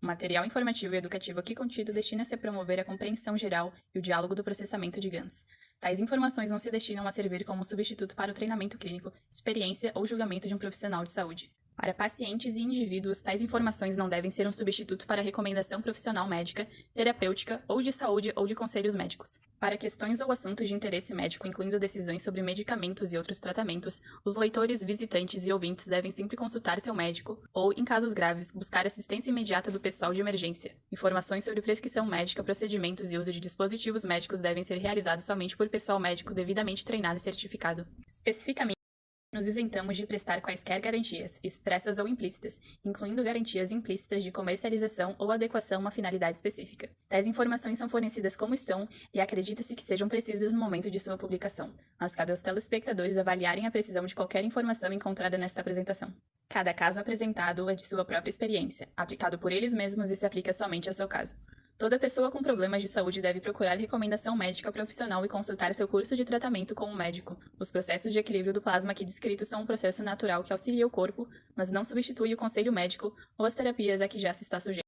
O material informativo e educativo aqui contido destina-se a promover a compreensão geral e o diálogo do processamento de GANs. Tais informações não se destinam a servir como substituto para o treinamento clínico, experiência ou julgamento de um profissional de saúde. Para pacientes e indivíduos, tais informações não devem ser um substituto para recomendação profissional médica, terapêutica ou de saúde ou de conselhos médicos. Para questões ou assuntos de interesse médico, incluindo decisões sobre medicamentos e outros tratamentos, os leitores, visitantes e ouvintes devem sempre consultar seu médico ou, em casos graves, buscar assistência imediata do pessoal de emergência. Informações sobre prescrição médica, procedimentos e uso de dispositivos médicos devem ser realizados somente por pessoal médico devidamente treinado e certificado. Especificamente, nos isentamos de prestar quaisquer garantias, expressas ou implícitas, incluindo garantias implícitas de comercialização ou adequação a uma finalidade específica. Tais informações são fornecidas como estão e acredita-se que sejam precisas no momento de sua publicação, mas cabe aos telespectadores avaliarem a precisão de qualquer informação encontrada nesta apresentação. Cada caso apresentado é de sua própria experiência, aplicado por eles mesmos e se aplica somente ao seu caso. Toda pessoa com problemas de saúde deve procurar recomendação médica profissional e consultar seu curso de tratamento com um médico. Os processos de equilíbrio do plasma aqui descritos são um processo natural que auxilia o corpo, mas não substitui o conselho médico ou as terapias a que já se está sujeito.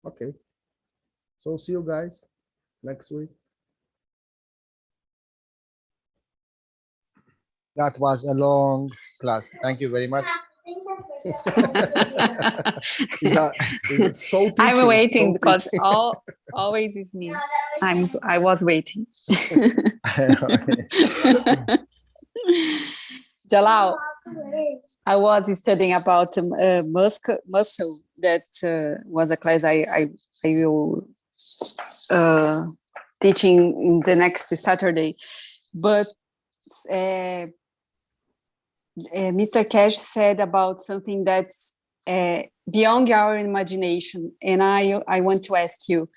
Okay. So see you guys next week. That was a long class. Thank you very much. It's so teaching, I'm waiting so because teaching. always is me. I was waiting. Jalal, I was studying about muscle. That was a class I will teaching in the next Saturday. But Mr. Keshe said about something that's beyond our imagination, and I want to ask you.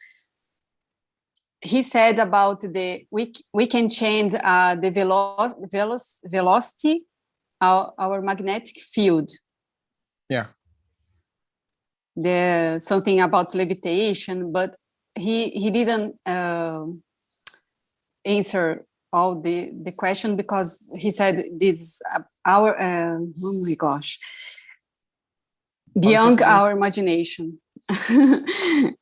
He said about we can change the velocity, our magnetic field. Yeah. There's something about levitation, but he didn't answer all the question because he said this our oh my gosh, beyond our imagination.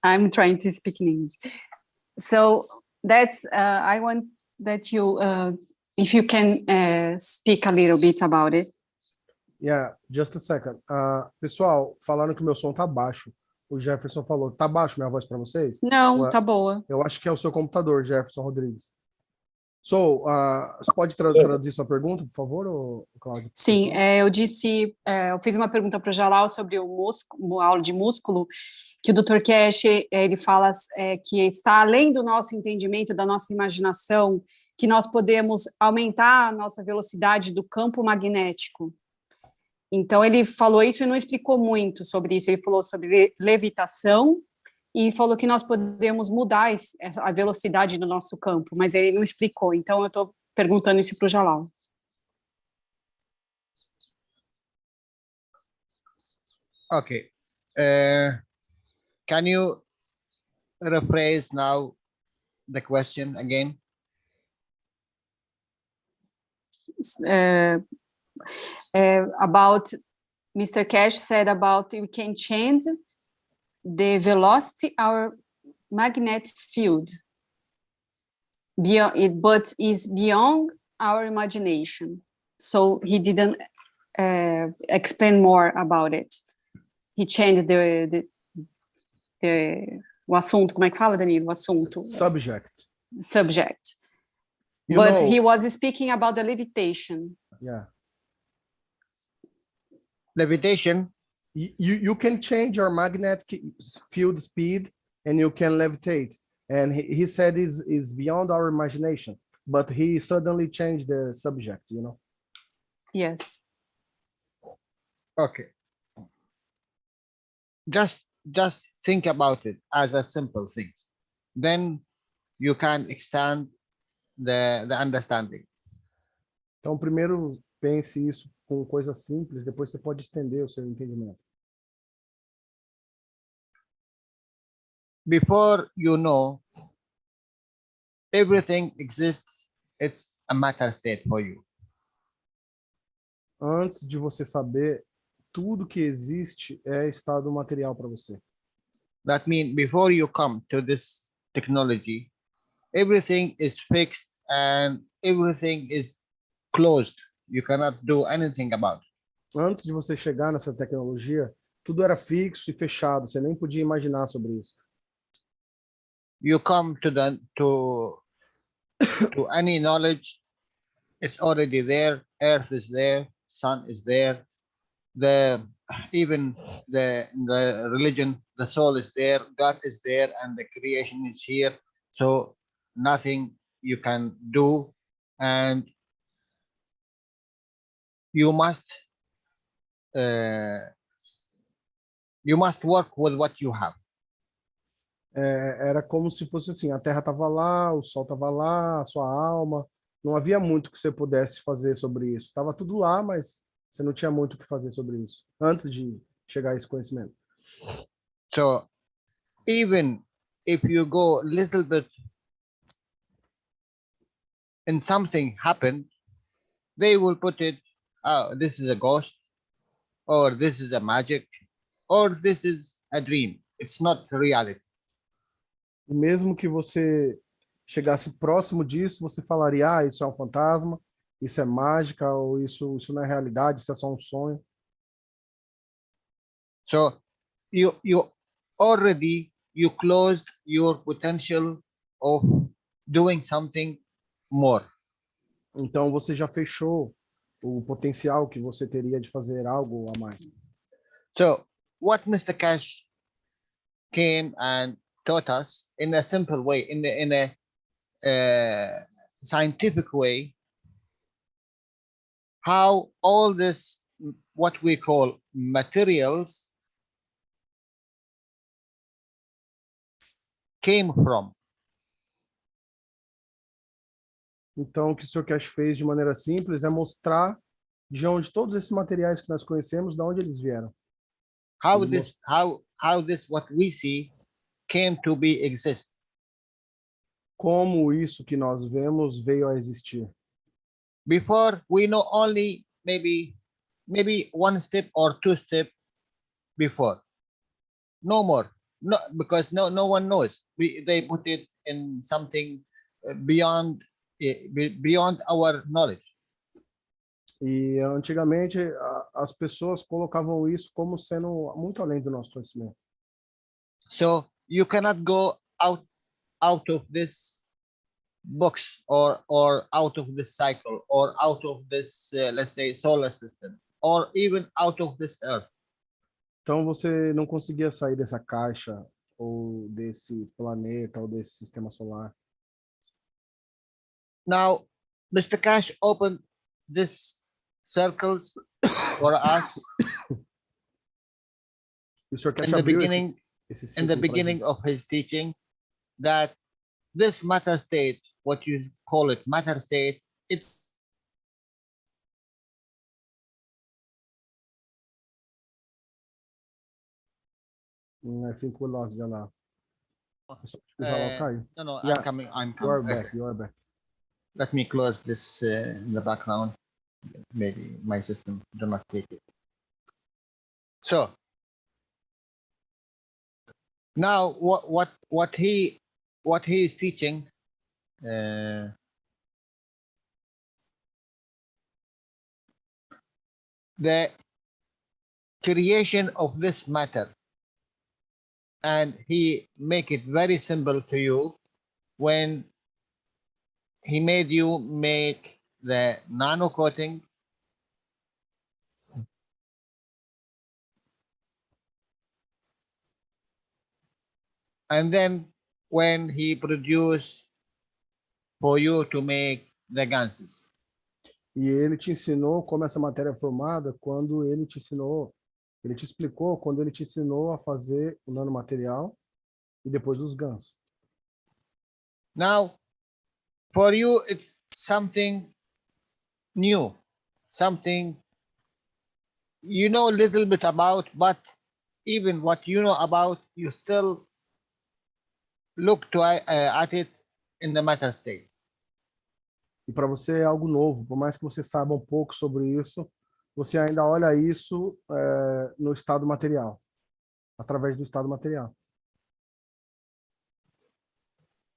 I'm trying to speak in English. So that's I want that you if you can speak a little bit about it. Yeah, just a second. Pessoal, falaram que meu som tá baixo. O Jefferson falou, tá baixo minha voz para vocês? Não, tá boa. Eu acho que é o seu computador, Jefferson Rodrigues. So, você pode traduzir sua pergunta, por favor, Cláudio? Sim, eu disse, eu fiz uma pergunta para o Jalal sobre o músculo, a aula de músculo, que o Dr. Keshe, ele fala que está além do nosso entendimento, da nossa imaginação, que nós podemos aumentar a nossa velocidade do campo magnético. Então, ele falou isso e não explicou muito sobre isso. Ele falou sobre levitação e falou que nós podemos mudar a velocidade do nosso campo, mas ele não explicou. Então, eu estou perguntando isso para o Jalal. Okay. Can you rephrase now the question again? about Mr. Keshe said about we can change the velocity our magnetic field, but is beyond our imagination. So he didn't explain more about it. He changed o assunto. Como é que fala, Danilo? O assunto. Subject. But he was speaking about the levitation. Yeah. Levitation. You can change your magnetic field speed and you can levitate. And he said is beyond our imagination, but he suddenly changed the subject, you know? Yes. Okay. Just think about it as a simple thing. Then you can extend the understanding. Então, primeiro pense isso com coisas simples, depois você pode estender o seu entendimento. Before you know, everything exists, it's a matter state for you. Antes de você saber, tudo que existe é estado material para você. That means before you come to this technology, everything is fixed and everything is closed. You cannot do anything about it. Antes de você chegar nessa tecnologia, tudo era fixo e fechado, você nem podia imaginar sobre isso. You come to any knowledge, it's already there. Earth is there, sun is there. Even the religion, the soul is there, God is there, and the creation is here. So nothing you can do, and you must work with what you have. Era como se fosse assim, a Terra estava lá, o Sol estava lá, a sua alma. Não havia muito que você pudesse fazer sobre isso. Estava tudo lá, mas você não tinha muito o que fazer sobre isso, antes de chegar a esse conhecimento. So, even if you go a little bit and something happened, they will put it, oh, this is a ghost, or this is a magic, or this is a dream. It's not reality. E mesmo que você chegasse próximo disso, você falaria, isso é um fantasma, isso é mágica, ou isso não é realidade, isso é só um sonho. So you already closed your potential of doing something more. Então você já fechou o potencial que você teria de fazer algo a mais. So what Mr. Keshe came and taught us in a simple way, in a scientific way, how all this, what we call materials, came from. Então, o que o Sr. Keshe fez de maneira simples é mostrar de onde todos esses materiais que nós conhecemos, de onde eles vieram. How this what we see came to be exist. Como isso que nós vemos veio a existir. Before we know only maybe one step or two step before. No more. No, because no one knows. They put it in something beyond our knowledge. E antigamente as pessoas colocavam isso como sendo muito além do nosso conhecimento. So you cannot go out of this box or out of this cycle or out of this let's say solar system or even out of this earth. Então você não conseguia sair dessa caixa ou desse planeta ou desse sistema solar. Now, Mr. Keshe opened these circles for us E o Sr. Keshe in the abriu beginning, esse in the ciclo pra beginning gente. of his teaching, that this matter state, what you call it, matter state, it I think we lost Jalal. O Jalal caiu. no, Yeah. I'm coming. You are back. You are back. Let me close this in the background. maybe my system do not take it. So now what he is teaching, the creation of this matter, and he make it very simple to you when he made you make the nano coating, and then when he produced for you to make the ganses. E ele te ensinou como essa matéria é formada quando ele te explicou quando ele te ensinou a fazer o nanomaterial e depois os gansos. Now, for you, it's something new, something you know a little bit about, but even what you know about, you still look at it in the meta state. E para você é algo novo, por mais que você saiba um pouco sobre isso, você ainda olha isso no estado material, através do estado material.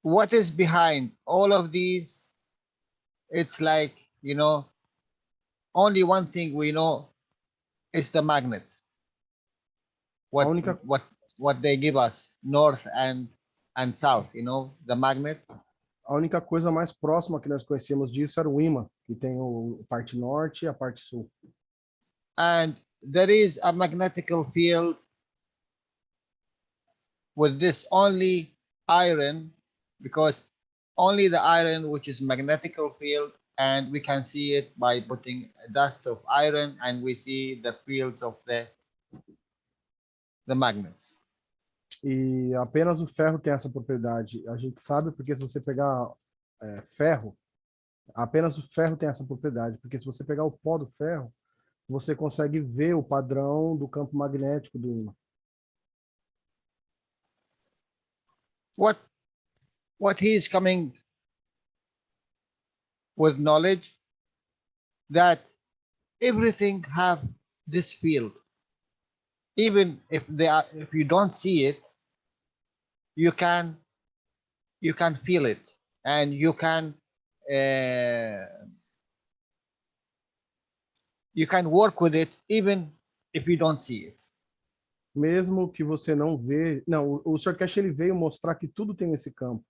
What is behind all of these? It's like, you know, only one thing we know is the magnet. What they give us, north and south, you know, the magnet. A única coisa mais próxima que nós conhecíamos disso era o ímã, que tem a parte norte e a parte sul. And there is a magnetical field with this only iron, because only the iron which is magnetical field, and we can see it by putting a dust of iron, and we see the fields of the magnets. E apenas o ferro tem essa propriedade. A gente sabe porque se você pegar ferro, apenas o ferro tem essa propriedade, porque se você pegar o pó do ferro, você consegue ver o padrão do campo magnético do ímã. What he is coming with knowledge, that everything have this field. Even if you don't see it, you can feel it, and you can work with it even if you don't see it. Mesmo que você não veja, o Sr. Keshe ele veio mostrar que tudo tem esse campo.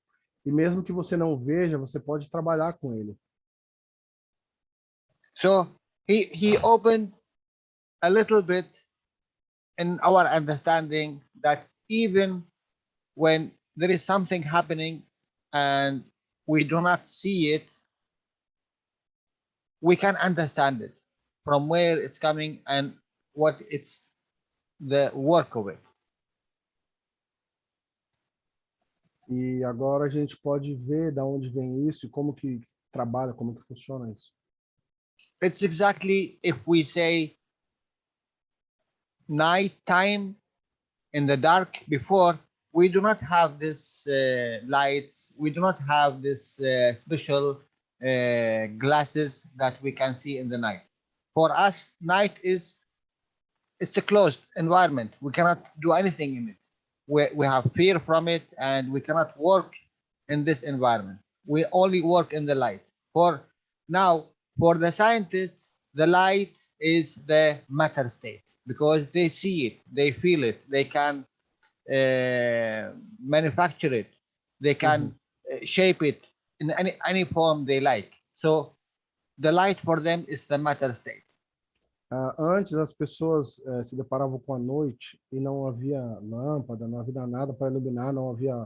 E mesmo que você não veja, você pode trabalhar com ele. So he opened a little bit in our understanding that even when there is something happening and we do not see it, we can understand it from where it's coming and what it's the work of it. E agora a gente pode ver de onde vem isso e como que trabalha, como que funciona isso. It's exactly if we say night time in the dark. Before, we do not have this lights, we do not have this special glasses that we can see in the night. For us, night it's a closed environment. We cannot do anything in it. We have fear from it, and we cannot work in this environment. We only work in the light. For the scientists, the light is the matter state, because they see it, they feel it, they can manufacture it, they can shape it in any form they like. So the light for them is the matter state. Antes as pessoas se deparavam com a noite e não havia lâmpada, não havia nada para iluminar, não havia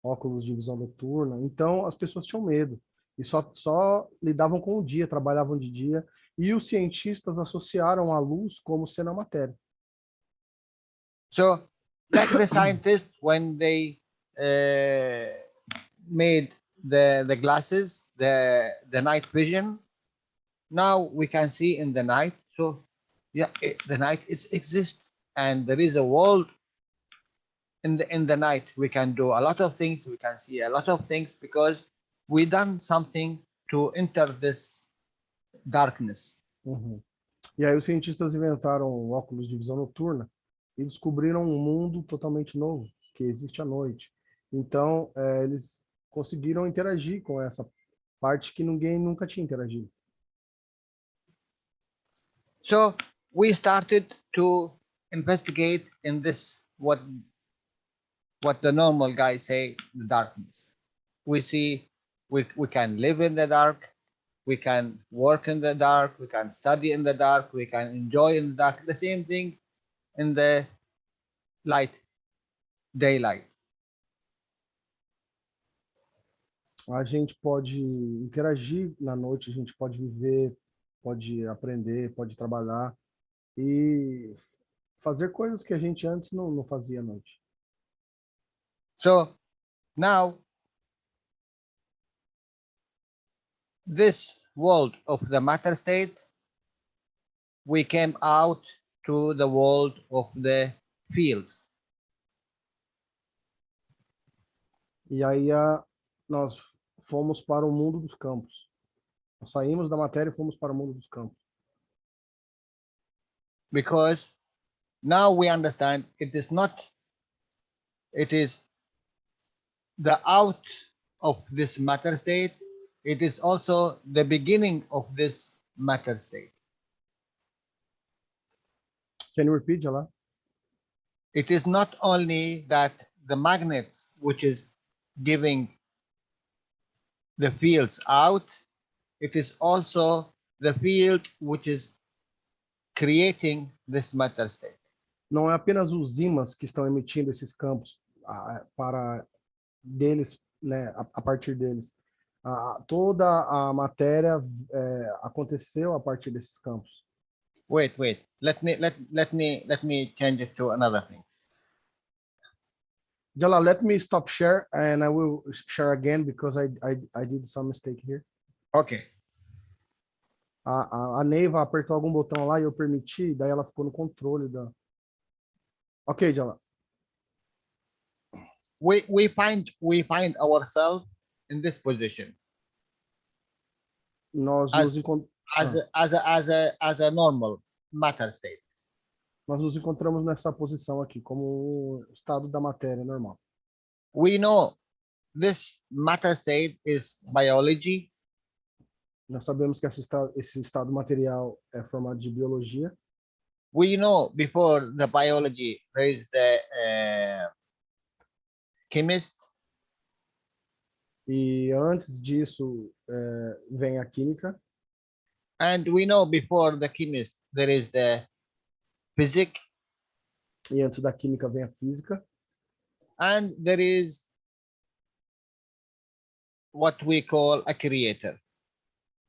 óculos de visão noturna. Então as pessoas tinham medo e só lidavam com o dia, trabalhavam de dia, e os cientistas associaram a luz como sendo a matéria. So like the scientists, when they made the glasses, the night vision, now we can see in the night. So yeah, the night exists, and there is a world in the night. We can do a lot of things, we can see a lot of things, because we done something to enter this darkness. Uhum. E aí os cientistas inventaram óculos de visão noturna e descobriram um mundo totalmente novo, que existe à noite. Então, eles conseguiram interagir com essa parte que ninguém nunca tinha interagido. So we started to investigate in this, what the normal guys say, the darkness. We see we can live in the dark, we can work in the dark, we can study in the dark, we can enjoy in the dark. The same thing in the light, daylight. A gente pode interagir na noite, a gente pode viver, pode aprender, pode trabalhar e fazer coisas que a gente antes não fazia à noite. So now this world of the matter state, we came out to the world of the fields. E aí nós fomos para o mundo dos campos. Nós saímos da matéria e fomos para o mundo dos campos. Because now we understand it is the out of this matter state, it is also the beginning of this matter state. Can you repeat, Jalal? It is not only that the magnets which is giving the fields out, it is also the field which is creating this matter state. Não é apenas os ímãs que estão emitindo esses campos para deles, né, a partir deles. Toda a matéria aconteceu a partir desses campos. Wait. Let me change it to another thing. Jalal, let me stop share and I will share again because I did some mistake here. Okay. A Neiva apertou algum botão lá e eu permiti, daí ela ficou no controle da... Ok, Jalal. We find ourselves in this position Nós as nos a normal matter state. Nós nos encontramos nessa posição aqui, como o estado da matéria normal. We know this matter state is biology. Nós sabemos que esse estado material é formado de biologia. We know before the biology there is the chemist. E antes disso vem a química. And we know before the chemist there is the physics. E antes da química vem a física. And there is what we call a creator.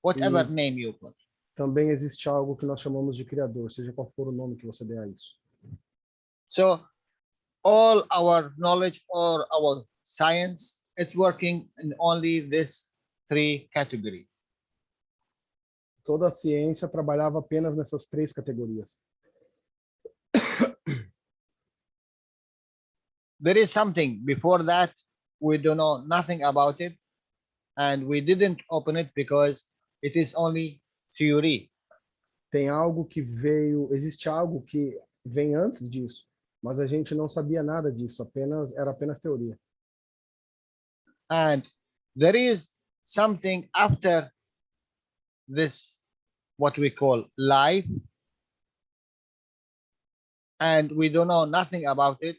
Whatever name you put. Também existe algo que nós chamamos de criador, seja qual for o nome que você dê a isso. So all our knowledge or our science is working in only this three categories. Toda a ciência trabalhava apenas nessas três categorias. There is something before that we don't know nothing about it, and we didn't open it because it is only theory. Tem algo que existe algo que vem antes disso, mas a gente não sabia nada disso, era apenas teoria. And there is something after this, what we call life, and we don't know nothing about it.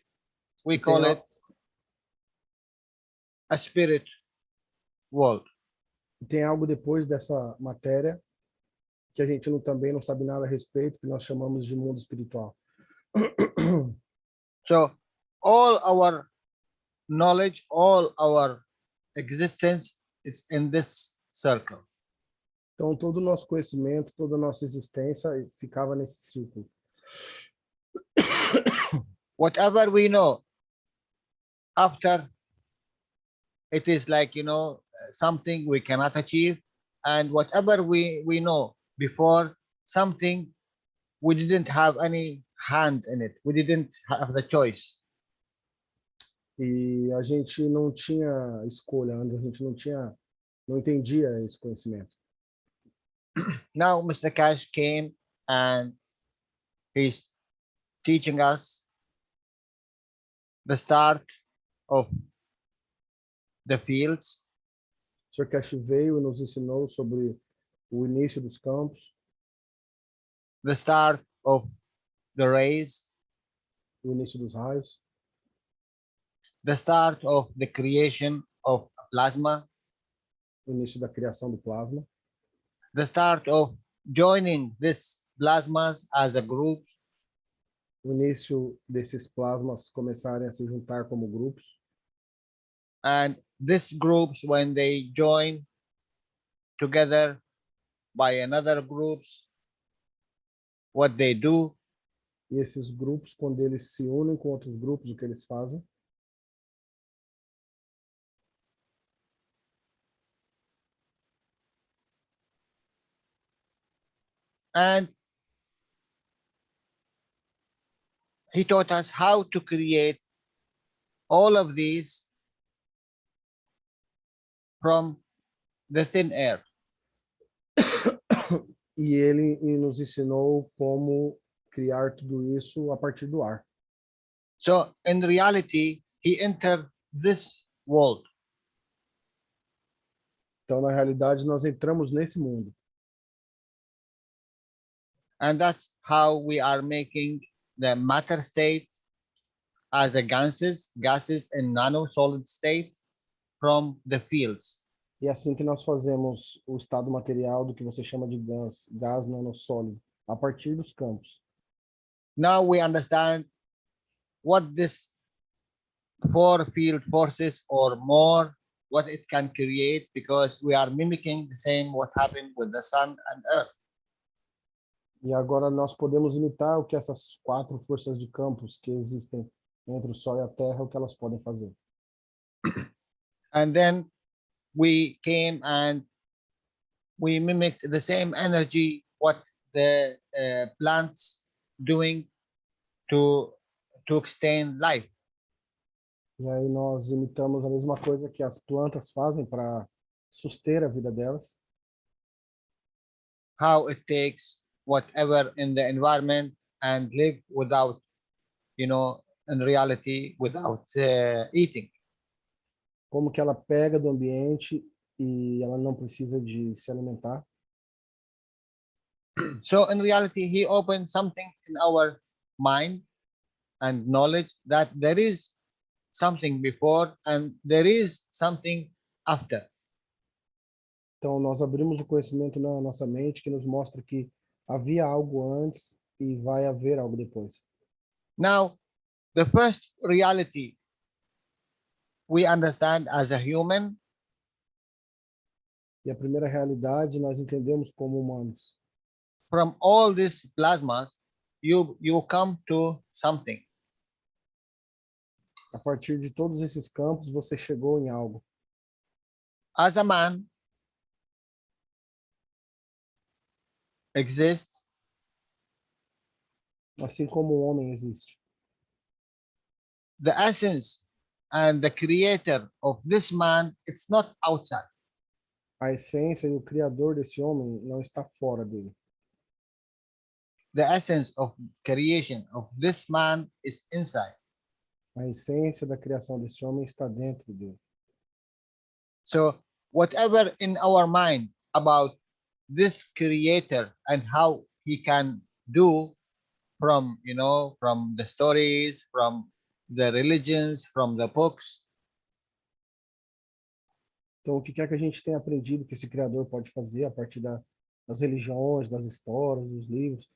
We call it a spirit world. Tem algo depois dessa matéria que a gente também não sabe nada a respeito, que nós chamamos de mundo espiritual. So all our knowledge, all our existence, it's in this circle. Então todo o nosso conhecimento, toda a nossa existência ficava nesse círculo. Whatever we know after, it is like, something we cannot achieve, and whatever we know before, something we didn't have any hand in it, we didn't have the choice. E a gente não tinha escolha, antes a gente não entendia esse conhecimento. Now Mr. Keshe came and he's teaching us the start of the fields, O Sr. Keshe veio e nos ensinou sobre o início dos campos, the start of the rays, o início dos raios, the start of the creation of plasma, o início da criação do plasma, the start of joining these plasmas as a group, o início desses plasmas começarem a se juntar como grupos, and these groups, when they join together by another groups, what they do, e esses grupos, quando eles se unem com outros grupos, o que eles fazem? and he taught us how to create all of these from the thin air. E ele nos ensinou como criar tudo isso a partir do ar. So in reality, he entered this world. Então, na realidade, nós entramos nesse mundo. And that's how we are making the matter state as a gases and nano-solid state from the fields. E é assim que nós fazemos o estado material do que você chama de gás nanossólido, a partir dos campos. Now we understand what this 4 field forces or more, what it can create, because we are mimicking the same what happened with the sun and earth. E agora nós podemos imitar o que essas 4 forças de campos que existem entre o Sol e a Terra, o que elas podem fazer. And then we came and we mimicked the same energy what the plants doing to extend life. E aí nós imitamos a mesma coisa que as plantas fazem para suster a vida delas. How it takes whatever in the environment and live without, in reality, without eating. Como que ela pega do ambiente e ela não precisa de se alimentar. So in reality, he opened something in our mind and knowledge that there is something before and there is something after. Então nós abrimos o conhecimento na nossa mente que nos mostra que havia algo antes e vai haver algo depois. Now, the first reality we understand as a human. E a primeira realidade nós entendemos como humanos. From all these plasmas, you come to something. A partir de todos esses campos, você chegou em algo. As a man exists, assim como o homem existe. The essence and the creator of this man, it's not outside. A essência e o criador desse homem não está fora dele. The essence of creation of this man is inside. A essência da criação desse homem está dentro dele. So whatever in our mind about this creator and how he can do from, from the stories, from the religions, from the books. Então, o que quer que a gente tenha aprendido que esse criador pode fazer a partir das religiões, das histórias, dos livros.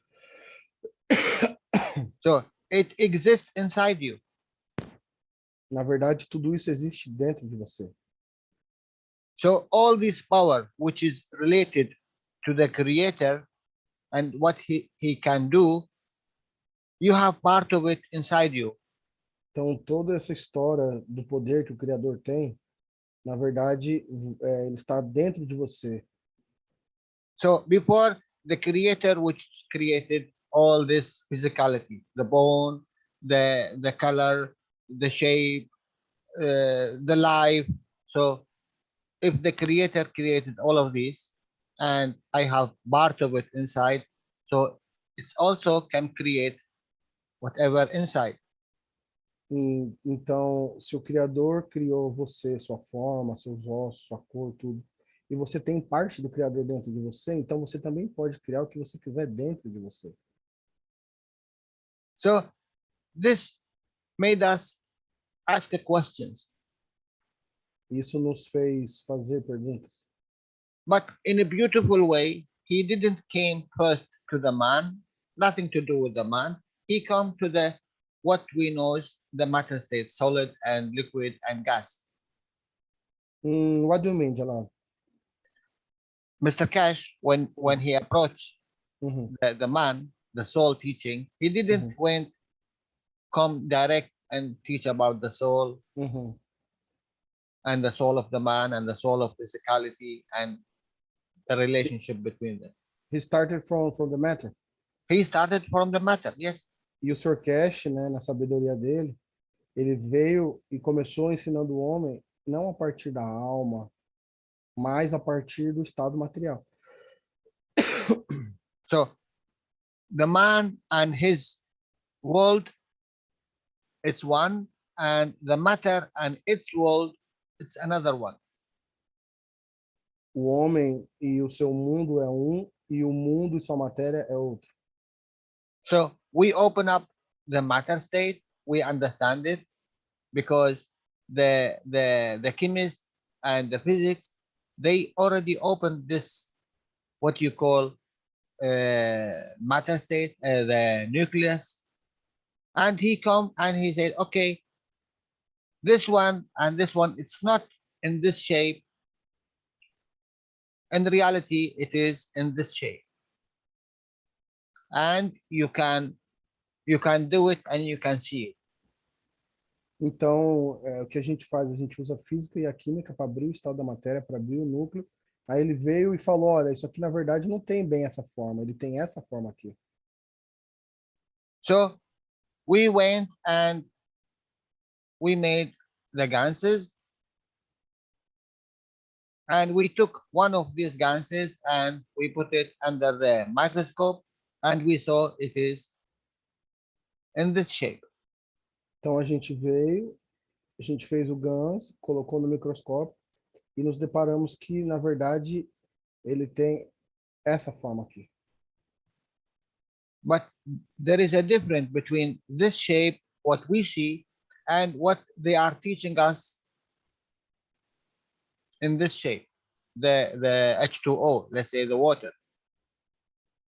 So it exists inside you. Na verdade, tudo isso existe dentro de você. So all this power which is related to the creator and what he can do, you have part of it inside you. Então, toda essa história do poder que o criador tem, na verdade, ele está dentro de você. So before the creator which created all this physicality, the bone, the color, the shape, the life. So if the creator created all of these, and I have part of it inside. So it's also can create whatever inside. Então, se o Criador criou você, sua forma, seus ossos, sua cor, tudo, e você tem parte do Criador dentro de você, então você também pode criar o que você quiser dentro de você. So this made us ask questions, Isso nos fez fazer perguntas. but in a beautiful way. He didn't came first to the man, nothing to do with the man. He come to the what we know is the matter state, solid and liquid and gas. What do you mean, Jalal? Mr. Keshe, when he approached Uhum. the man, the soul teaching, he didn't went come direct and teach about the soul Uhum. and the soul of the man and the soul of physicality and the relationship between them. He started from the matter. He started from the matter, yes. E o Sr. Keshe, né, na sabedoria dele, ele veio e começou ensinando o homem não a partir da alma, mas a partir do estado material. So the man and his world is one, and the matter and its world, it's another one. O homem e o seu mundo é um, e o mundo e sua matéria é outro. So we open up the matter state, we understand it, because the chemists and the physics, they already opened this, what you call matter state, the nucleus, and he come and he said, okay, this one and this one, it's not in this shape. In reality, it is in this shape, and you can do it and you can see it. Então, o que a gente faz? A gente usa a física e a química para abrir o estado da matéria, para abrir o núcleo. Aí ele veio e falou, olha, isso aqui na verdade não tem bem essa forma, ele tem essa forma aqui. So we went and we made the ganses, and we took one of these ganses and we put it under the microscope, and we saw it is in this shape. Então a gente veio, a gente fez o GANS, colocou no microscópio e nos deparamos que, na verdade, ele tem essa forma aqui. But there is a difference between this shape, what we see, and what they are teaching us in this shape, the H2O, let's say the water.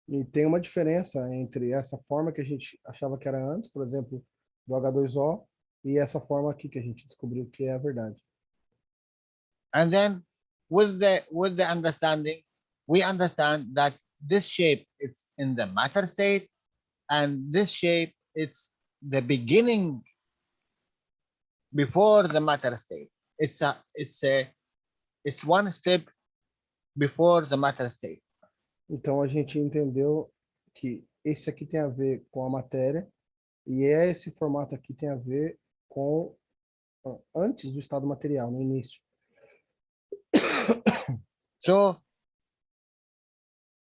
E tem uma diferença entre essa forma que a gente achava que era antes, por exemplo, do H2O, e essa forma aqui que a gente descobriu que é a verdade. And then with the understanding, we understand that this shape it's in the matter state, and this shape it's the beginning before the matter state. It's one step before the matter state. Então a gente entendeu que esse aqui tem a ver com a matéria e esse formato aqui tem a ver com antes do estado material, no início. So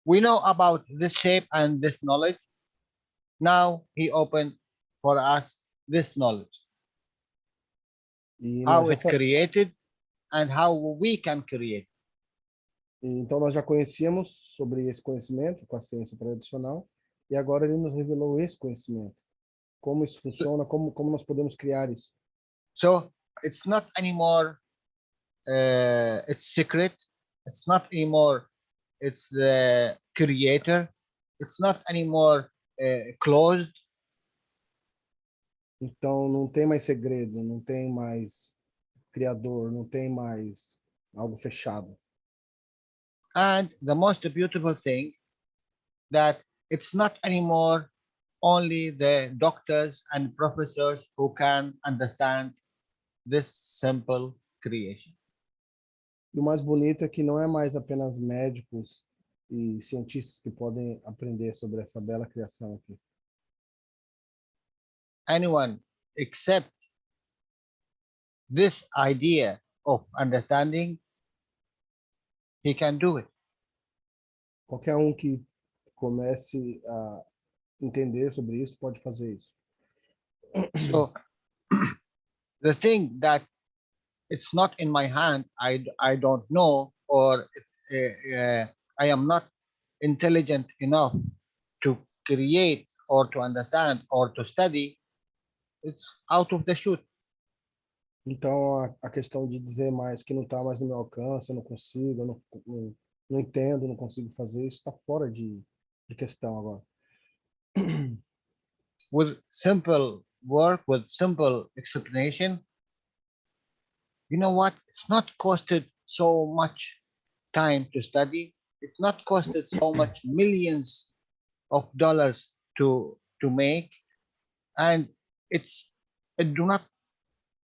we know about this shape and this knowledge. Now he opened for us this knowledge, E how nós it's já, created and how we can create. então nós já conhecíamos sobre esse conhecimento com a ciência tradicional e agora ele nos revelou esse conhecimento. Como isso funciona, como nós podemos criar isso. So it's not anymore it's secret. It's not anymore it's the creator. It's not anymore closed. Então não tem mais segredo, não tem mais criador, não tem mais algo fechado. And the most beautiful thing that it's not anymore only the doctors and professors who can understand this simple creation. E o mais bonito é que não é mais apenas médicos e cientistas que podem aprender sobre essa bela criação aqui. Anyone except this idea of understanding, he can do it. Qualquer um que comece a entender sobre isso pode fazer isso. So the thing that it's not in my hand, I don't know, or I am not intelligent enough to create or to understand or to study, it's out of the chute. Então, a questão de dizer mais que não está mais no meu alcance, eu não consigo, eu não entendo, não consigo fazer, isso está fora de questão agora. With simple work, with simple explanation, you know what? It's not costed so much time to study. It's not costed so much millions of dollars to make, and it do not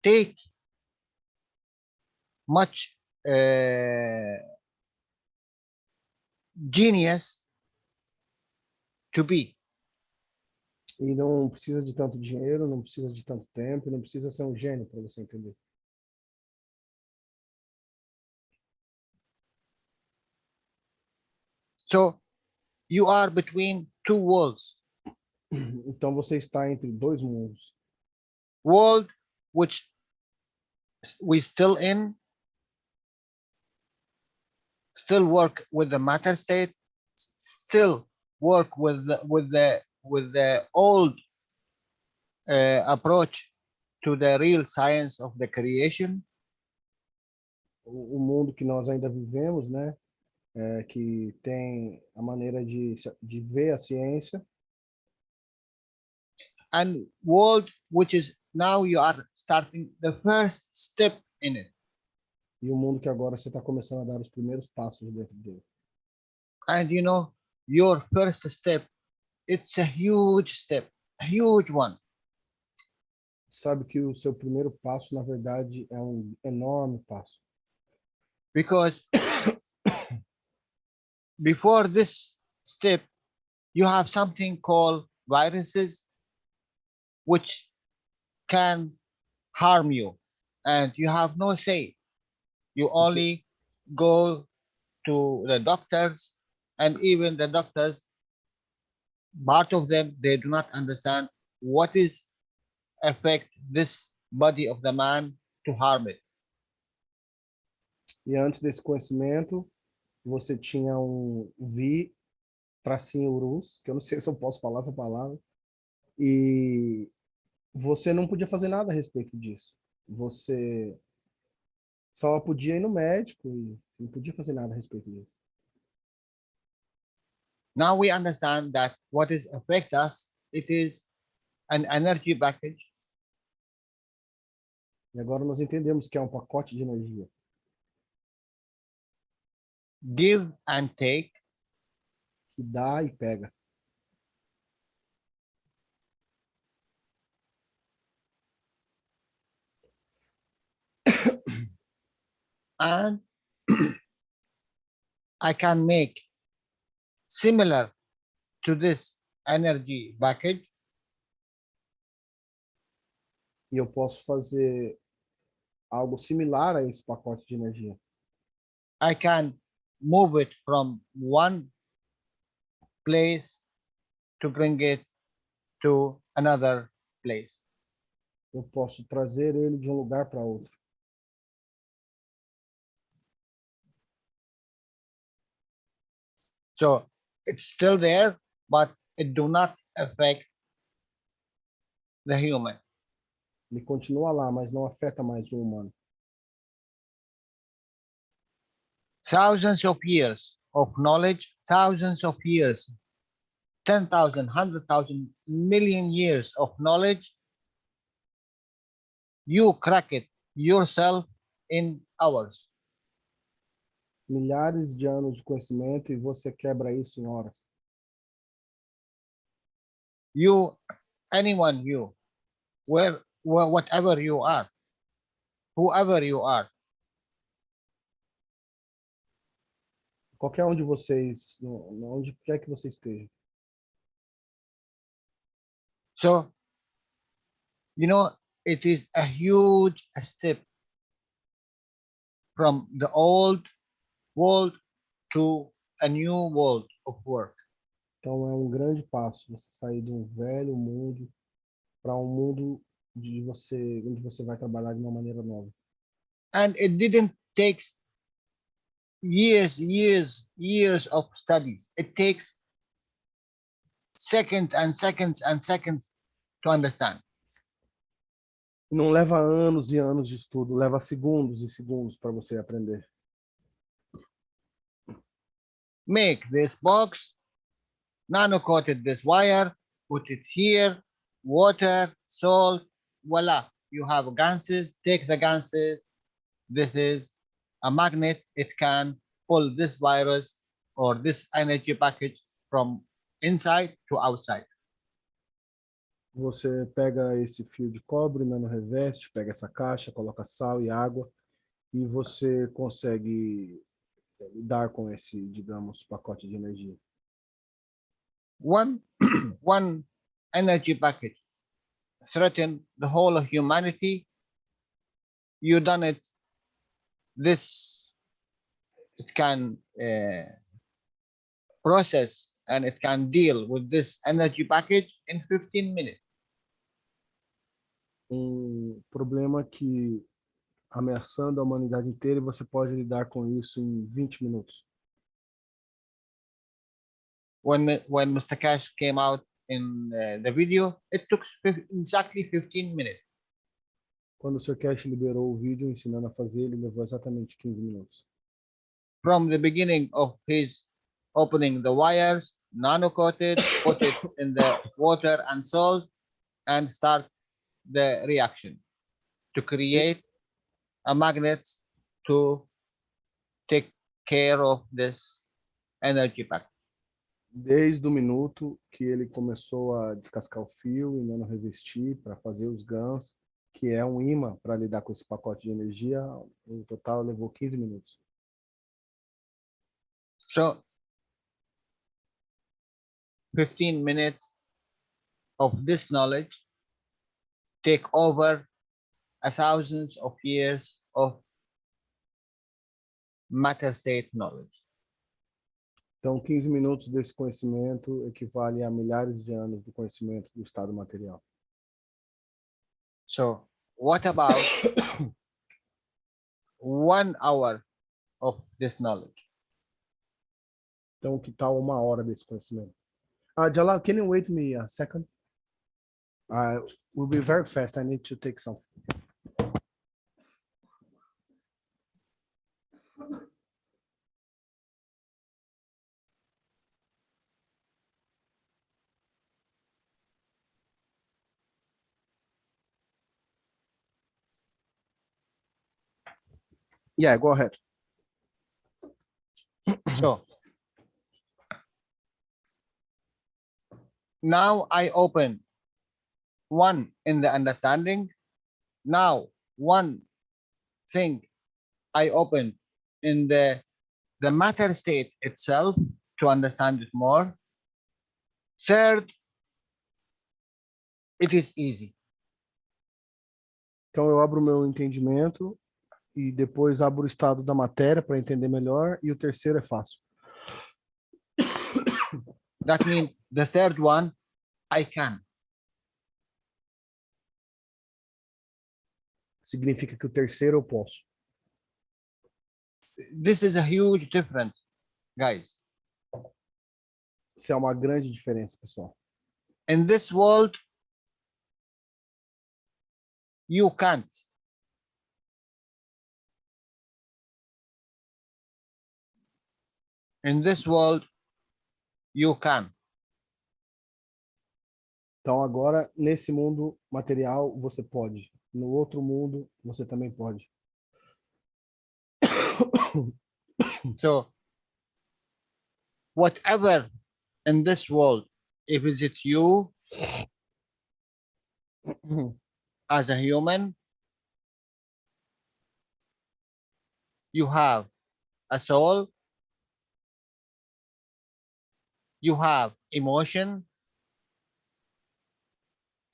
take much genius to be. E não precisa de tanto dinheiro, não precisa de tanto tempo, não precisa ser um gênio para você entender. So you are between two worlds. Então você está entre dois mundos. World which we still in, still work with the matter state, still work with the old approach to the real science of the creation. O mundo que nós ainda vivemos, né? Que tem a maneira de ver a ciência. And world which is now you are starting the first step in it. E o mundo que agora você está começando a dar os primeiros passos dentro dele. And you know, your first step, it's a huge step, a huge one. Sabe que o seu primeiro passo, na verdade, é um enorme passo. Because before this step, you have something called viruses, which can harm you, and you have no say. You only go to the doctors, and even the doctors, part of them, they do not understand what is affect this body of the man to harm it. E antes desse conhecimento, você tinha um tracinho urus, que eu não sei se eu posso falar essa palavra, e você não podia fazer nada a respeito disso. Você só podia ir no médico e não podia fazer nada a respeito disso. Now we understand that what is affect us, it is an energy package. E agora nós entendemos que é um pacote de energia. Give and take. Que dá e pega. And I can make similar to this energy package. E eu posso fazer algo similar a esse pacote de energia. I can move it from one place to bring it to another place. Eu posso trazer ele de um lugar para outro. So it's still there, but it do not affect the human. Ele continua lá, mas não afeta mais o humano. Thousands of years of knowledge, thousands of years, 10,000, 100,000, million years of knowledge, you crack it yourself in hours. Milhares de anos de conhecimento e você quebra isso em horas. You, anyone you, whatever you are, whoever you are, Qualquer um de vocês, onde quer que você esteja. so, you know, it is a huge step from the old world to a new world of work. Então é um grande passo você sair de um velho mundo para um mundo onde você vai trabalhar de uma maneira nova. And it didn't take years of studies. It takes seconds and seconds and seconds to understand. Não leva anos e anos de estudo, leva segundos e segundos para você aprender. Make this box, nano-coated this wire, put it here, water, salt, voila, you have ganses, take the ganses. This is a magnet, it can pull this virus or this energy package from inside to outside. Você pega esse fio de cobre, nano-reveste, pega essa caixa, coloca sal e água e você consegue lidar com esse, digamos, pacote de energia. One energy package threaten the whole of humanity. You done it. This it can process and it can deal with this energy package in 15 minutes. Problema que ameaçando a humanidade inteira e você pode lidar com isso em 20 minutos. When Mr. Keshe came out in the video, it took exactly 15 minutes. Quando o Sr. Keshe liberou o vídeo ensinando a fazer, ele levou exatamente 15 minutos. From the beginning of his opening the wires, nano-coated, put it in the water and salt, and start the reaction to create a magnet to take care of this energy pack. Desde o minuto que ele começou a descascar o fio e nano-revestir para fazer os GANs, que é um imã para lidar com esse pacote de energia, no total levou 15 minutos. So 15 minutes of this knowledge take over 1,000 of years of matter state knowledge. Então, 15 minutos desse conhecimento equivale a milhares de anos do conhecimento do estado material. So what about 1 hour of this knowledge? Então, que tal 1 hora desse conhecimento? Jalal, can you wait me a second? We'll be very fast. I need to take some. Yeah, go ahead. So now I open one in the understanding. Now one thing I open in the matter state itself to understand it more. Third, it is easy. Então, eu abro o meu entendimento e depois abro o estado da matéria para entender melhor, e o terceiro é fácil. That means the third one, I can. Significa que o terceiro eu posso. This is a huge difference, guys. Isso é uma grande diferença, pessoal. In this world, you can't. In this world, you can. Então, agora, nesse mundo material, você pode. No outro mundo, você também pode. So, whatever in this world, if is it you as a human, you have a soul, you have emotion,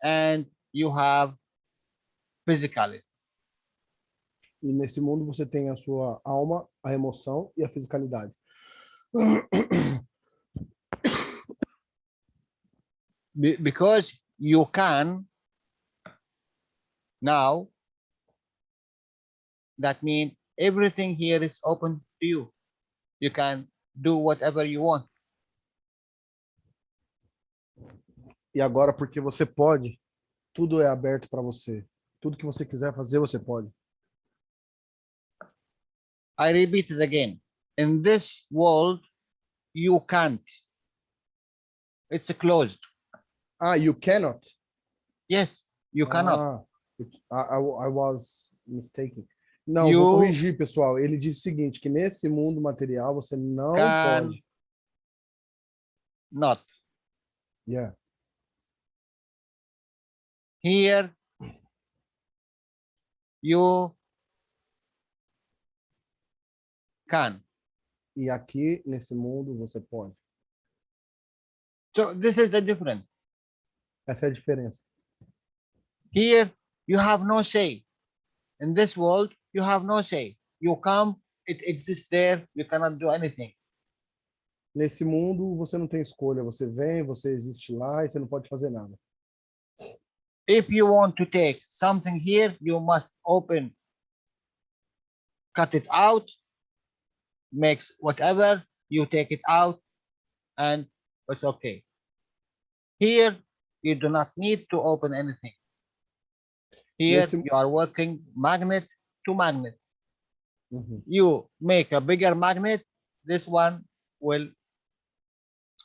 and you have physicality. E nesse mundo você tem a sua alma, a emoção e a fisicalidade. Because you can now, that means everything here is open to you. You can do whatever you want. E agora, porque você pode, tudo é aberto para você. Tudo que você quiser fazer, você pode. I repeat it again. In this world, you can't. It's closed. You cannot? Yes, you cannot. I was mistaken. Não, You vou corrigir, pessoal. Ele disse o seguinte, que nesse mundo material você não pode. Not. Yeah. Here, you can. E aqui, nesse mundo, você pode. So this is the difference. Essa é a diferença. Here, you have no say. In this world, you have no say. You come, it exists there, you cannot do anything. Nesse mundo, você não tem escolha. Você vem, você existe lá e você não pode fazer nada. If you want to take something here, you must open, cut it out, makes whatever, you take it out, and it's okay. Here, you do not need to open anything. Here, you are working magnet to magnet. You make a bigger magnet, this one will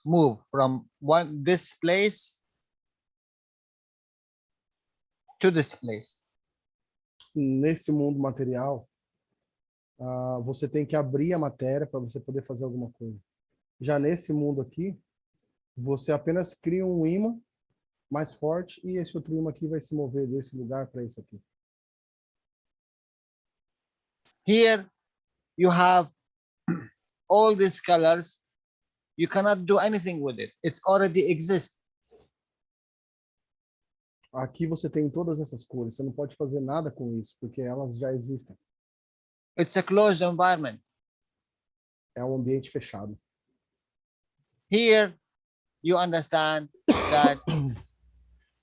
move from this place to this place. Nesse mundo material, você tem que abrir a matéria para você poder fazer alguma coisa. Já nesse mundo aqui, você apenas cria um ímã mais forte e esse outro ímã aqui vai se mover desse lugar para esse aqui. Here, you have all these colors. You cannot do anything with it. It's already exists. Aqui você tem todas essas cores. Você não pode fazer nada com isso, porque elas já existem. It's a closed environment. É um ambiente fechado. Here, you understand that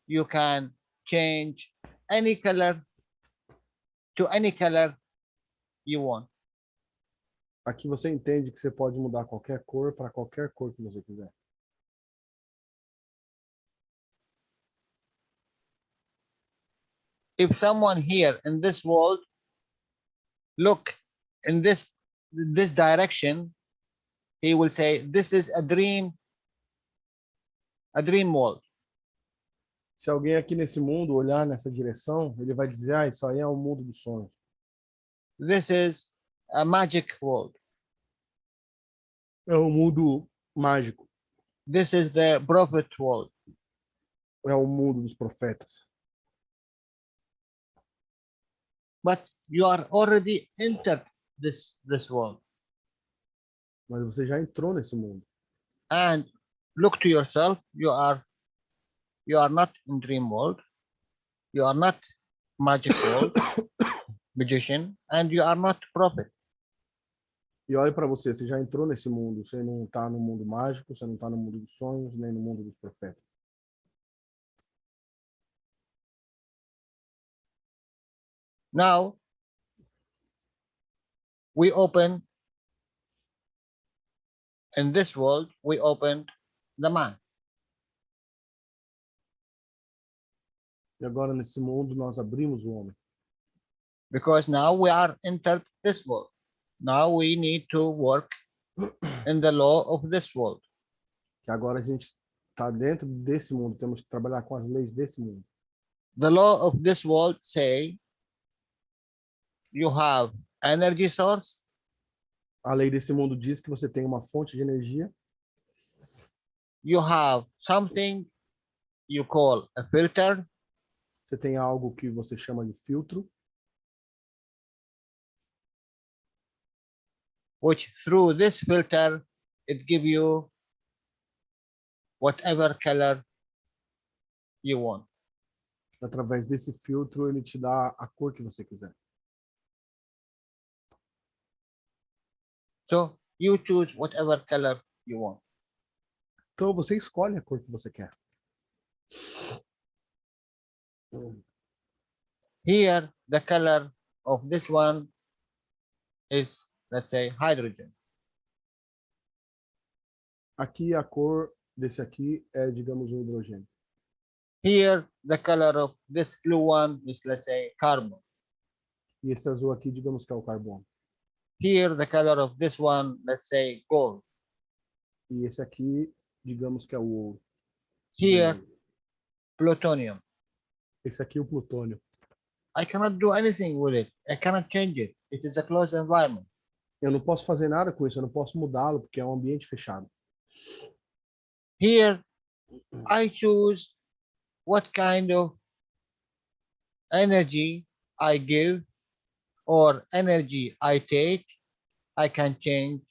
you can change any color to any color you want. Aqui você entende que você pode mudar qualquer cor para qualquer cor que você quiser. If someone here in this world look in this direction, he will say, this is a dream world. Se alguém aqui nesse mundo olhar nessa direção, ele vai dizer, isso aí é o mundo dos sonhos. This is a magic world. É o mundo mágico. This is the prophet world. É o mundo dos profetas. But you are already entered this world. Mas você já entrou nesse mundo. And look to yourself. You are not in dream world. You are not magic world, magician, and you are not prophet. E olhe para você, você já entrou nesse mundo. Você não está no mundo mágico, você não está no mundo dos sonhos, nem no mundo dos profetas. Now, we open, in this world, we opened the man. E agora, nesse mundo, nós abrimos o homem. Because now we are entered this world. Now we need to work in the law of this world. Que agora a gente está dentro desse mundo, temos que trabalhar com as leis desse mundo. The law of this world say you have energy source. A lei desse mundo diz que você tem uma fonte de energia. You have something you call a filter. Você tem algo que você chama de filtro. Which through this filter, it gives you whatever color you want. Através desse filtro, ele te dá a cor que você quiser. So you choose whatever color you want. Então você escolhe a cor que você quer. Here, the color of this one is, let's say, hydrogen. Aqui a cor desse aqui é, digamos, um hidrogênio. Here, the color of this blue one is, let's say, carbon. E esse azul aqui, digamos que é o carbono. Here, the color of this one, let's say, gold. E esse aqui, digamos que é o ouro. Here, plutonium. Esse aqui é o plutônio. I cannot do anything with it. I cannot change it. It is a closed environment. Eu não posso fazer nada com isso, eu não posso mudá-lo, porque é um ambiente fechado. Here, I choose what kind of energy I give or energy I take. I can change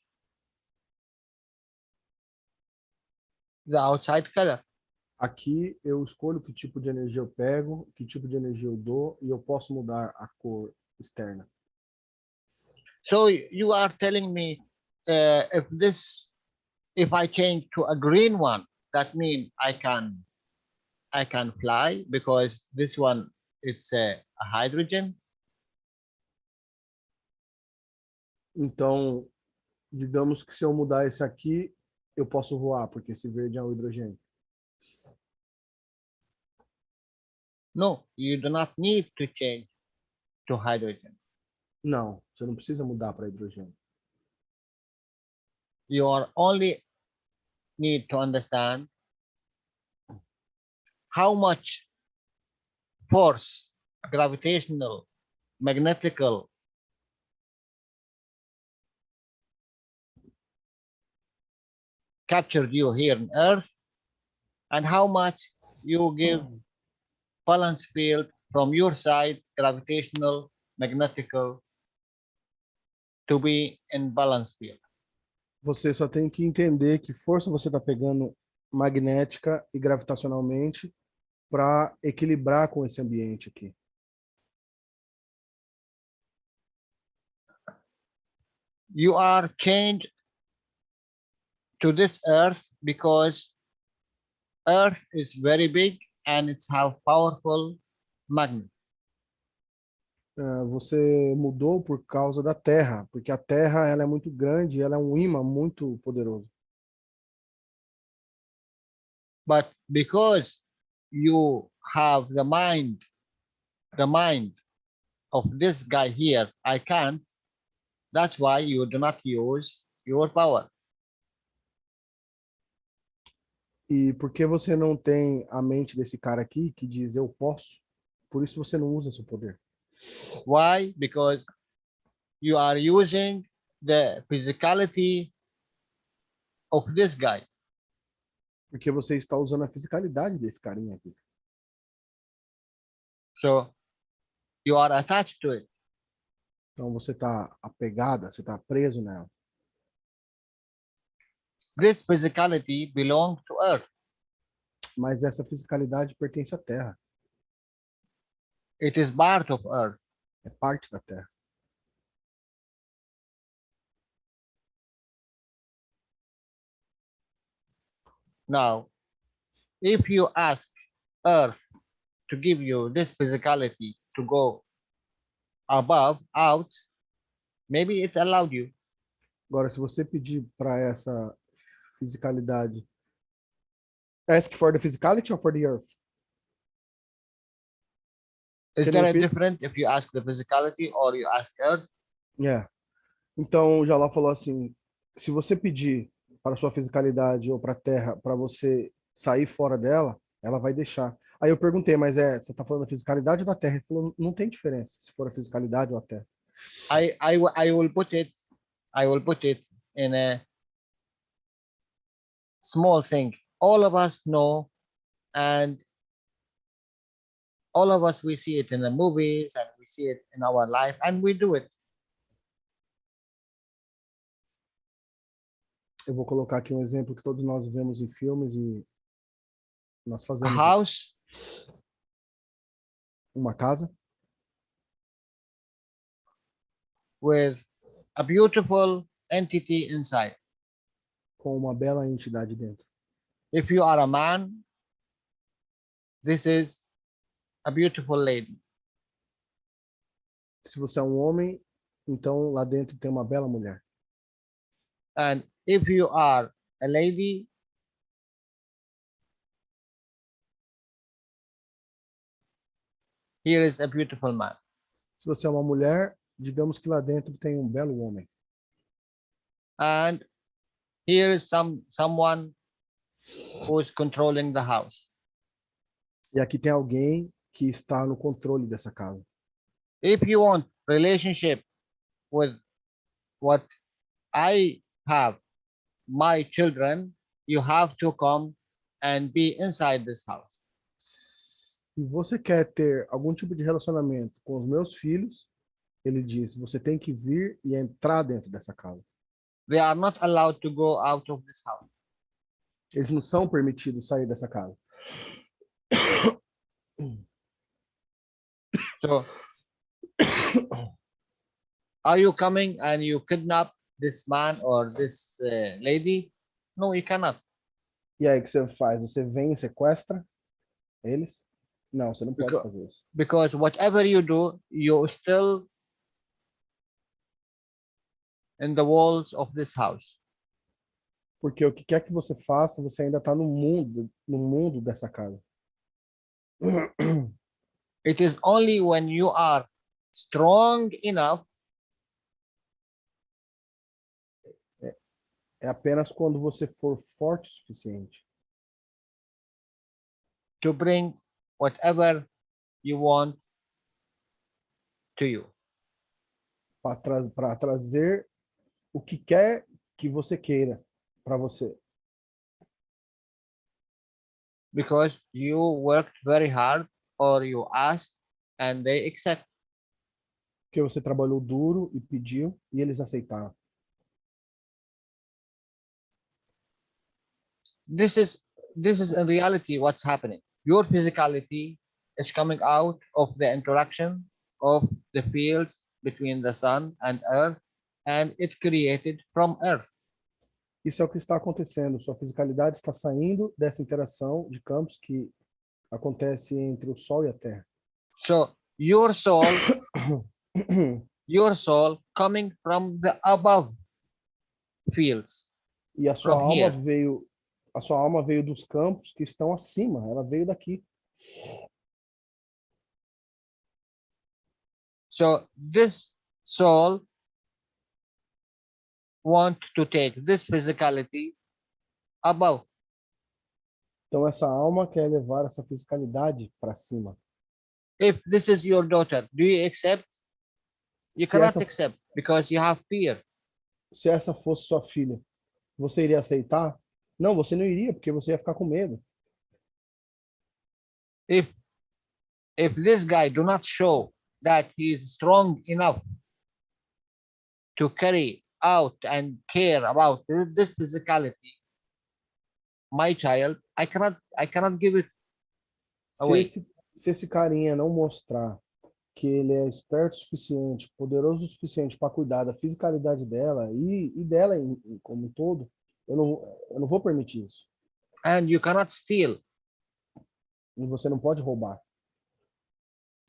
the outside color. Aqui eu escolho que tipo de energia eu pego, que tipo de energia eu dou, e eu posso mudar a cor externa. So you are telling me if I change to a green one, that means I can fly because this one is a hydrogen. Então, digamos que se eu mudar esse aqui, eu posso voar, porque esse verde é um hidrogênio. No, you do not need to change to hydrogen. Não, você não precisa mudar para hidrogênio. You are only need to understand how much force, gravitational, magnetical, captured you here on Earth, and how much you give balance field from your side, gravitational, magnetical, to be in balance field. Você só tem que entender que força você está pegando magnética e gravitacionalmente para equilibrar com esse ambiente aqui. You are changed to this Earth because Earth is very big and it's have powerful magnet. Você mudou por causa da Terra, porque a Terra ela é muito grande, ela é um ímã muito poderoso. But because you have the mind of this guy here, I can't. That's why you do not use your power. E porque você não tem a mente desse cara aqui que diz eu posso, por isso você não usa seu poder. Why? Because you are using the physicality of this guy. Porque você está usando a fisicalidade desse carinha aqui. So you are attached to it. Então você está apegada, você está preso nela. This physicality belongs to Earth. Mas essa fisicalidade pertence à Terra, It is part of Earth. é parte da Terra. Now, if you ask Earth to give you this physicality to go above, out, maybe it allowed you. Agora, se você pedir para essa fisicalidade, ask for the physicality or for the Earth? Is Can there you a repeat? difference if you ask the physicality or you ask Earth? É. Então, o Jalal falou assim, se você pedir para a sua fisicalidade ou para a Terra, para você sair fora dela, ela vai deixar. Aí eu perguntei, mas você está falando da fisicalidade ou da Terra? Ele falou, não tem diferença, se for a fisicalidade ou a Terra. I will put it in a small thing. All of us know, and all of us, we see it in the movies and we see it in our life and we do it. Eu vou colocar aqui um exemplo que todos nós vemos em filmes e nós A fazemos house uma casa with a beautiful entity inside. com uma bela entidade dentro. If you are a man, this is a beautiful lady. Se você é um homem, então lá dentro tem uma bela mulher. And if you are a lady, here is a beautiful man. Se você é uma mulher, digamos que lá dentro tem um belo homem. And here is someone who is controlling the house. E aqui tem alguém que está no controle dessa casa. If you want relationship with what I have, my children, you have to come and be inside this house. Se você quer ter algum tipo de relacionamento com os meus filhos, ele diz, você tem que vir e entrar dentro dessa casa. They are not allowed to go out of this house. Eles não são permitidos sair dessa casa. So, are you coming and you kidnap this man or this lady? No, you cannot. E aí o que você faz? Você vem e sequestra eles? Não, você não pode fazer isso. Because whatever you do, you're still in the walls of this house. Porque o que quer que você faça, você ainda está no mundo dessa casa. It is only when you are strong enough É apenas quando você for forte o suficiente to bring whatever you want to you. para trazer o que quer que você queira para você. Because you worked very hard or you asked and they accept. Porque você trabalhou duro e pediu e eles aceitaram. This is in reality what's happening. Your physicality is coming out of the interaction of the fields between the sun and earth, and it created from earth. Isso é o que está acontecendo. Sua fisicalidade está saindo dessa interação de campos que acontece entre o Sol e a Terra. So your soul coming from the above fields. E a sua From alma here. veio dos campos que estão acima. Ela veio daqui. So this soul want to take this physicality above. Então essa alma quer levar essa fisicalidade para cima. If this is your daughter, do you accept? You Se cannot essa, accept because you have fear. se essa fosse sua filha, você iria aceitar? Não, você não iria, porque você ia ficar com medo. If this guy do not show that he is strong enough to carry out and care about this physicality, my child, I cannot give it away. Se esse carinha não mostrar que ele é esperto o suficiente, poderoso o suficiente para cuidar da fisicalidade dela e dela como um todo, eu não vou permitir isso. And you cannot steal. E você não pode roubar.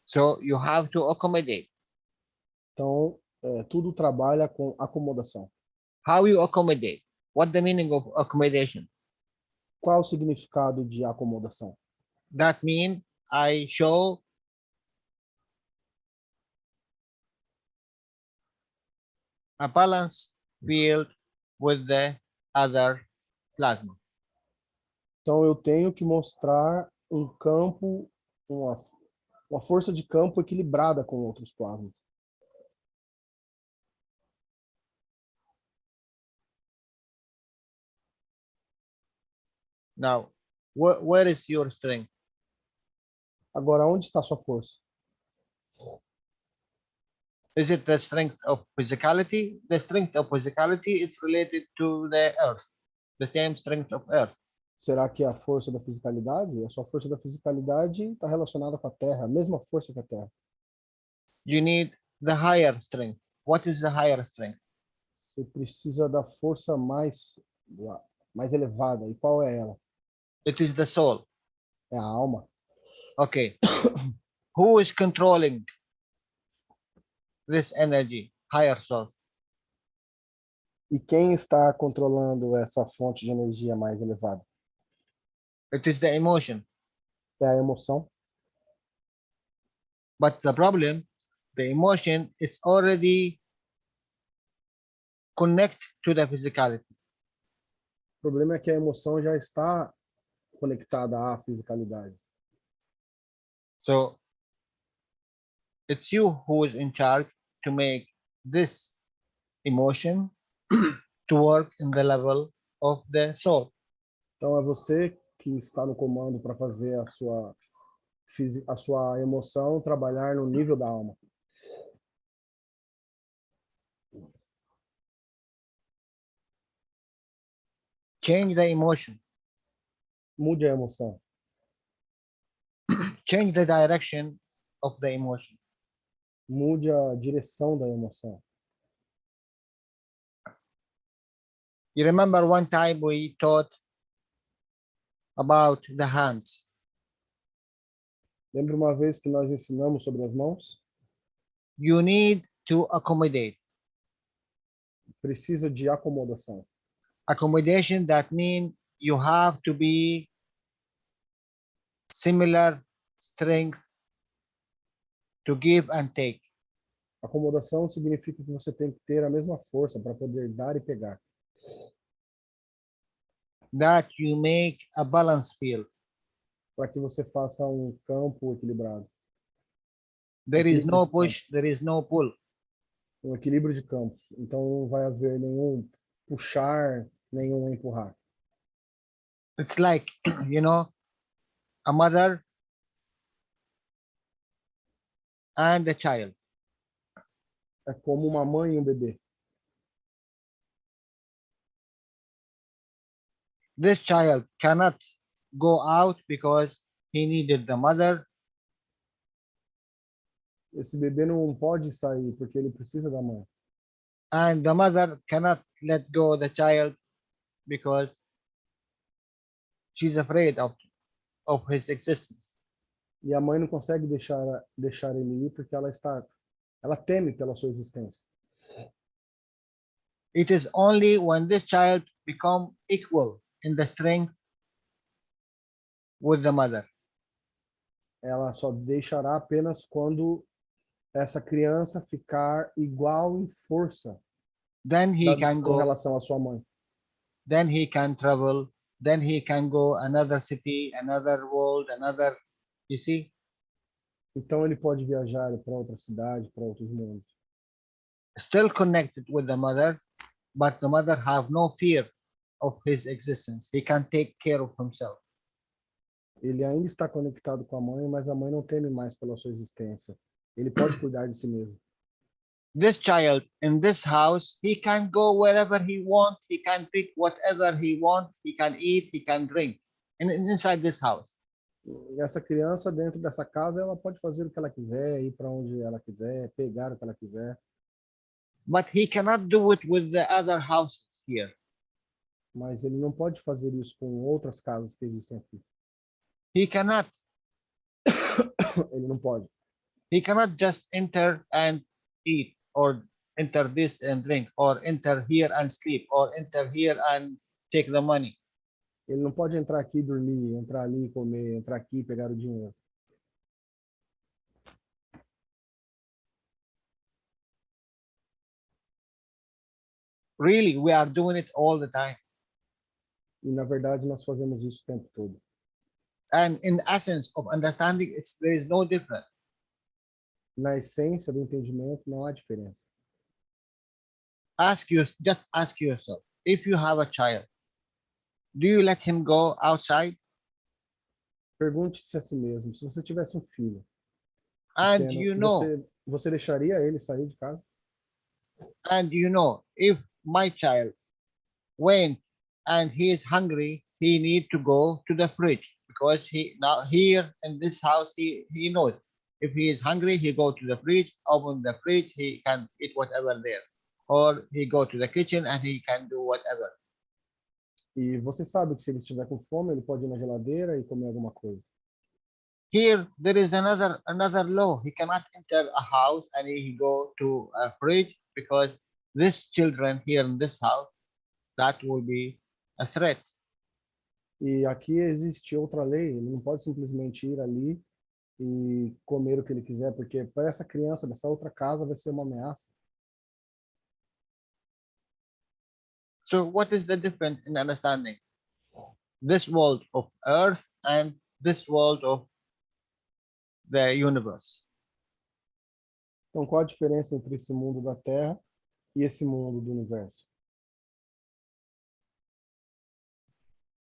So you have to accommodate. Então, tudo trabalha com acomodação. How you accommodate? What the meaning of accommodation? Qual é o significado de acomodação? That means I show a balanced field with the other plasma. Então, eu tenho que mostrar um campo, uma força de campo equilibrada com outros plasmas. Now, where is your strength? Agora, onde está a sua força? Is it the strength of physicality? The strength of physicality is related to the earth, the same strength of earth. Será que é a força da fisicalidade? A sua força da fisicalidade está relacionada com a Terra, a mesma força que a Terra. You need the higher strength. What is the higher strength? Você precisa da força mais elevada. E qual é ela? It is the soul. É a alma. Okay. Who is controlling this energy? Higher source. E quem está controlando essa fonte de energia mais elevada? It is the emotion. É a emoção. But the problem, the emotion is already connected to the physicality. O problema é que a emoção já está conectada à fisicalidade. So it's you who is in charge to make this emotion to work in the level of the soul. Então é você que está no comando para fazer a sua emoção trabalhar no nível da alma. Change the emotion. Mude a emoção. Change the direction of the emotion. Mude a direção da emoção. You remember one time we taught about the hands. Lembra uma vez que nós ensinamos sobre as mãos? You need to accommodate. Precisa de acomodação. Accommodation, that means you have to be similar strength to give and take. Acomodação significa que você tem que ter a mesma força para poder dar e pegar. That you make a balance field. Para que você faça um campo equilibrado. There is no push, there is no pull. Um equilíbrio de campos. Então não vai haver nenhum puxar, nenhum empurrar. It's like, you know, a mother and a child. É como uma mãe e um bebê. This child cannot go out because he needed the mother. Esse bebê não pode sair porque ele precisa da mãe. And the mother cannot let go the child because she's afraid of his existence. E a mãe não consegue deixar ele ir porque ela teme pela sua existência. It is only when this child become equal in the strength with the mother. Ela só deixará apenas quando essa criança ficar igual em força Then he can com go, relação à sua mãe. then he can travel, then he can go another city, another world, another, you see? Então ele pode viajar para outra cidade, para outros mundos. Still connected with the mother, but the mother have no fear of his existence. He can take care of himself. Ele ainda está conectado com a mãe, mas a mãe não teme mais pela sua existência. Ele pode cuidar de si mesmo. This child in this house, he can go wherever he wants, he can pick whatever he wants, he can eat, he can drink, and inside this house. E essa criança dentro dessa casa, ela pode fazer o que ela quiser, ir para onde ela quiser, pegar o que ela quiser. But he cannot do it with the other houses here. Mas ele não pode fazer isso com outras casas que existem aqui. He cannot. Ele não pode. He cannot just enter and eat, or enter this and drink, or enter here and sleep, or enter here and take the money. Ele não pode entrar aqui e dormir, entrar ali e comer, entrar aqui e pegar o dinheiro. Really, we are doing it all the time. E na verdade nós fazemos isso o tempo todo. And in essence of understanding, there is no difference. Na essência do entendimento não há diferença. Just ask yourself, if you have a child, do you let him go outside? Pergunte-se a si mesmo, se você tivesse um filho And pequeno, you know, você deixaria ele sair de casa? and you know, if my child went and he is hungry, he need to go to the fridge, because he now here in this house he knows if he is hungry, he go to the fridge, open the fridge, he can eat whatever there. or he go to the kitchen and he can do whatever. E você sabe que se ele estiver com fome, ele pode ir na geladeira e comer alguma coisa. Here there is another law. He cannot enter a house and he go to a fridge, because these children here in this house, that will be a threat. E aqui existe outra lei, ele não pode simplesmente ir ali e comer o que ele quiser, porque para essa criança dessa outra casa vai ser uma ameaça. So what is the difference in understanding this world of earth and this world of the universe? Então, qual a diferença entre esse mundo da Terra e esse mundo do universo?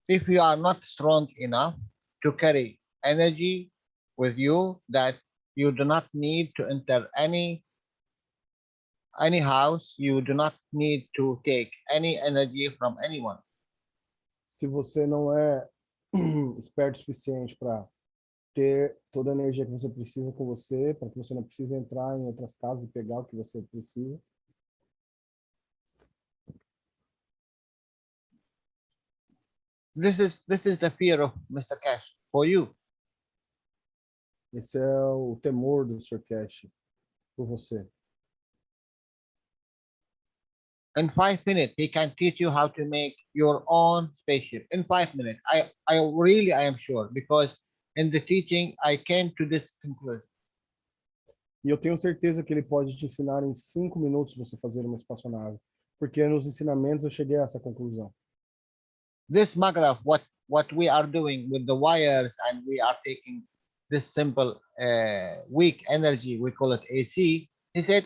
If you are not strong enough to carry energy with you, that you do not need to enter any house, you do not need to take any energy from anyone. Se você não é esperto o suficiente para ter toda a energia que você precisa com você, para que você não precise entrar em outras casas e pegar o que você precisa. This is the fear of Mr. Keshe for you. Esse é o temor do Sr. Keshe por você. In 5 minutes, he can teach you how to make your own spaceship. In 5 minutes, I am sure, because in the teaching I came to this conclusion. E eu tenho certeza que ele pode te ensinar em 5 minutos você fazer uma espaçonave, porque nos ensinamentos eu cheguei a essa conclusão. This maghraph, what we are doing with the wires, and we are taking this simple weak energy, we call it AC. He said,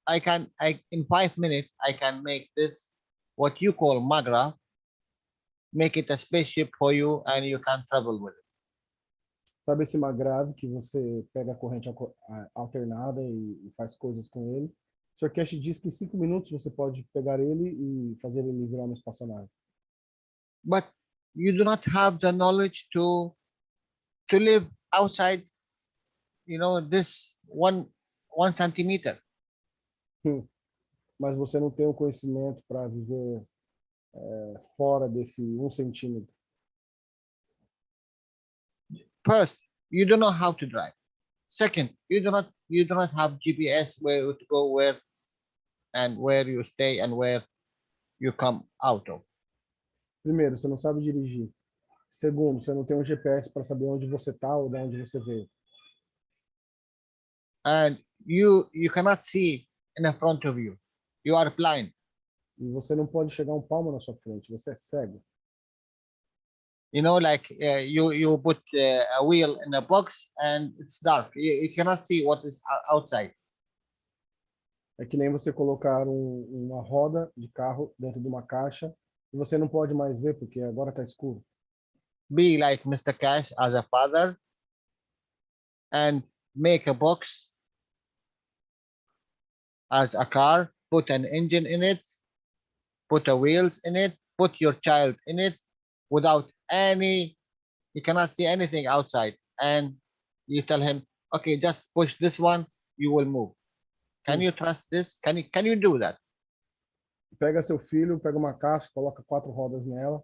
in 5 minutes, I can make this, what you call maghraph, make it a spaceship for you, and you can travel with it. Sabe esse magrave que você pega a corrente alternada e faz coisas com ele? O Sr. Keshe diz que em 5 minutos você pode pegar ele e fazer ele virar uma espaçonave. But you do not have the knowledge to live outside, this one centimeter. Mas você não tem o conhecimento para viver fora desse 1 centímetro. First, you don't know how to drive. Second, you do not have GPS where to go, where you stay and where you come out of. Primeiro, você não sabe dirigir. Segundo, você não tem um GPS para saber onde você está ou de onde você veio. And you cannot see in front of you. You are blind. E você não pode chegar um palmo na sua frente, você é cego. Like you put a wheel in a box and it's dark. You cannot see what is outside. É que nem você colocar uma roda de carro dentro de uma caixa e você não pode mais ver porque agora está escuro. Be like Mr. Keshe as a father and make a box as a car, put an engine in it, put a wheels in it, put your child in it without you cannot see anything outside, and you tell him, okay, just push this one, you will move. Can you trust this? Can you do that? Pega seu filho, pega uma caixa, coloca 4 rodas nela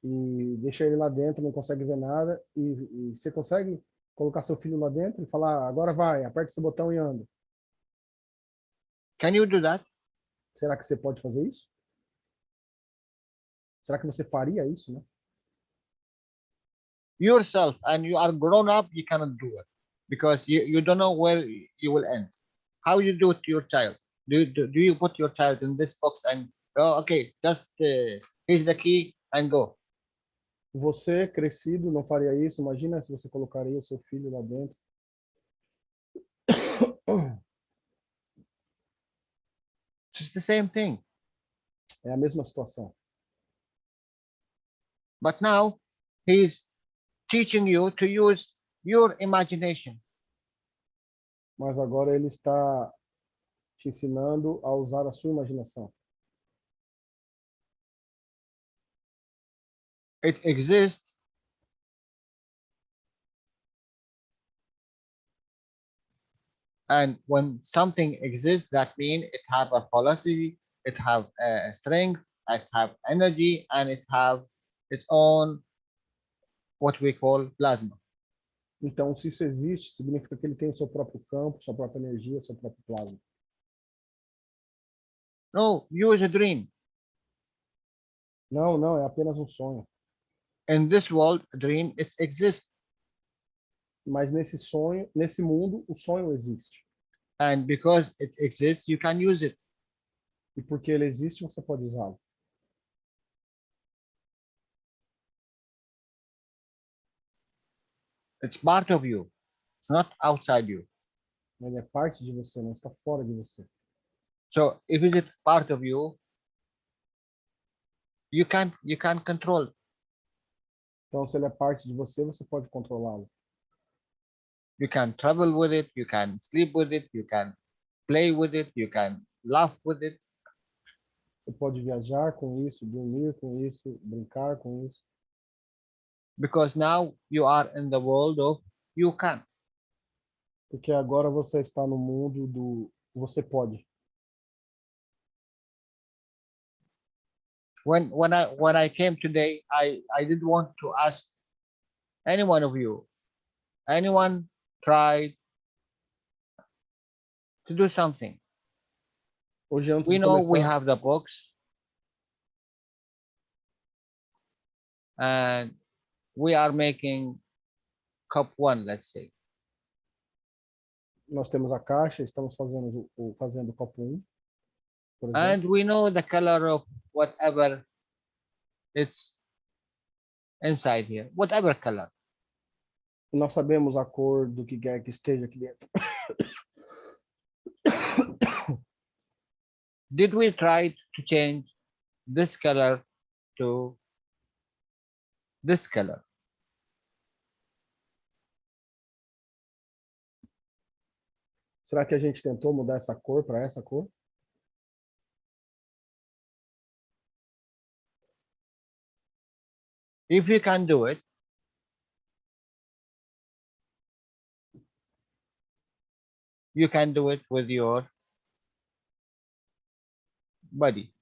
e deixa ele lá dentro, não consegue ver nada, e você consegue colocar seu filho lá dentro e falar, agora vai, aperta esse botão e anda. Can you do that? Será que você pode fazer isso? Será que você faria isso, né? Yourself, and you are grown up, you cannot do it because you don't know where you will end. How you do it to your child? Do you put your child in this box and okay, just here's the key and go? Você, crescido, não faria isso? Imagina se você colocaria o seu filho lá dentro. It's the same thing. É a mesma situação. But now he's teaching you to use your imagination. Mas agora ele está te ensinando a usar a sua imaginação. It exists And when something exists, that means it have a velocity, it have a strength, it have energy, and it have its own what we call plasma. Então, se isso existe, significa que ele tem seu próprio campo, sua própria energia, seu próprio plasma. No, use a dream. Não, não, é apenas um sonho. In this world, a dream exists. Mas nesse sonho, nesse mundo, o sonho existe. And because it exists, you can use it. E porque ele existe, você pode usá-lo. It's part of you. It's not outside you. Ele é parte de você, não está fora de você. So if it's part of you, you can control it. Então, se ele é parte de você, você pode controlá-lo. You can travel with it, you can sleep with it, you can play with it, you can laugh with it. Você pode viajar com isso, dormir com isso, brincar com isso. Because now you are in the world of you can. Porque agora você está no mundo do você pode. When I came today, I didn't want to ask any one of you. Anyone tried to do something? Hoje, antes We de know we começar, have the books, and we are making cup 1, let's say. nós temos a caixa, estamos fazendo o copo 1, por exemplo. And we know the color of whatever it's inside here, whatever color. E nós sabemos a cor do que quer que esteja aqui dentro. Did we try to change this color to this color? Será que a gente tentou mudar essa cor para essa cor? If you can do it, you can do it with your body.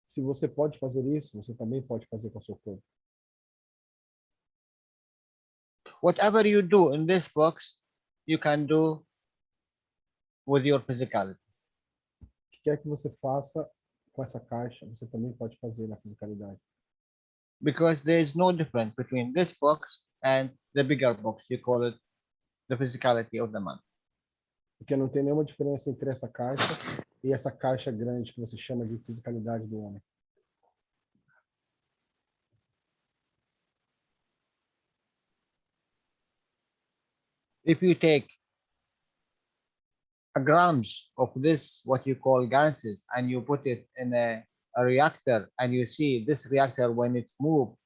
Se você pode fazer isso, você também pode fazer com o seu corpo. Whatever you do in this box, you can do with your physicality. O que quer que você faça com essa caixa, você também pode fazer na fisicalidade. Because there is no difference between this box and the bigger box. You call it the physicality of the man. Porque não tem nenhuma diferença entre essa caixa e essa caixa grande que você chama de fisicalidade do homem. If you take a grams of this, what you call gases, and you put it in a reactor, and you see this reactor when it's moved,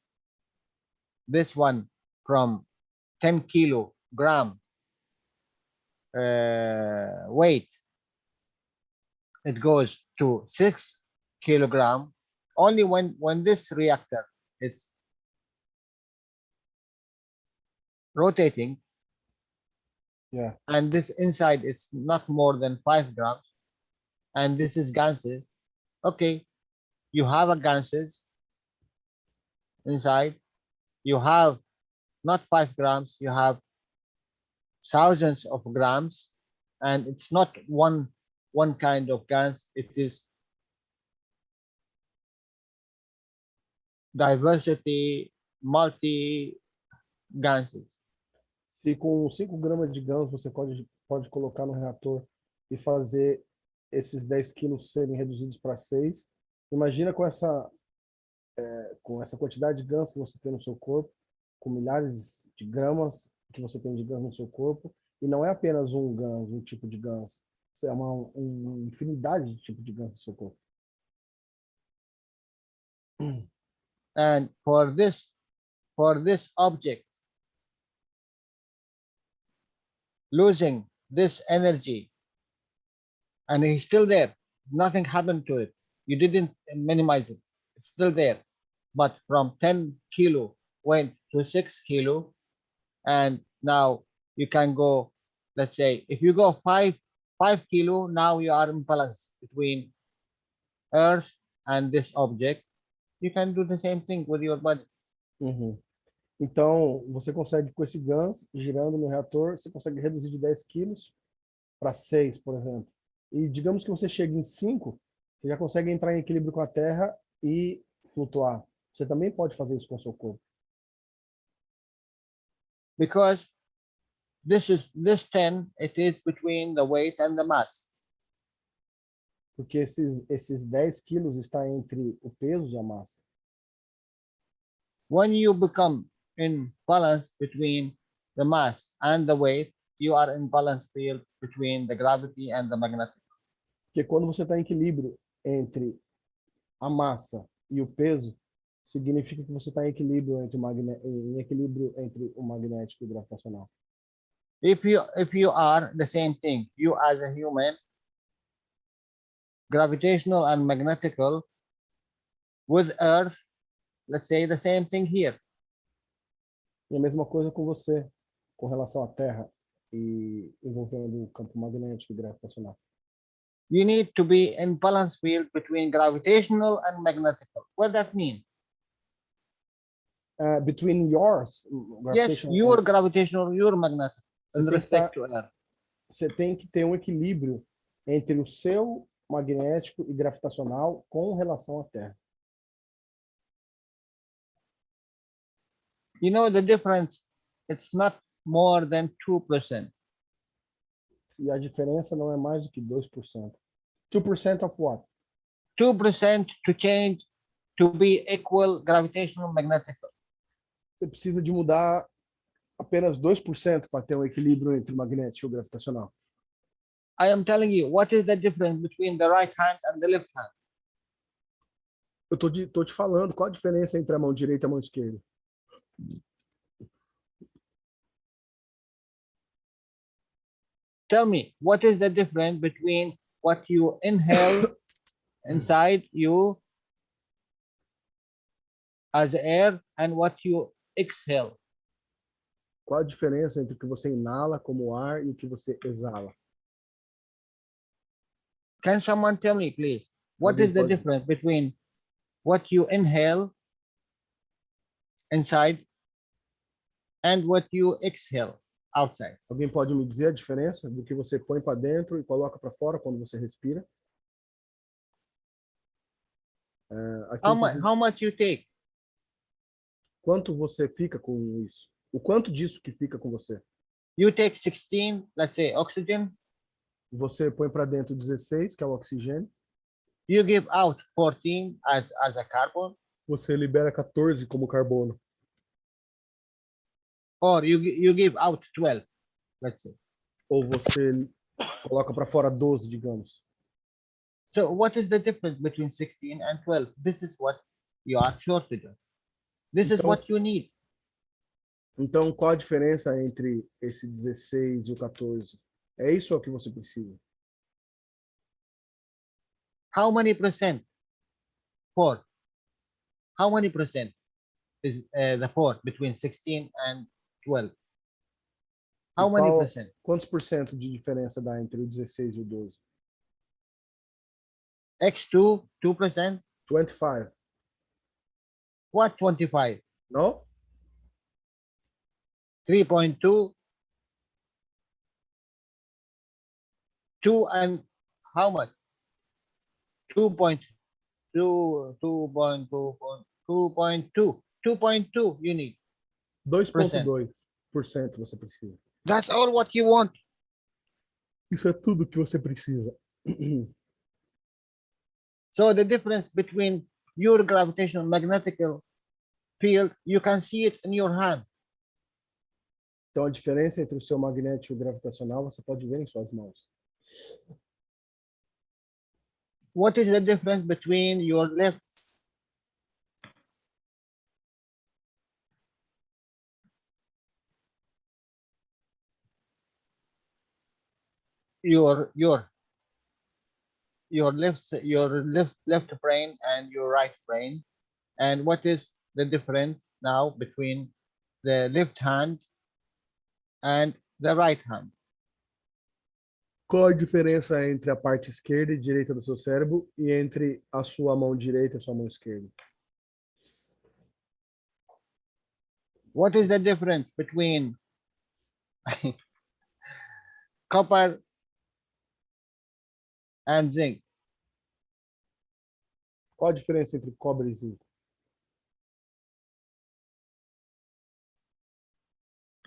this one from 10 kilogram weight, it goes to 6 kilogram, only when this reactor is rotating, Yeah. and this inside it's not more than 5 grams, and this is gases. Okay, you have a gases inside, you have not 5 grams, you have thousands of grams, and it's not one kind of gas, it is diversity, multi gases. Se com 5 gramas de GANs você pode colocar no reator e fazer esses 10 quilos serem reduzidos para 6, imagina com essa quantidade de GANs que você tem no seu corpo, com milhares de gramas que você tem de GANs no seu corpo, e não é apenas um GANs, um tipo de GANs, é uma infinidade de tipos de GANs no seu corpo. And for this object losing this energy, and it's still there, nothing happened to it, you didn't minimize it, it's still there, but from 10 kilo went to 6 kilo, and now you can go let's say, if you go 5 kilo, now you are in balance between Earth and this object. You can do the same thing with your body. Uhum. Então, você consegue, com esse GANS, girando no reator, você consegue reduzir de 10 quilos para 6, por exemplo. E digamos que você chegue em 5, você já consegue entrar em equilíbrio com a Terra e flutuar. Você também pode fazer isso com o seu corpo. Because this 10, it is between the weight and the mass. Porque esses 10 quilos está entre o peso e a massa. When you become in balance between the mass and the weight, you are in balance field between the gravity and the magnetic. Porque quando você está em equilíbrio entre a massa e o peso, significa que você está em equilíbrio entre o magnético e o gravitacional. If you are the same thing, you as a human, gravitational and magnetical, with Earth, let's say the same thing here. E a mesma coisa com você, com relação à Terra e envolvendo o campo magnético e gravitacional. You need to be in balance field between gravitational and magnetical. What does that mean? Between yours, Yes, your gravitational, your magnetic, in respect to Earth. Você tem que ter um equilíbrio entre o seu magnético e gravitacional com relação à Terra. You know the difference, it's not more than 2%. E a diferença não é mais do que 2%. 2% of what? 2% to change to be equal gravitational magnetical. Você precisa de mudar apenas 2% para ter um equilíbrio entre o magnético e o gravitacional. I am telling you, what is the difference between the right hand and the left hand? Eu tô te falando, qual a diferença entre a mão direita e a mão esquerda? Tell me, what is the difference between what you inhale inside you as air and what you exhale? Qual a diferença entre o que você inala como ar e o que você exala? Can someone tell me, please, what is the difference between what you inhale inside and what you exhale outside? Alguém pode me dizer a diferença do que você põe para dentro e coloca para fora quando você respira? How much you take? Quanto você fica com isso? O quanto disso que fica com você? You take 16, let's say, oxygen. Você põe para dentro 16, que é o oxigênio. You give out 14 as a carbon. Você libera 14 como carbono. Or you give out 12, let's say. Ou você coloca para fora 12, digamos. So what is the difference between 16 and 12? This is what you are shortage of. This is what you need. Então, qual a diferença entre esse 16 e o 14? É isso o que você precisa. How many percent? 4. How many percent is the 4 between 16 and 12? How many percent? Quantos por cento de diferença dá entre o 16 e o 12? X2, 2%. 25. What 25? No? 3.2. 2 and how much? 2.2, 2.2 you need. 2,2% você precisa. That's all what you want. Isso é tudo que você precisa. So the difference between your gravitational magnetic field, you can see it in your hand. Então, a diferença entre o seu magnético e o gravitacional, você pode ver em suas mãos. What is the difference between your left your left brain and your right brain, and what is the difference now between the left hand and the right hand? Qual a diferença entre a parte esquerda e direita do seu cérebro e entre a sua mão direita e a sua mão esquerda? What is the difference between copper and zinc? Qual a diferença entre cobre e zinco?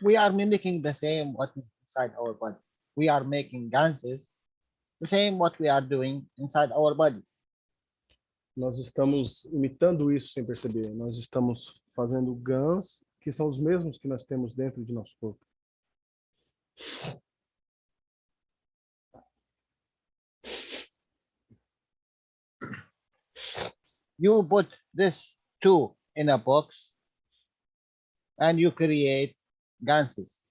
We are mimicking the same what is inside our body. We are making ganses, the same what we are doing inside our body. Nós estamos imitando isso sem perceber. Nós estamos fazendo GANs, que são os mesmos que nós temos dentro de nosso corpo. You put this two in a box and you create ganses.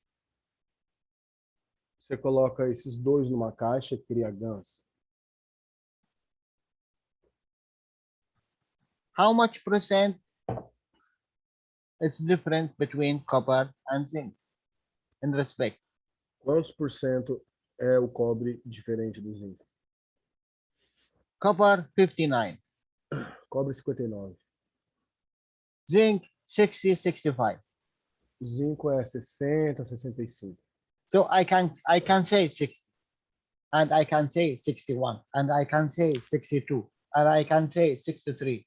Você coloca esses dois numa caixa e cria GANs. How much percent it's difference between copper and zinc in respect? Quantos por cento é o cobre diferente do zinco? Copper 59, Cobre 59. zinc 60, 65. O zinco é 60, 65. So I can say 60, and I can say 61, and I can say 62, and I can say 63.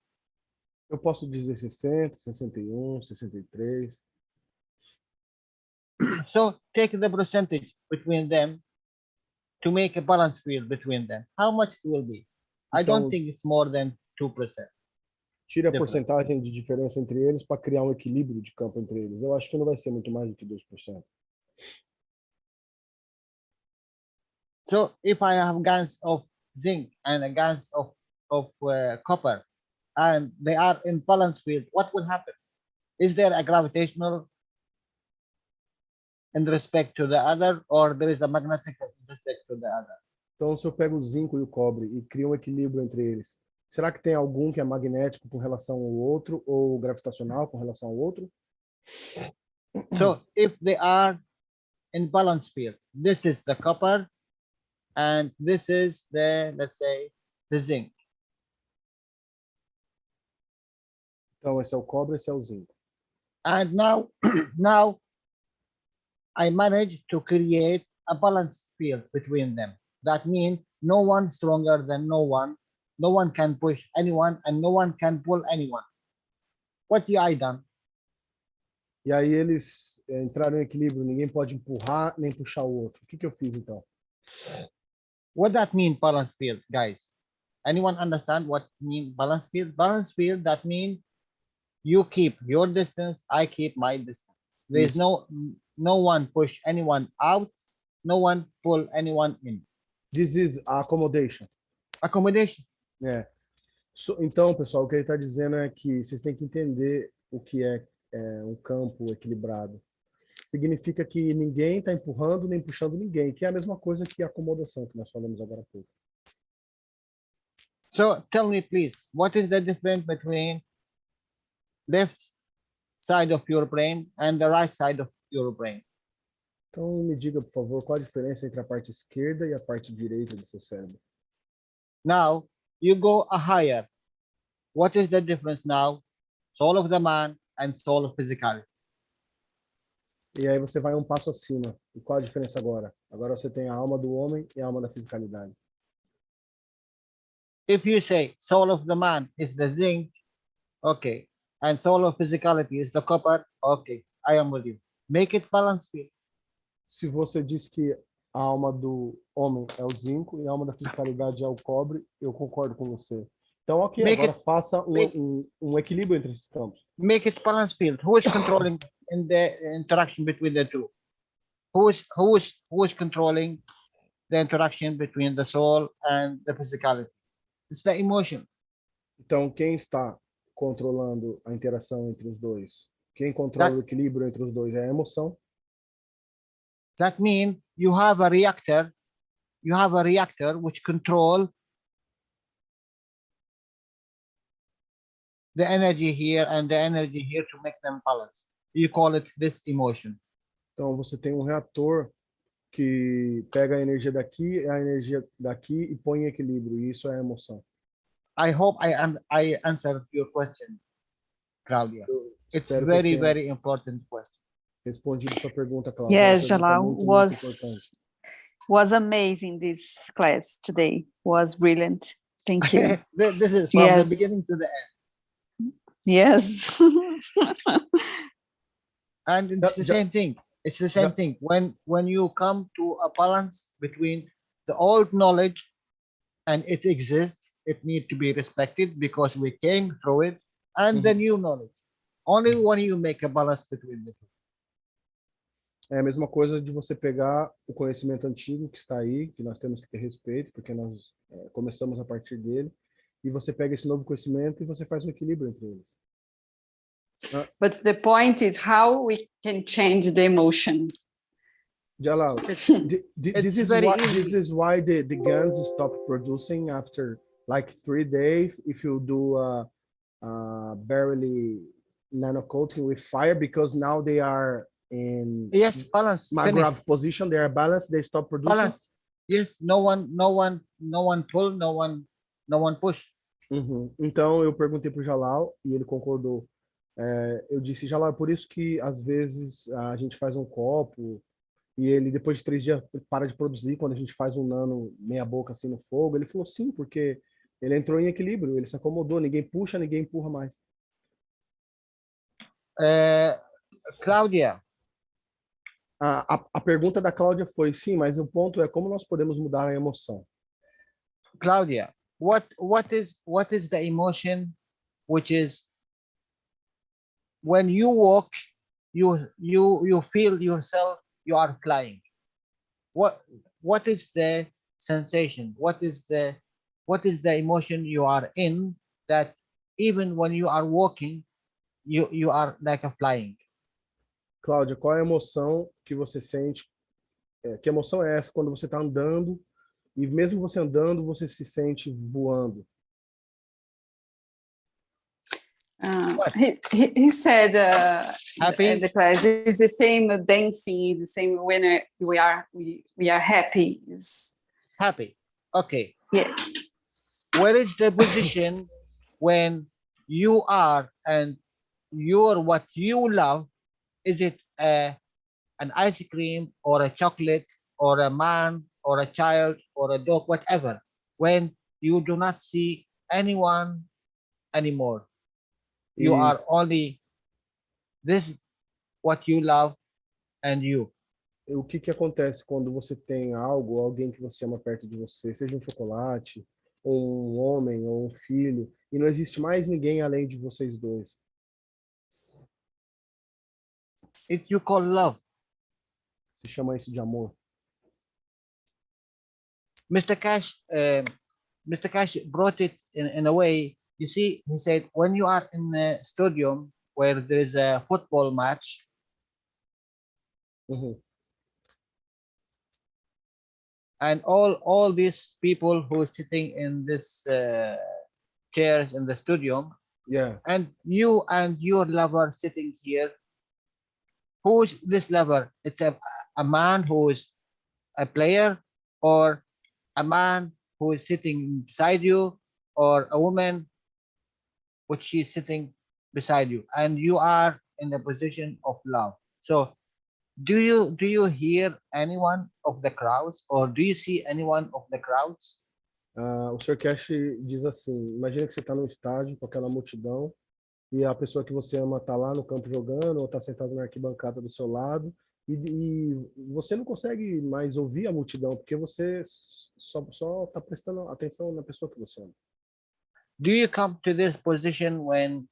Eu posso dizer 60, 61, 63. So take the percentage between them to make a balance field between them. How much it will be? I don't Então, think it's more than 2%. tire a Different. porcentagem de diferença entre eles para criar um equilíbrio de campo entre eles. Eu acho que não vai ser muito mais do que 2%. So if I have guns of zinc and a guns of copper, and they are in balance field, what will happen? Is there a gravitational in respect to the other, or there is a magnetic in respect to the other? Então, se eu pego o zinco e o cobre e crio um equilíbrio entre eles, será que tem algum que é magnético com relação ao outro ou gravitacional com relação ao outro? So if they are in balance field, this is the copper, and this is the, let's say, the zinc. Então, esse é o cobre, esse é o zinco. And now, now I managed to create a balance field between them. That means no one stronger than no one can push anyone, and no one can pull anyone. What I done? E aí eles entraram em equilíbrio, ninguém pode empurrar nem puxar o outro. O que eu fiz então? What that mean balance field, guys? Anyone understand what mean balance field? Balance field, that mean you keep your distance, I keep my distance. There's no one push anyone out, no one pull anyone in. This is accommodation. Accommodation. É. Então, pessoal, o que ele está dizendo é que vocês têm que entender o que é um campo equilibrado. Significa que ninguém está empurrando nem puxando ninguém, que é a mesma coisa que a acomodação que nós falamos agora há pouco. So tell me, please, what is the difference between left side of your brain and the right side of your brain? Então, me diga, por favor, qual a diferença entre a parte esquerda e a parte direita do seu cérebro? Now, you go a higher. What is the difference now? Soul of the man and soul of physicality. E aí você vai um passo acima. E qual a diferença agora? Agora você tem a alma do homem e a alma da fisicalidade. If you say soul of the man is the zinc, okay, and soul of physicality is the copper, okay, I am with you. Make it balance field. Se você diz que a alma do homem é o zinco e a alma da fisicalidade é o cobre, eu concordo com você. Então, ok, agora faça um equilíbrio entre esses campos. Make it balance field. Who is controlling in the interaction between the two? Who is controlling the interaction between the soul and the physicality? It's the emotion. Então, quem está controlando a interação entre os dois? Quem controla o equilíbrio entre os dois é a emoção. That means you have a reactor which control the energy here and the energy here to make them balance. You call it this emotion. Então, você tem um reator que pega a energia daqui e põe em equilíbrio. E isso é emoção. I hope I answered your question, Claudia. Eu It's espero que eu tenha very important question. respondido sua pergunta, Cláudia. Yes, É uma pergunta Jalal, muito importante. was amazing this class today. Was brilliant. Thank you. This is from the Yes. beginning to the end. Yes. And it's the same thing. It's the same Yeah. thing. When you come to a balance between the old knowledge and it exists, it needs to be respected because we came through it, and the new knowledge. Only when you make a balance between the two. É a mesma coisa de você pegar o conhecimento antigo que está aí, que nós temos que ter respeito, porque nós começamos a partir dele, e você pega esse novo conhecimento e você faz um equilíbrio entre eles. But the point is how we can change the emotion. Jalal, this is why the guns stop producing after like 3 days if you do barely nano coating with fire, because now they are in balance. Magrav position, they are balanced, they stop producing. Balance. Yes, no one pull, no one push. Então eu perguntei para o Jalal e ele concordou. Eu disse, Jalal, por isso que às vezes a gente faz um copo e ele depois de 3 dias para de produzir quando a gente faz um nano meia boca assim no fogo. Ele falou sim, porque ele entrou em equilíbrio, ele se acomodou, ninguém puxa, ninguém empurra mais. Claudia. A pergunta da Cláudia foi, sim, mas o ponto é como nós podemos mudar a emoção. Claudia, what is the emotion which is when you walk, you feel yourself, you are flying. What is the sensation? What is the emotion you are in that even when you are walking, you are like a flying? Cláudia, qual é a emoção que você sente? Que emoção é essa quando você está andando e mesmo você andando, você se sente voando? He said Happy? in the class, it's the same dancing, it's the same when we are happy. Happy. Okay. Yeah. Where is the position when you are and you're what you love? Is it an ice cream or a chocolate or a man or a child or a dog, whatever, when you do not see anyone anymore? You are only this, what you love, and you. O que acontece quando você tem algo, alguém que você ama perto de você, seja um chocolate, ou um homem, ou um filho, e não existe mais ninguém além de vocês dois? You call love. Se chama isso de amor. Mr. Keshe brought it in a way. You see, he said, when you are in a stadium where there is a football match, and all these people who are sitting in this chairs in the stadium, and you and your lover sitting here. Who's this lover? It's a man who is a player, or a man who is sitting beside you, or a woman which she's sitting beside you, and you are in the position of love. So do you hear anyone of the crowds, or do you see anyone of the crowds? O Sr. Keshe diz assim, imagina que você está num estádio com aquela multidão e a pessoa que você ama está lá no campo jogando ou está sentado na arquibancada do seu lado e você não consegue mais ouvir a multidão porque você só está prestando atenção na pessoa que você ama. Do you come to this position when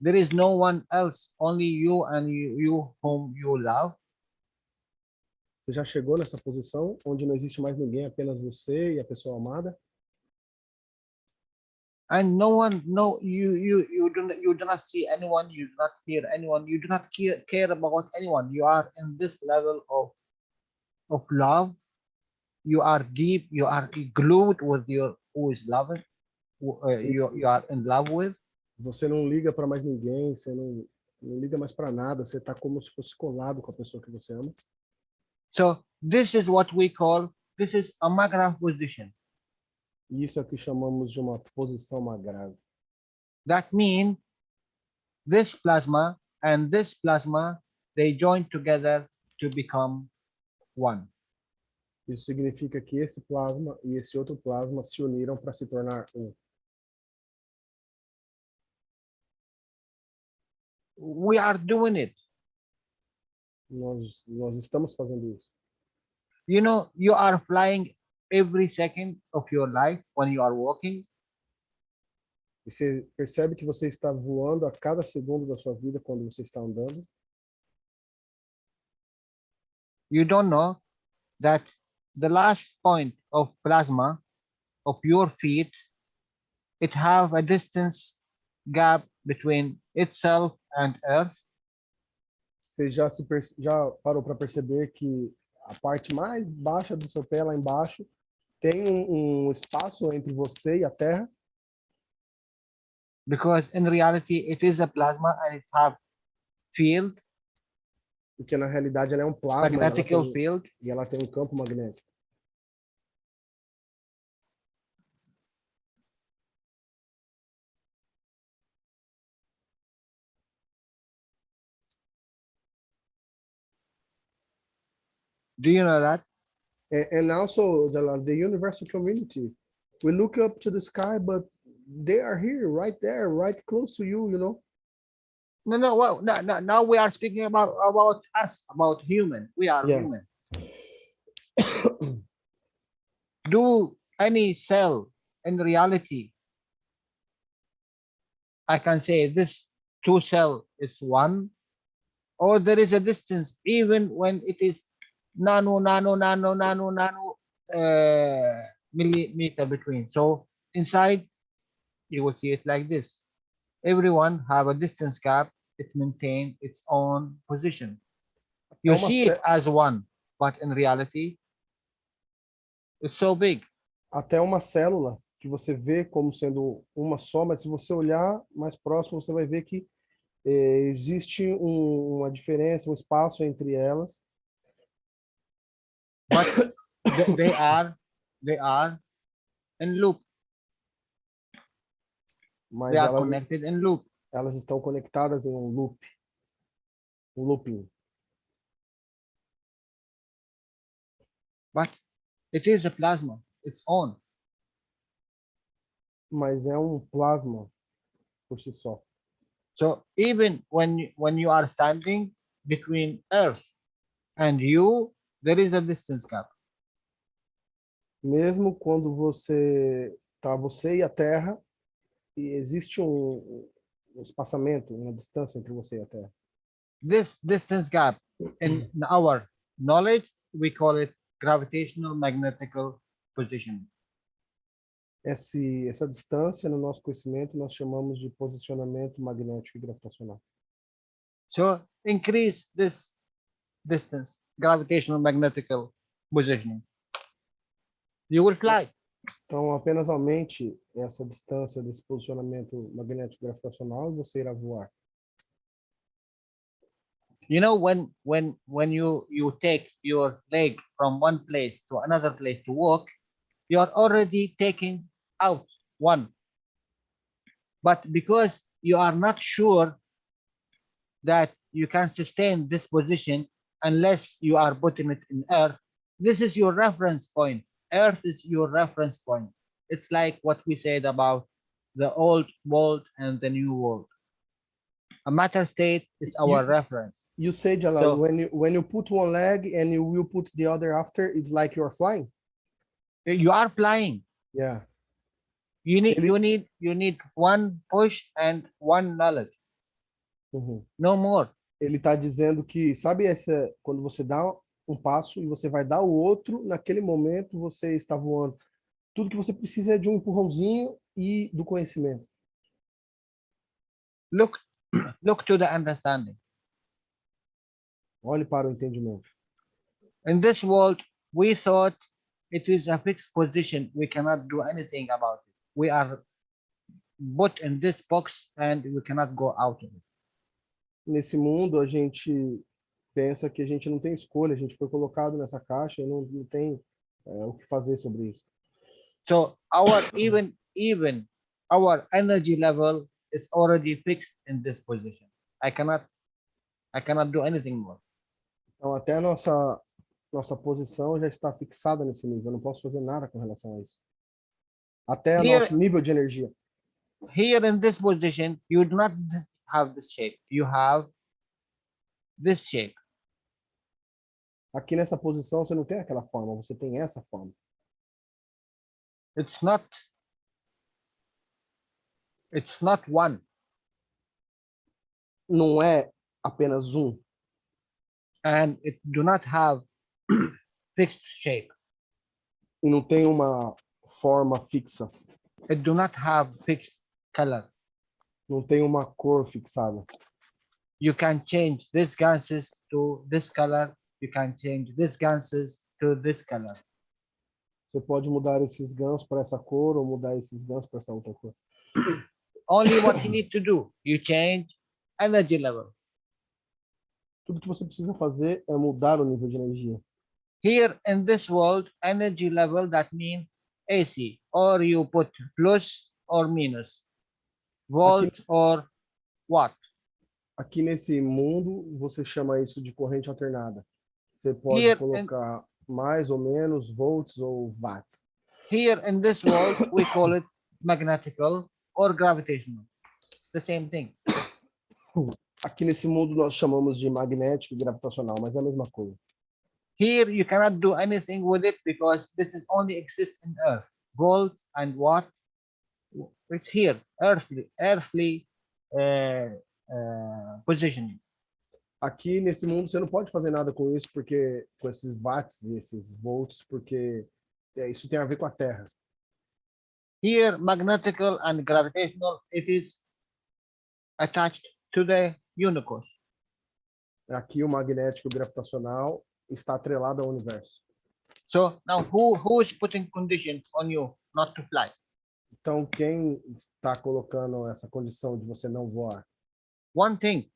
there is no one else, only you and you whom you love? Você já chegou nessa posição onde não existe mais ninguém, apenas você e a pessoa amada? And no one, you do not see anyone, you do not hear anyone, you do not care about anyone. You are in this level of love. You are deep. You are glued with your who is loving. You are in love with. Você não liga para mais ninguém. Você não liga mais para nada. Você está como se fosse colado com a pessoa que você ama. So this is what we call, this is a magra position. Isso é o que chamamos de uma posição magrada. That means this plasma and this plasma, they join together to become one. Isso significa que esse plasma e esse outro plasma se uniram para se tornar um. We are doing it. Nós estamos fazendo isso. You know, you are flying every second of your life when you are walking. E você percebe que você está voando a cada segundo da sua vida quando você está andando. You don't know that the last point of plasma of your feet, it have a distance gap between itself and Earth. Você já parou para perceber que a parte mais baixa do seu pé lá embaixo tem um espaço entre você e a Terra? Because in reality, it is a plasma and it have field, Porque na realidade ela é um plasma magnetic field. e ela tem um campo magnético. Do you know that? And also the universal community. We look up to the sky, but they are here, right there, right close to you, you know? No. Well, no. Now we are speaking about us, about human. We are Yeah. human. Do any cell in reality, I can say this two cell is one, or there is a distance even when it is nano millimeter between. So inside, you will see it like this. Everyone have a distance gap. It maintain its own position. You see it as one, but in reality, it's so big. Até uma célula que você vê como sendo uma só, mas se você olhar mais próximo, você vai ver que existe uma diferença, um espaço entre elas. But they are in loop. Mas They are connected in loop. Elas estão conectadas em um looping. But it is a plasma, its own. Mas é um plasma por si só. So even when you are standing between Earth and you, there is a distance gap. Mesmo quando você e a Terra, e existe um espaçamento, uma distância entre você e a Terra. This distance gap, in our knowledge, we call it gravitational magnetical position. Essa distância, no nosso conhecimento, nós chamamos de posicionamento magnético e gravitacional. So increase this distance, gravitational magnetical positioning. You will fly. Então, apenas aumente essa distância desse posicionamento magnético gravitacional e você irá voar. You know, when you take your leg from one place to another place to walk, you are already taking out one. But because you are not sure that you can sustain this position unless you are putting it in Earth, this is your reference point. Earth is your reference point. It's like what we said about the old world and the new world. A matter state is our reference. You say, Jalal, So, when you put one leg and you will put the other after, it's like you're flying. you are flying. Yeah. You need one push and one knowledge. Uhum. No more. Ele está dizendo que, sabe quando você dá um passo e você vai dar o outro, naquele momento você está voando. Tudo que você precisa é de um empurrãozinho e do conhecimento. Look to the understanding. Olhe para o entendimento. In this world, we thought it is a fixed position. We cannot do anything about it. We are put in this box and we cannot go out of it. Nesse mundo, a gente pensa que a gente não tem escolha, a gente foi colocado nessa caixa e não tem o que fazer sobre isso. So our even our energy level is already fixed in this position. I cannot do anything more. Então, até a nossa posição já está fixada nesse nível. Eu não posso fazer nada com relação a isso. Até o nosso nível de energia. Here in this position, you do not have this shape. You have this shape. Aqui nessa posição, você não tem aquela forma, você tem essa forma. It's not one. Não é apenas um. And it do not have fixed shape. E não tem uma forma fixa. It do not have fixed color. Não tem uma cor fixada. You can change these gases to this color. You can change these gases to this color. Você pode mudar esses ganchos para essa cor ou mudar esses ganchos para essa outra cor. Only what you need to do, you change energy level. Tudo que você precisa fazer é mudar o nível de energia. Here in this world, energy level, that means AC, or you put plus or minus, volt or watt. Aqui nesse mundo, você chama isso de corrente alternada. Você pode colocar mais ou menos volts ou watts. Here in this world, we call it magnetical or gravitational. It's the same thing. Aqui nesse mundo nós chamamos de magnético e gravitacional, mas é a mesma coisa. Here you cannot do anything with it because this is only exists in Earth. Volt and watt, it's here, earthly positioning. Aqui nesse mundo você não pode fazer nada com isso, porque com esses watts e esses volts, porque isso tem a ver com a Terra. Here, magnetical and gravitational, it is attached to the universe. Aqui o magnético e o gravitacional está atrelado ao universo. So now who is putting condition on you not to fly? Então quem está colocando essa condição de você não voar? One thing,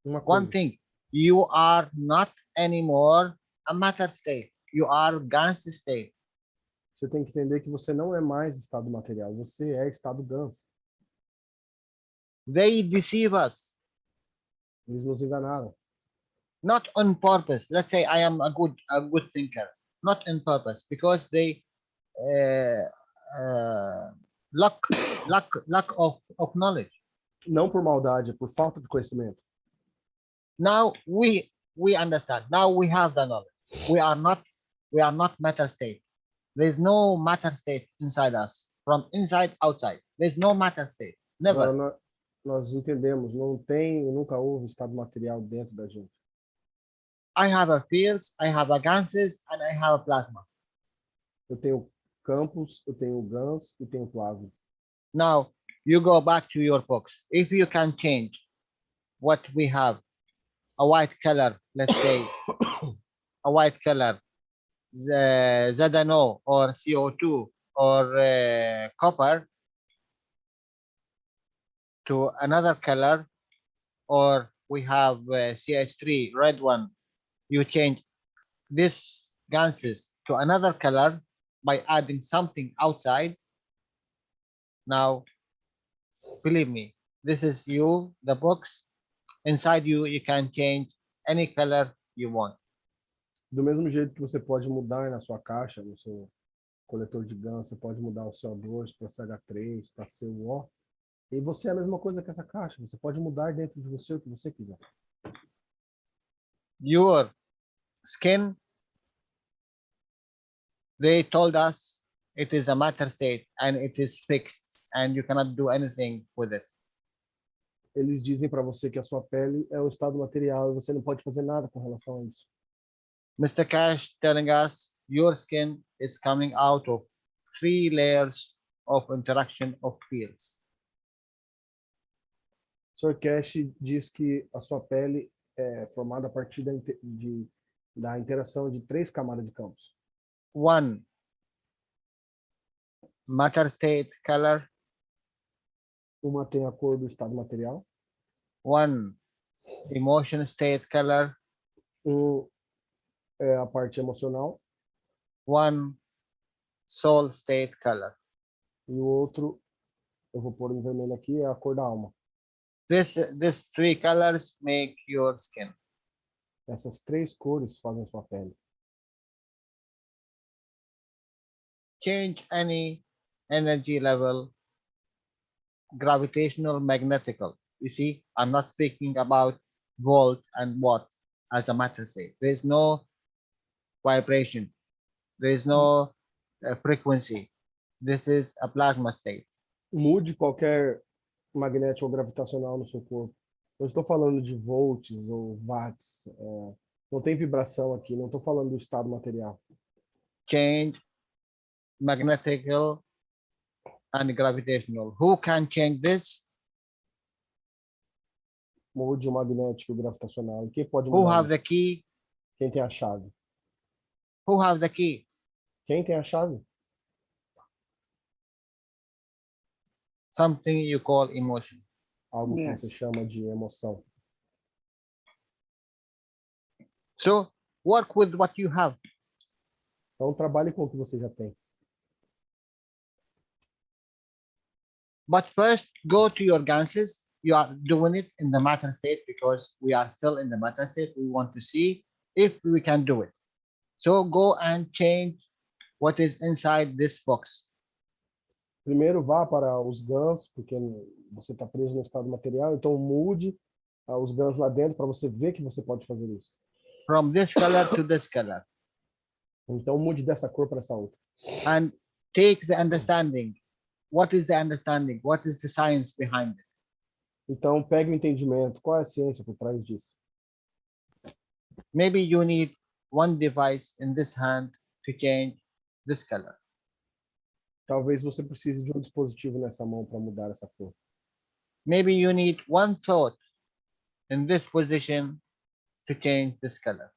Uma thing, you are not anymore a matter state. You are gas state. Você tem que entender que você não é mais estado material, você é estado GANS. They deceive us. Eles nos enganaram. Not on purpose. Let's say I am a good thinker. Not on purpose, because they lack of knowledge. Não por maldade, é por falta de conhecimento. Now we understand. Now we have the knowledge. We are not matter state. There's no matter state inside us. From inside outside, there's no matter state. Never. Agora, nós entendemos, não tem, nunca houve estado material dentro da gente. I have a fields, I have a gases, and I have a plasma. Eu tenho campos, eu tenho GANS e tenho plasma. Now you go back to your books. If you can change what we have, a white color, let's say, a white color, ZNO or CO2 or copper to another color, or we have CH3, red one, you change this gases to another color by adding something outside. Now, believe me, this is you, the box. Inside you can change any color you want. Do mesmo jeito que você pode mudar na sua caixa, no seu coletor de GANS, você pode mudar o CO2 para CH3, para CO. E você é a mesma coisa que essa caixa. Você pode mudar dentro de você o que você quiser. Your skin, they told us it is a matter state and it is fixed and you cannot do anything with it. Eles dizem para você que a sua pele é um estado material e você não pode fazer nada com relação a isso. Mr. Keshe telling us your skin is coming out of 3 layers of interaction of fields. O Sr. Keshe diz que a sua pele é formada a partir da interação de 3 camadas de campos. 1, matter state color. Uma tem a cor do estado material. 1, emotion state color, Um é a parte emocional one soul state color. e o outro, eu vou pôr em vermelho aqui, é a cor da alma. These three colors make your skin. Essas três cores fazem sua pele. Change any energy level, gravitational, magnetical. You see, I'm not speaking about volt and watt as a matter state. There is no vibration. There is no frequency. This is a plasma state. Mude qualquer magnético ou gravitacional no seu corpo. Não estou falando de volts ou watts. Não tem vibração aqui. Não estou falando do estado material. Change magnetical and gravitational. Who can change this? Mude o magnético e o gravitacional. E quem pode Who mudar have isso? the key? Quem tem a chave? Who have the key? Quem tem a chave? Something you call emotion. Algo que você Yes. chama de emoção. So work with what you have. Então trabalhe com o que você já tem. But first, go to your ganses. You are doing it in the matter state because we are still in the matter state. We want to see if we can do it. So go and change what is inside this box. Primeiro vá para os GANs, porque você está preso no estado material, então mude os GANs lá dentro para você ver que você pode fazer isso. From this color to this color. Então mude dessa cor para essa outra. And take the understanding. What is the understanding? What is the science behind it? Então pegue o entendimento. Qual é a ciência por trás disso? Maybe you need one device in this hand to change this color. Talvez você precise de um dispositivo nessa mão para mudar essa cor. Maybe you need one thought in this position to change this color.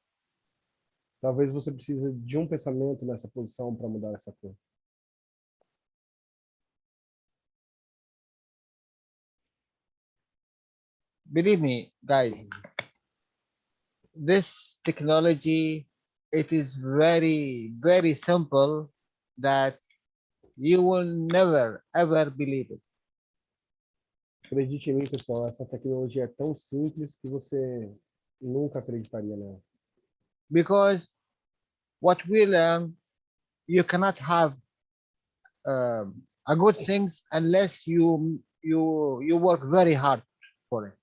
Talvez você precise de um pensamento nessa posição para mudar essa cor. Believe me, guys, this technology, it is very, very simple that you will never, ever believe it. Acredite em mim, pessoal, essa tecnologia é tão simples que você nunca acreditaria nela. Because what we learn, you cannot have a good things unless you work very hard for it.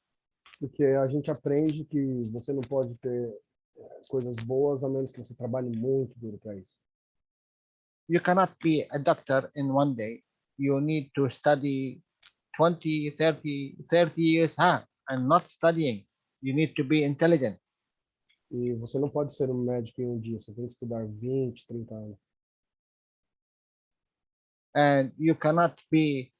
Porque a gente aprende que você não pode ter coisas boas a menos que você trabalhe muito duro para isso. You cannot be a doctor in one day. You need to study 20, 30 years and not studying. You need to be intelligent. E você não pode ser um médico em um dia, você tem que estudar 20, 30 anos. And you cannot be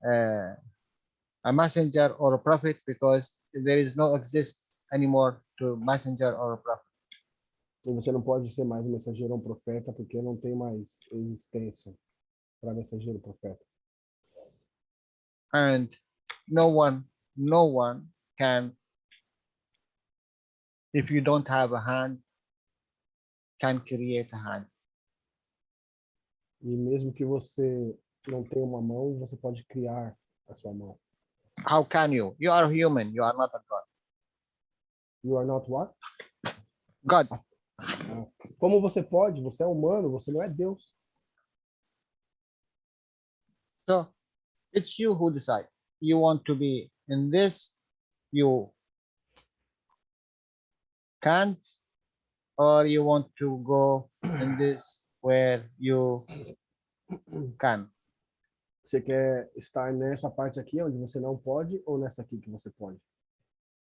a messenger or a prophet because there is no exist anymore to messenger or a prophet. E você não pode ser mais um mensageiro ou um profeta porque não tem mais existência para mensageiro e profeta. And no one can, if you don't have a hand, can create a hand. E mesmo que você não tenha uma mão, você pode criar a sua mão. How can you? You are human. You are not a god. You are not what? God. Como você pode? Você é humano, você não é Deus. So it's you who decide. You want to be in this, you can't, or you want to go in this where you can. Você quer estar nessa parte aqui onde você não pode ou nessa aqui que você pode?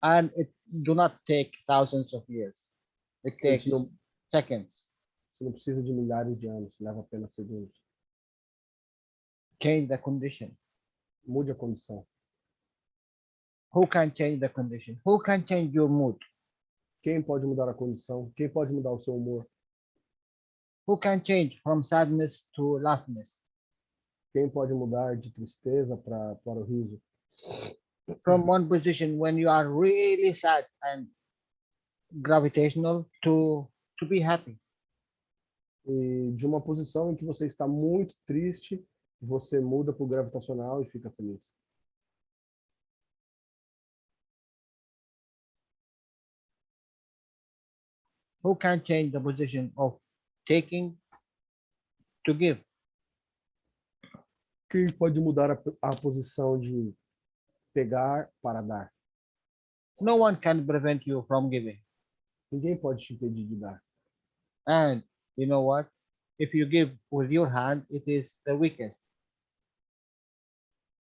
And it do not take thousands of years. It takes seconds. Você não precisa de milhares de anos, leva apenas segundos. Change the condition. Mude a condição. Who can change the condition? Who can change your mood? Quem pode mudar a condição? Quem pode mudar o seu humor? Who can change from sadness to laughness? Quem pode mudar de tristeza para o riso? from one position when you are really sad and gravitational to be happy. E de uma posição em que você está muito triste, você muda para o gravitacional e fica feliz. Who can change the position of taking to give? Quem pode mudar a posição de pegar para dar? No one can prevent you from giving. Ninguém pode te impedir de dar. And you know what? If you give with your hand, it is the weakest.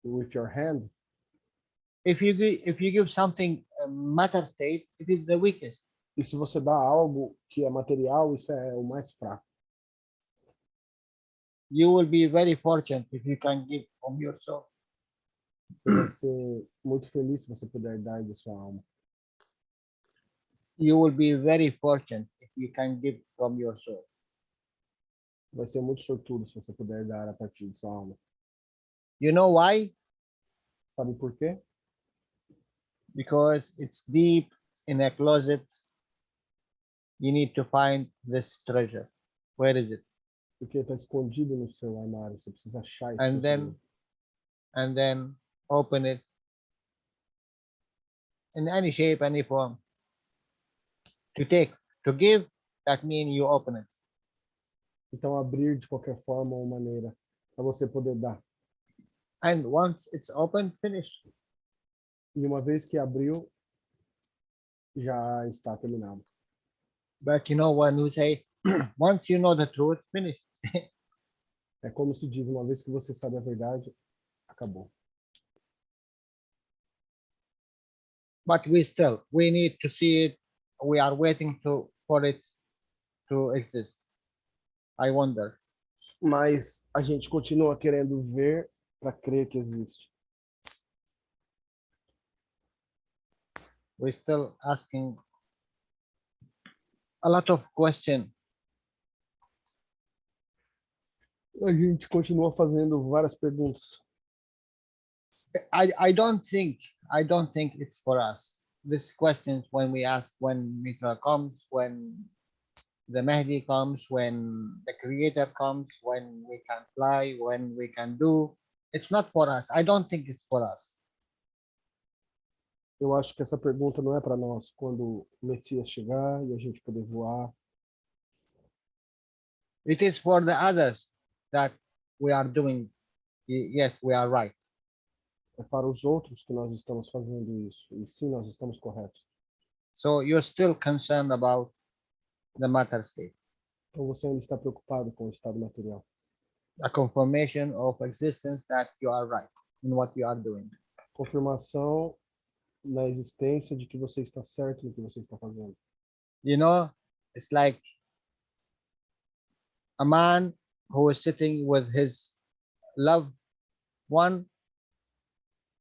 With your hand, If you give something matter state, it is the weakest. e se você dá algo que é material, isso é o mais fraco. You will be very fortunate if you can give from your soul. Você vai ser muito feliz se você puder dar da sua alma. You will be very fortunate if you can give from your soul. Vai ser muito sortudo se você puder dar a partir de sua alma. You know why? Sabe por quê? Because it's deep in a closet. You need to find this treasure. Where is it? Porque está escondido no seu armário. Você precisa achar isso. And then open it in any shape, any form. To give, that means you open it. Então abrir de qualquer forma ou maneira para você poder dar. And once it's open, finished. E uma vez que abriu, já está terminado. But you know when you say, once you know the truth, finish. É como se diz, uma vez que você sabe a verdade, acabou. But we need to see it. We are waiting for it to exist. I wonder. Mas a gente continua querendo ver para crer que existe. We're still asking a lot of questions. A gente continua fazendo várias perguntas. I don't think it's for us. These questions when we ask when Mitra comes, when the Mahdi comes, when the Creator comes, when we can fly, when we can do. It's not for us. I don't think it's for us. Eu acho que essa pergunta não é para nós. Quando o Messias chegar e a gente poder voar. It is for the others that we are doing. Yes, we are right. É para os outros que nós estamos fazendo isso. E sim, nós estamos corretos. So you're still concerned about the matter state. Então você ainda está preocupado com o estado material. A confirmation of existence that you are right in what you are doing. Confirmação na existência de que você está certo no que você está fazendo. You know, it's like a man who is sitting with his loved one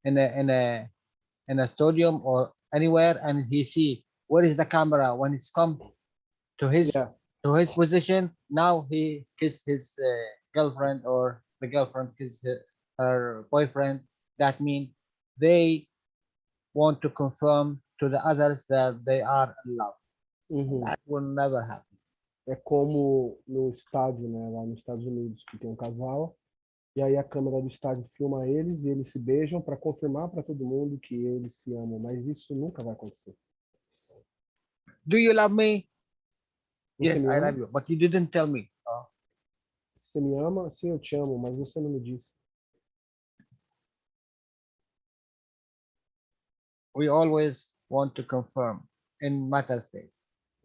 in a stadium or anywhere, and he see where is the camera when it's come to his position. Now he kiss his girlfriend, or the girlfriend kiss her boyfriend. That means they want to confirm to the others that they are in love. That will never happen. É como no estádio, né, lá nos Estados Unidos, que tem um casal, e aí a câmera do estádio filma eles e eles se beijam para confirmar para todo mundo que eles se amam, mas isso nunca vai acontecer. Do you love me? Você Yes, me I ama? love you, but you didn't tell me. Você me ama? Sim, eu te amo, mas você não me disse. We always want to confirm in matter state.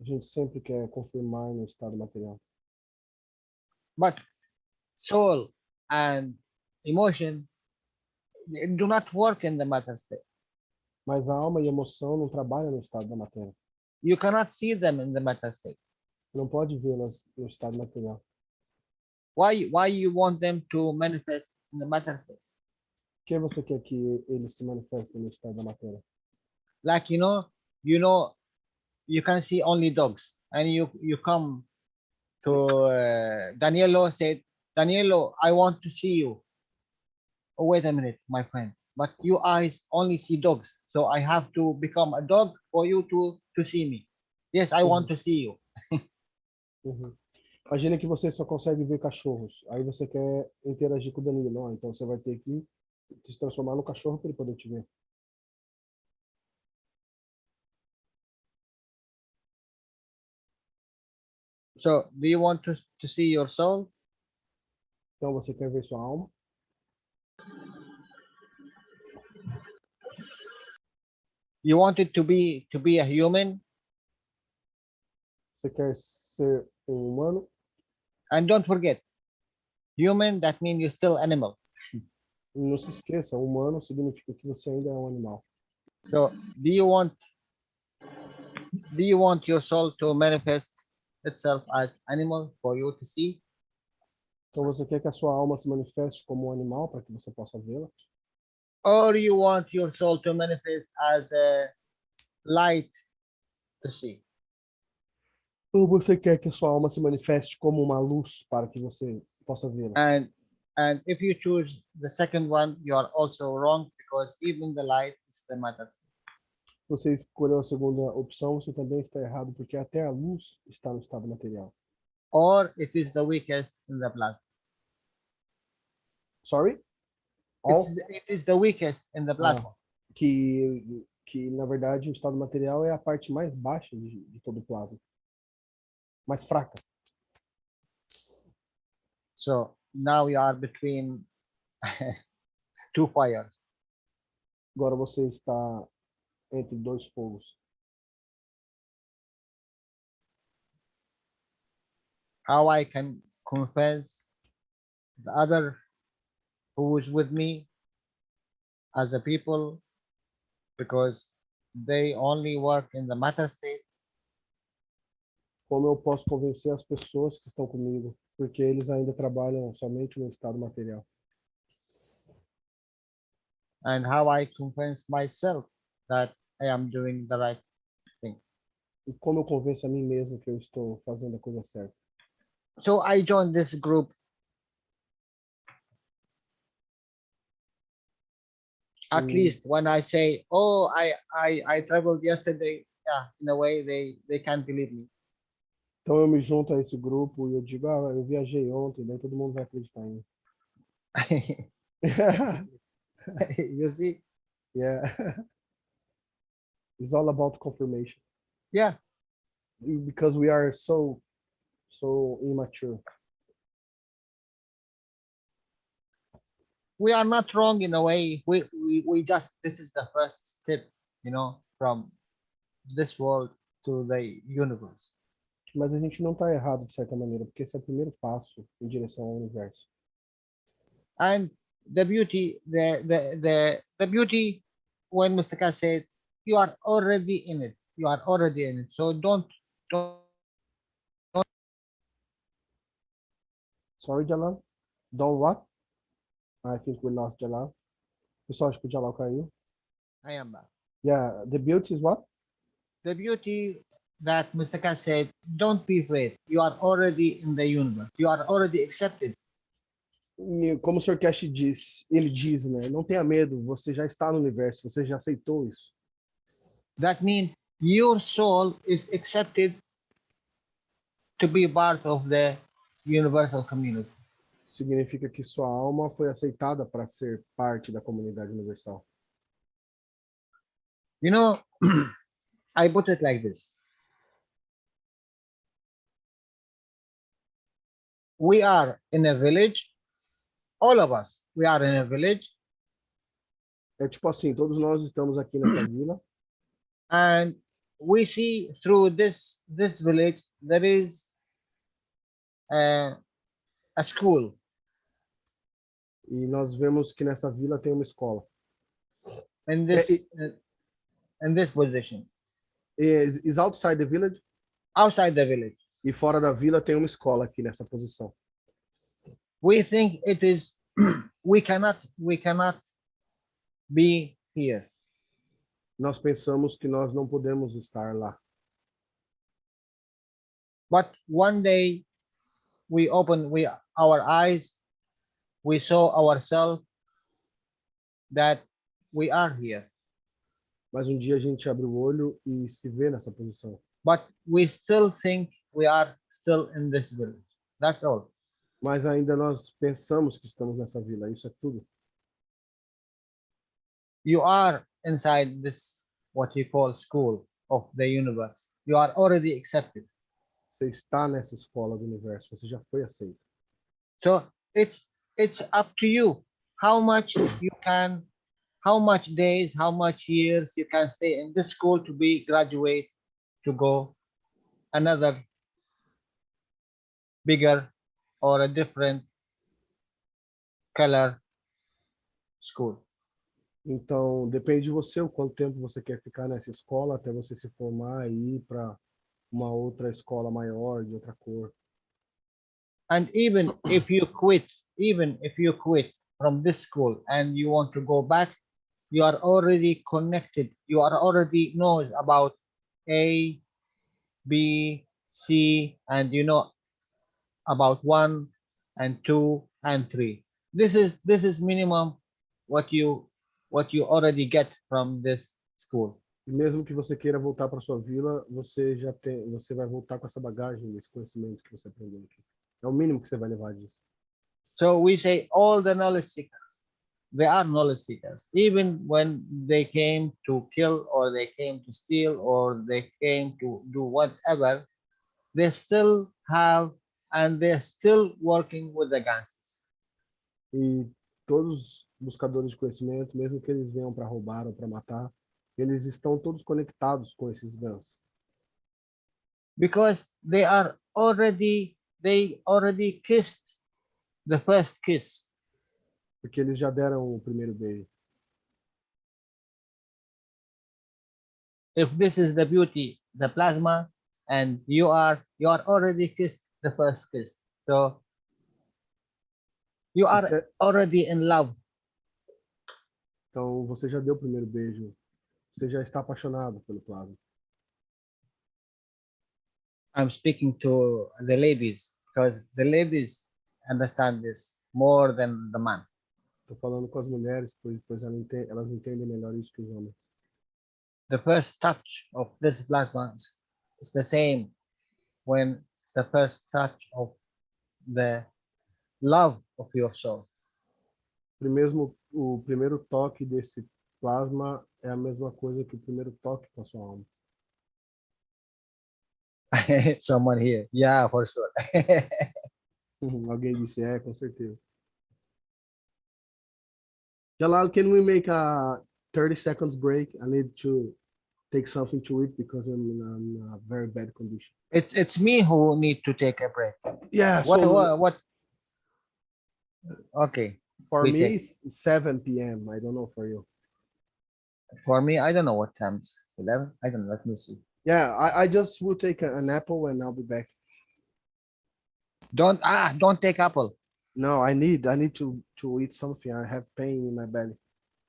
A gente sempre quer confirmar no estado material. But soul and emotion do not work in the matter state. Mas a alma e a emoção não trabalham no estado da matéria. You cannot see them in the matter state. Não pode vê-las no estado material. Why you want them to manifest in the matter state? Por que você quer que eles se manifestem no estado da matéria? Like you can see only dogs, and you come to Danielo, said, Danielo, I want to see you. Oh, wait a minute, my friend. but your eyes only see dogs. So I have to become a dog for you to see me. Yes, I want to see you. Uhum. Imagina que você só consegue ver cachorros. Aí você quer interagir com o Danilo. Ó, então você vai ter que se transformar no cachorro para ele poder te ver. So do you want to see your soul? Então você quer ver sua alma. You want it to be a human? Você quer ser um humano. And don't forget, human, that means you're still animal. E não se esqueça, humano significa que você ainda é um animal. So do you want your soul to manifest itself as animal for you to see? Então você quer que a sua alma se manifeste como um animal para que você possa vê-la? Or you want your soul to manifest as a light to see? Ou você quer que a sua alma se manifeste como uma luz para que você possa vê-la? And if you choose the second one, you are also wrong, because even the light is the matter. Se você escolheu a segunda opção, você também está errado, porque até a luz está no estado material. Or it is the weakest in the plasma. Sorry? It is the weakest in the plasma. Que na verdade o estado material é a parte mais baixa de todo o plasma. Mais fraca. So now you are between two fires. Agora você está entre dois fogos. How I can convince the other who is with me as a people, because they only work in the matter state. Como eu posso convencer as pessoas que estão comigo? Porque eles ainda trabalham somente no estado material. And how I convince myself that I am doing the right thing. E como eu convenço a mim mesmo que eu estou fazendo a coisa certa? So I joined this group. At least when I say, oh, I traveled yesterday, yeah, in a way they can't believe me. Então eu me junto a esse grupo e eu digo, eu viajei ontem, daí todo mundo vai acreditar em mim. You see? Yeah. It's all about confirmation. Yeah. Because we are so immature. We are not wrong in a way. We just, this is the first step, from this world to the universe. Mas a gente não está errado de certa maneira, porque esse é o primeiro passo em direção ao universo. And the beauty, the beauty, when Mr. Keshe said, you are already in it. You are already in it. So don't. Sorry, Jalal. Don't what? I think we lost Jalal. Pessoal, acho que o Jalal caiu. I am back. Yeah, the beauty is what? The beauty that Mr. Keshe said, don't be afraid. You are already in the universe. You are already accepted. E como o Sr. Keshe diz, ele diz, né? Não tenha medo, você já está no universo, você já aceitou isso. That means your soul is accepted to be part of the universal community. Significa que sua alma foi aceitada para ser parte da comunidade universal. I put it like this. We are in a village. All of us, we are in a village. É tipo assim, todos nós estamos aqui nessa vila. And we see through this village, there is a school. E nós vemos que nessa vila tem uma escola. In this position. Is outside the village? Outside the village. E fora da vila tem uma escola aqui nessa posição. We think it is, we cannot be here. Nós pensamos que nós não podemos estar lá. But one day we open our eyes, we saw ourselves that we are here, Mas um dia a gente abre o olho e se vê nessa posição. but we still think we are still in this village. That's all. Mas ainda nós pensamos que estamos nessa vila. Isso é tudo. You are inside this, what you call school of the universe. You are already accepted. Você está nessa escola do universo. Você já foi aceito. So it's up to you how much you can, how much days, how much years you can stay in this school to be graduate, to go another bigger or a different color school. Então, depende de você o quanto tempo você quer ficar nessa escola até você se formar e ir para uma outra escola maior, de outra cor. And even if you quit from this school and you want to go back, you are already connected. You are already knows about A, B, C, and you know about 1 and 2 and 3. This is minimum what you already get from this school. E mesmo que você queira voltar para sua vila, você vai voltar com essa bagagem, esse conhecimento que você aprendeu aqui. É o mínimo que você vai levar disso. So we say all the knowledge seekers, they are knowledge seekers. Even when they came to kill or they came to steal or they came to do whatever, they still have and they're still working with the ganses. E todos os buscadores de conhecimento, mesmo que eles venham para roubar ou para matar, eles estão todos conectados com esses gansos. Because they already kissed the first kiss. Porque eles já deram o primeiro beijo. If this is the beauty, the plasma, and you are already kissed the first kiss. So you are already in love. Então você já deu o primeiro beijo. Você já está apaixonado pelo plasma. I'm speaking to the ladies because the ladies understand this more than the man. Estou falando com as mulheres, pois elas entendem melhor isso que os homens. The first touch of this plasma is the same when it's the first touch of the love of your soul. O primeiro toque desse plasma é a mesma coisa que o primeiro toque com a sua alma. Someone here, yeah, for sure. Alguém disse, com certeza. Jalal, can we make a 30 seconds break? I need to take something to eat because I'm in a very bad condition. It's me who need to take a break. Yeah. What? Okay. For we me, take. it's 7 p.m. I don't know for you. For me, I don't know what time. 11? I don't know. Let me see. Yeah, I just will take an apple and I'll be back. Don't take apple. No, I need to eat something. I have pain in my belly.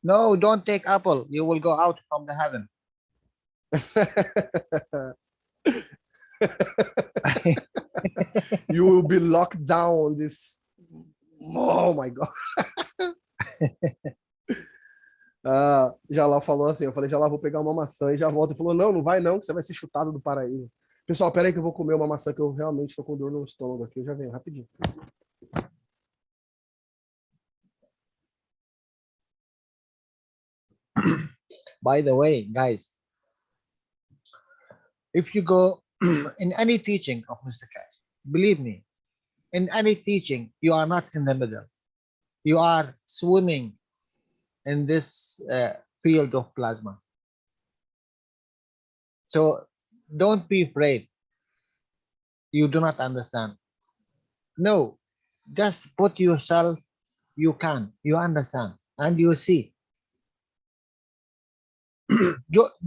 No, don't take apple. You will go out from the heaven. You will be locked down on this. Oh my God. Jalal falou assim, eu falei, Jalal, vou pegar uma maçã e já volto. Ele falou, não vai não, que você vai ser chutado do paraíso. Pessoal, peraí que eu vou comer uma maçã que eu realmente estou com dor no estômago aqui. Eu já venho, rapidinho. By the way, guys, if you go in any teaching of Mr. Keshe, believe me, in any teaching, you are not in the middle. You are swimming in this field of plasma. So don't be afraid. You do not understand. No, just put yourself, you understand, and you see.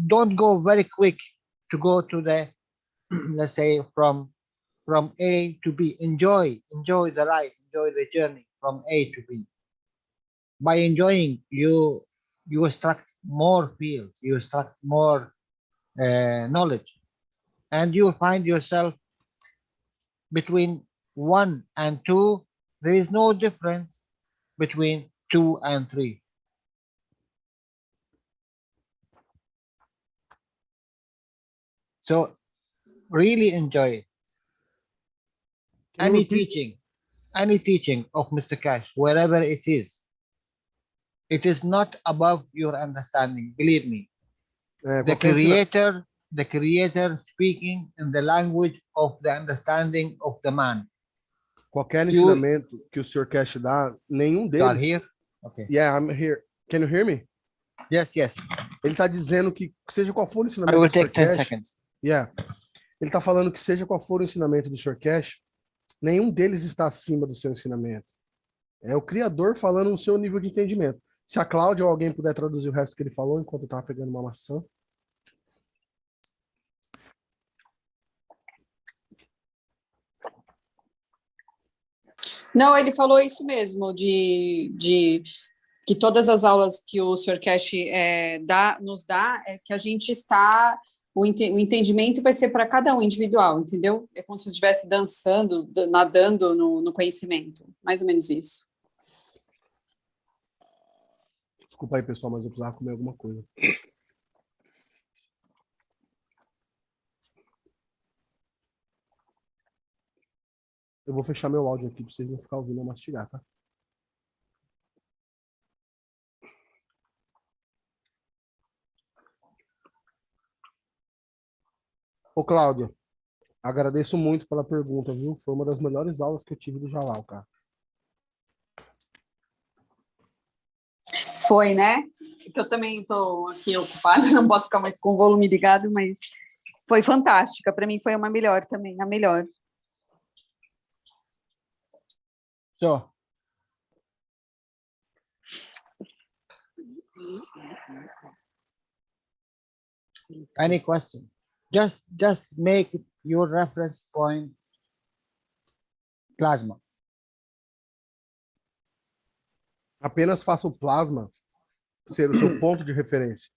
Don't go very quick to go to the, let's say, from A to B. Enjoy the ride, enjoy the journey from A to B. By enjoying, you extract more fields, you extract more knowledge, and you find yourself between 1 and 2. There is no difference between 2 and 3. So really enjoy it. Can you Any teaching of Mr. Keshe, wherever it is not above your understanding. Believe me. The creator speaking in the language of the understanding of the man. Qualquer ensinamento que o Sr. Keshe dá, nenhum You are deles. here? Okay. Yeah, I'm here. Can you hear me? Yes, yes. Ele está dizendo que seja qual for o I ensinamento will do Sr. take 10 Keshe, seconds. yeah. Ele está falando que seja qual for o ensinamento do Sr. Keshe, nenhum deles está acima do seu ensinamento. É o Criador falando no seu nível de entendimento. Se a Cláudia ou alguém puder traduzir o resto que ele falou enquanto eu estava pegando uma maçã. Não, ele falou isso mesmo, de que todas as aulas que o Sr. Keshe nos dá, é que a gente está, o entendimento vai ser para cada um individual, entendeu? É como se estivesse dançando, nadando no conhecimento, mais ou menos isso. Desculpa aí, pessoal, mas eu precisava comer alguma coisa. Eu vou fechar meu áudio aqui para vocês não ficarem ouvindo eu mastigar, tá? Ô, Cláudio, agradeço muito pela pergunta, viu? Foi uma das melhores aulas que eu tive do Jalal, cara. Foi, né? Eu também estou aqui ocupada, não posso ficar mais com o volume ligado, mas foi fantástica. Para mim foi uma melhor também, a melhor. So, any question? Just make your reference point plasma. Apenas faça o plasma ser o seu ponto de referência.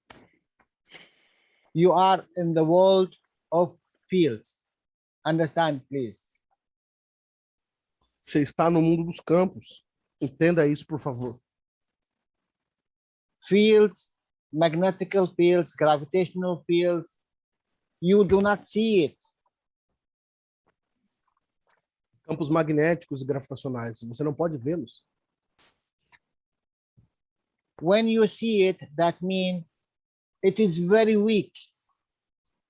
You are in the world of fields. Understand, please. Você está no mundo dos campos. Entenda isso, por favor. Fields, magnetical fields, gravitational fields. You do not see it. Campos magnéticos e gravitacionais. Você não pode vê-los. When you see it, that means it is very weak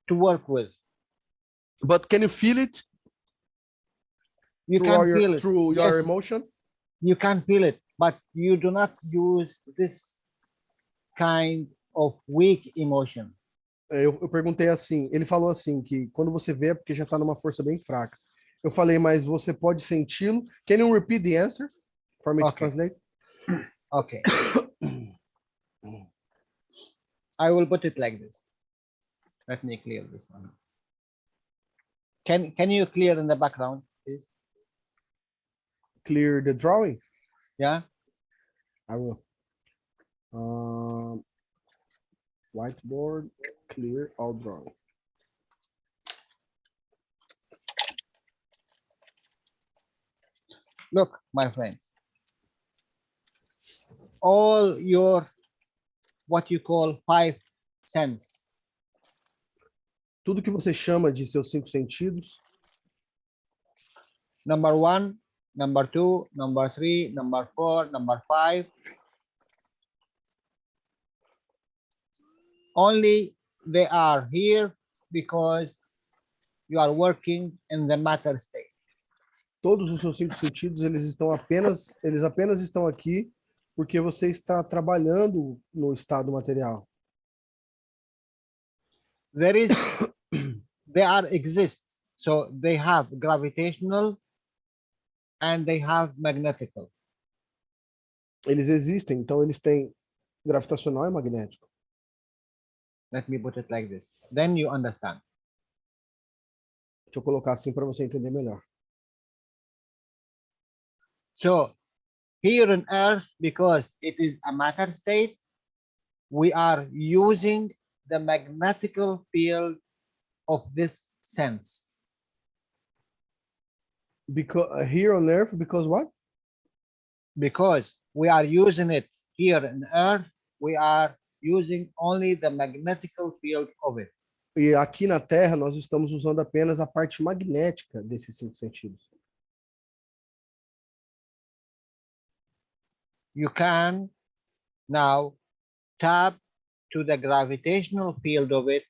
to work with. But can you feel it? You can feel it. Through your emotion? You can feel it, but you do not use this kind of weak emotion. Eu perguntei assim, ele falou assim, que quando você vê é porque já está numa força bem fraca. Eu falei, mas você pode senti-lo? Can you repeat the answer for me to translate? Okay. I will put it like this. Let me clear this one. Can you clear in the background, please? Clear the drawing? Yeah. I will. Whiteboard, clear all drawing. Look, my friends. All your, what you call 5 senses. Tudo que você chama de seus 5 sentidos. Number 1, number 2, number 3, number 4, number 5. Only they are here because you are working in the matter state. Todos os seus 5 sentidos, eles apenas estão aqui porque você está trabalhando no estado material. They exist. So they have gravitational and they have magnetical. Eles existem, então eles têm gravitacional e magnético. Let me put it like this. Then you understand. Deixa eu colocar assim para você entender melhor. So here on Earth, because it is a matter state, we are using the magnetical field of this sense. Because here on Earth, because what? Because we are using it here on Earth, we are using only the magnetical field of it. E aqui na Terra, nós estamos usando apenas a parte magnética desses 5 sentidos. You can now tap to the gravitational field of it,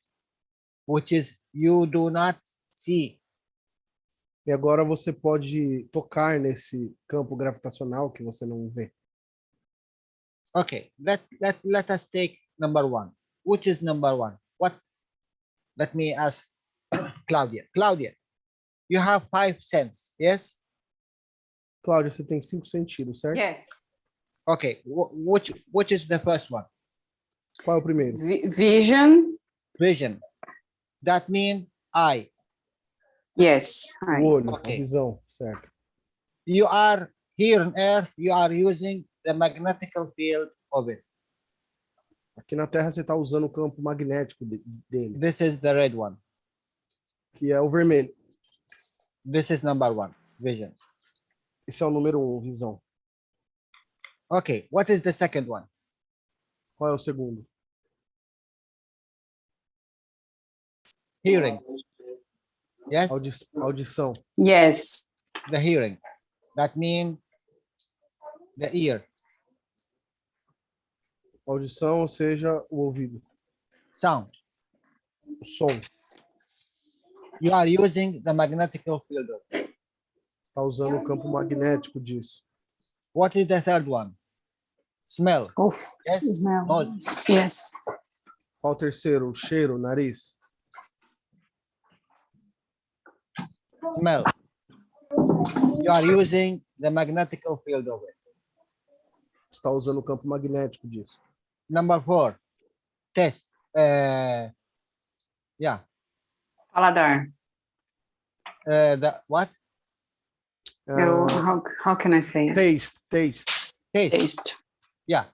which is you do not see. E agora você pode tocar nesse campo gravitacional que você não vê. Okay, let us take number 1. Which is number 1? What? Let me ask Claudia. Claudia, you have 5 senses, yes? Cláudia, você tem 5 sentidos, certo? Yes. Okay, which is the first one? Qual é o primeiro? Vision. Vision. That means eye. Yes. O olho, Okay. a visão, certo? You are here on Earth, you are using the magnetical field of it. Aqui na Terra você está usando o campo magnético dele, This is the red one. que é o vermelho. This is number 1, vision. Esse é o número 1, visão. Okay, what is the second one? Qual é o segundo? Hearing. Yes, Audição. Yes. the hearing. That means the ear. Audição, ou seja, o ouvido. Sound. O som. You are using the magnetical field of it. Está usando o campo magnético disso. What is the third one? Smell. Oof. Yes, Smell. nose. Yes. Qual o terceiro? O cheiro, o nariz. Smell. You are using the magnetical field of it. Está usando o campo magnético disso. Number 4, taste. Yeah. Paladar. The what? How can I say it? Taste. Taste. Taste. Yeah.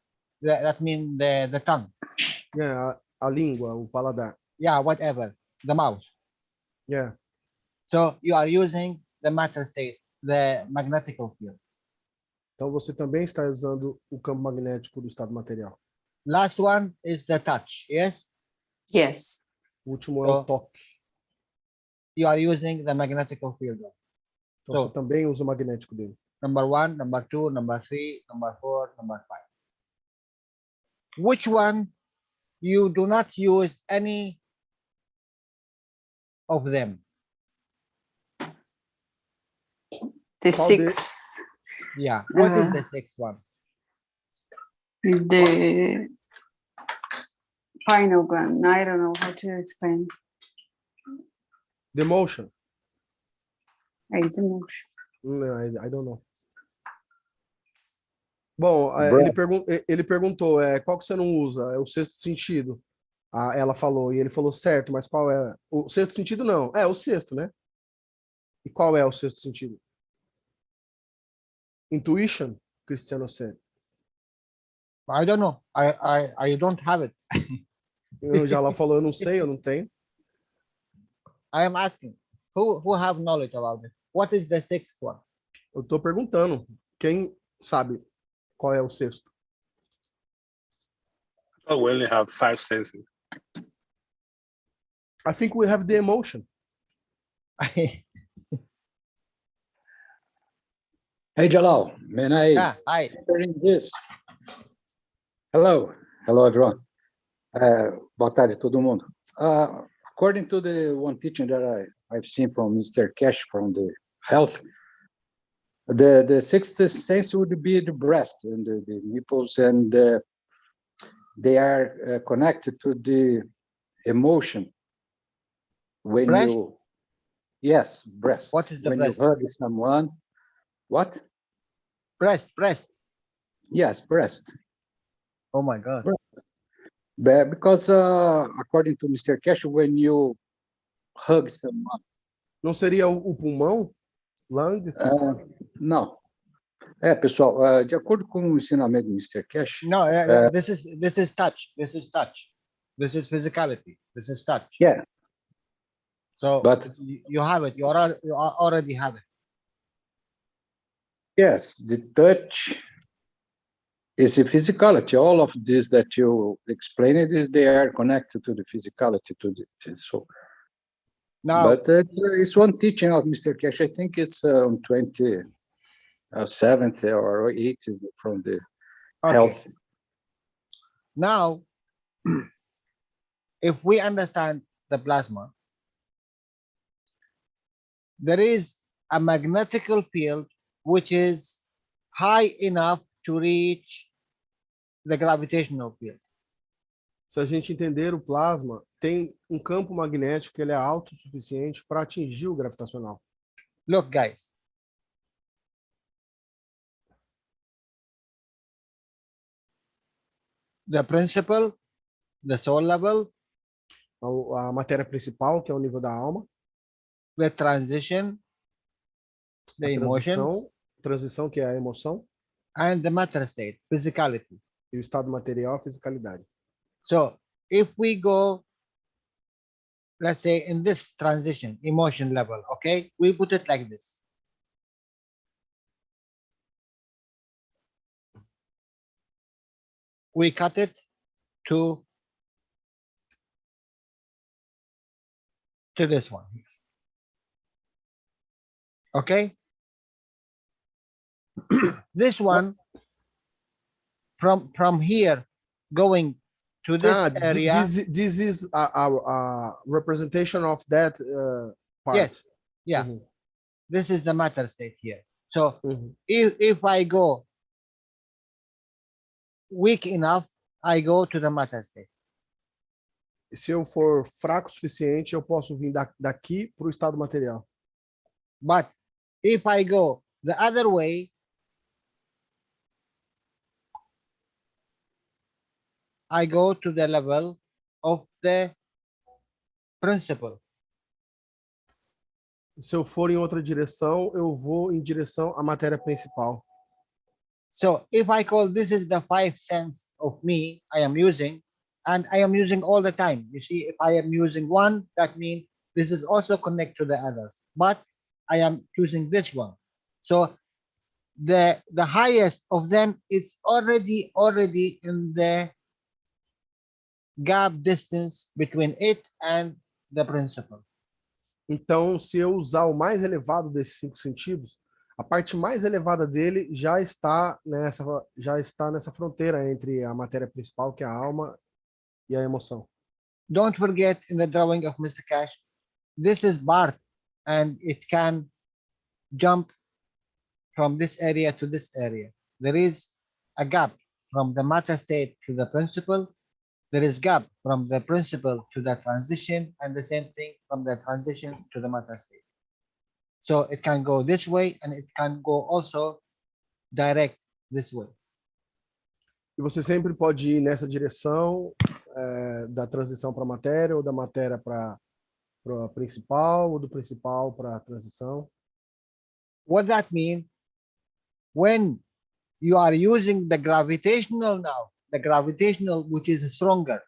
That means the tongue. Yeah, a língua, o paladar. Yeah, whatever. The mouth. Yeah. So you are using the matter state, the magnetical field. Então você também está usando o campo magnético do estado material. Last one is the touch. Yes. Yes. O último é o So- toque. You are using the magnetical field. Então So- você também usa o magnético dele. Number 1, number 2, number 3, number 4, number 5. Which one you do not use any of them? The Qual sixth. Yeah. What is the sixth one? The pineal gland. I don't know how to explain. The motion. It's the motion. I don't know. Bom, ele perguntou, qual que você não usa? É o sexto sentido. Ela falou, e ele falou certo, mas qual é? O sexto sentido não. É o sexto, né? E qual é o sexto sentido? Intuition, Cristiano said. I don't know. I don't have it. O Jalal falou, eu não sei, eu não tenho. I am asking. Who have knowledge about it? What is the sixth one? Eu estou perguntando. Quem sabe qual é o sexto? Oh, we only have 5 senses. I think we have the emotion. Hey, Jalal, man, Yeah, hi. hearing this. Hello, everyone. Boa tarde, todo mundo. According to the one teaching that I've seen from Mr. Keshe from the health, the sixth sense would be the breast and the nipples, and they are connected to the emotion. When Breast? Yes, breast. What is the when breast? you hug someone, what? Breast. Yes, breast. Oh my God. Because according to Mr. Keshe, when you hug someone, Não seria o pulmão? Lung? não. Pessoal, de acordo com o ensinamento do Mr. Keshe, No, this is touch. This is touch. This is physicality. This is touch. yeah, So but you have it. You already have it. yes, the touch is the physicality. All of this that you explained is they are connected to the physicality to the so. Now, But it's one teaching of Mr. Keshe. I think it's on 27th or 8th from the health. Now, if we understand the plasma, there is a magnetical field which is high enough to reach the gravitational field. Se a gente entender o plasma, tem um campo magnético que ele é alto o suficiente para atingir o gravitacional. Look, guys. The principle, the soul level, A matéria principal, que é o nível da alma, the transition, the a emotion, transição, que é a emoção, and the matter state, physicality. e o estado material, a fisicalidade. So if we go, let's say in this transition, emotion level, okay, we put it like this. We cut it to this one. Okay. This one from here going to this area. This is a representation of that part. Yes. Yeah. Mhm. This is the matter state here. So Mhm. if I go weak enough, I go to the matter state. Se eu for fraco o suficiente, eu posso vir daqui para o estado material. But if I go the other way, I go to the level of the principle. Se eu for em outra direção, eu vou em direção à matéria principal. So if I call this is the five sense of me I am using, and I am using all the time. You see, if I am using one, that means this is also connect to the others. But I am choosing this one. So the highest of them is already in the gap distance between it and the principle. Então, se eu usar o mais elevado desses 5 sentidos, a parte mais elevada dele já está nessa fronteira entre a matéria principal, que é a alma, e a emoção. Don't forget, in the drawing of Mr. Keshe, this is Bart, and it can jump from this area to this area. There is a gap from the matter state to the principle. There is gap from the principle to the transition, and the same thing from the transition to the matter state. So it can go this way, and it can go also direct this way. E você sempre pode ir nessa direção da transição para a matéria, ou da matéria para a principal, ou do principal para a transição. What does that mean? When you are using the gravitational now, the gravitational which is stronger,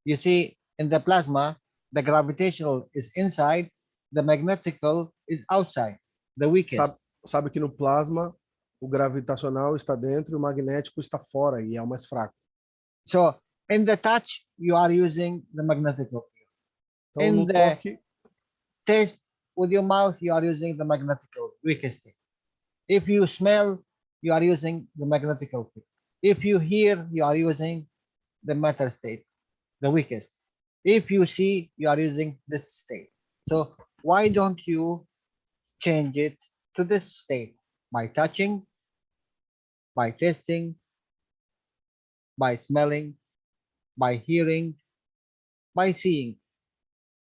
you see in the plasma, the gravitational is inside, the magnetical is outside, the weakest. Sabe que no plasma o gravitacional está dentro e o magnético está fora, e é o mais fraco. So in the touch, you are using the magnetical field. Então, In no the toque, taste with your mouth, you are using the magnetical weakest state. If you smell, you are using the magnetical field. If you hear, you are using the matter state, the weakest. If you see, you are using this state. So why don't you change it to this state by touching, by tasting, by smelling, by hearing, by seeing?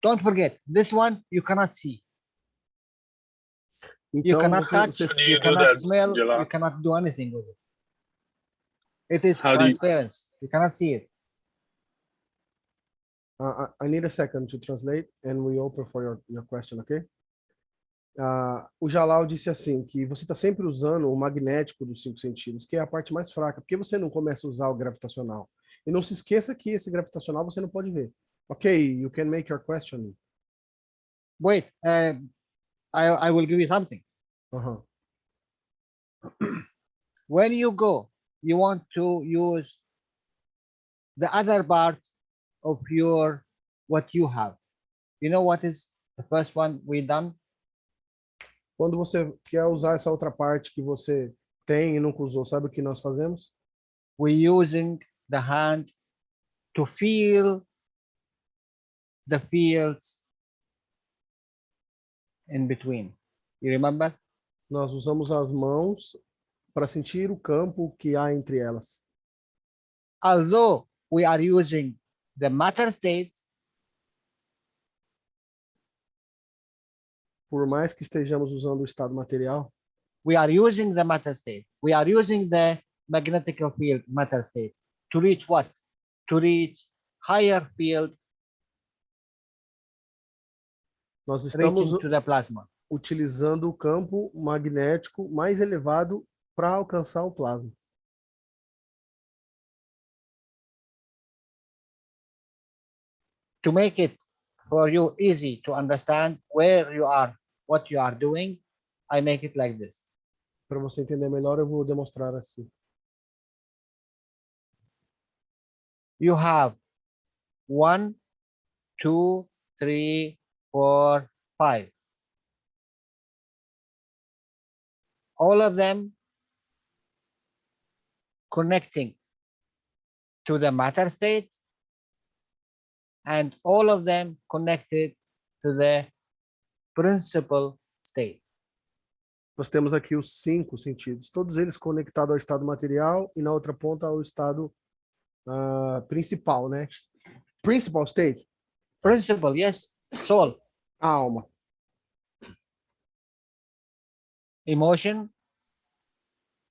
Don't forget, this one you cannot see. You então cannot touch, How do you you do cannot that, smell, Jalal? you cannot do anything with it. It is How do you- transparent. You cannot see it. I need a second to translate and we open for your question, okay? O Jalal disse assim, que você está sempre usando o magnético dos 5 sentidos, que é a parte mais fraca. Por que você não começa a usar o gravitacional? E não se esqueça que esse gravitacional você não pode ver. Okay, you can make your question. Wait, I will give you something. Uh-huh. When you go you want to use the other part of your what you have. You know what is the first one we done? Quando você quer usar essa outra parte que você tem e nunca usou, sabe o que nós fazemos? We're using the hand to feel the fields in between. You remember? Nós usamos as mãos para sentir o campo que há entre elas. Although we are using the matter state, Por mais que estejamos usando o estado material, we are using the matter state. We are using the magnetic field matter state to reach what? To reach higher field nós estamos reaching to the plasma. utilizando o campo magnético mais elevado para alcançar o plasma. To make it for you easy to understand where you are, what you are doing, I make it like this. Para você entender melhor, eu vou demonstrar assim. You have 1, 2, 3, 4, 5. All of them connecting to the matter state, and all of them connected to the principal state. Nós temos aqui os 5 sentidos, todos eles conectados ao estado material e na outra ponta ao estado principal, né? Principal state, Principal, yes, soul, a alma. emotion,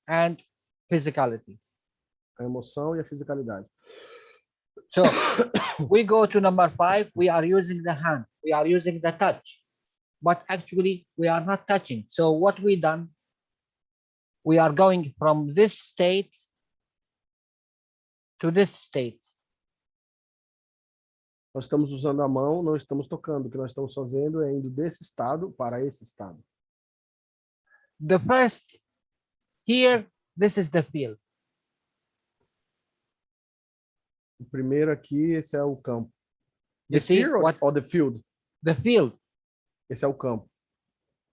and physicality. A emoção e a fisicalidade. So we go to number 5, we are using the hand, we are using the touch, but actually we are not touching. So what we done, we are going from this state to this state. Nós estamos usando a mão, não estamos tocando. O que nós estamos fazendo é indo desse estado para esse estado. The first, here, this is the field. O primeiro aqui, esse é o campo. You The see sphere what? or the field? The field, Esse é o campo.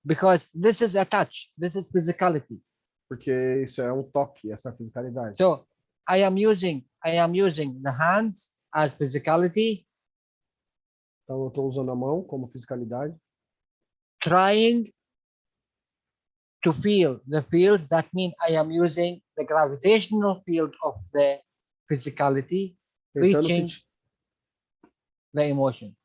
because this is a touch, this is physicality. Porque isso é um toque, essa fisicalidade. So I am using the hands as physicality, Então, eu estou usando a mão como fisicalidade, trying to feel the fields. That means I am using the gravitational field of the physicality, tentando reaching sentir, the emotion.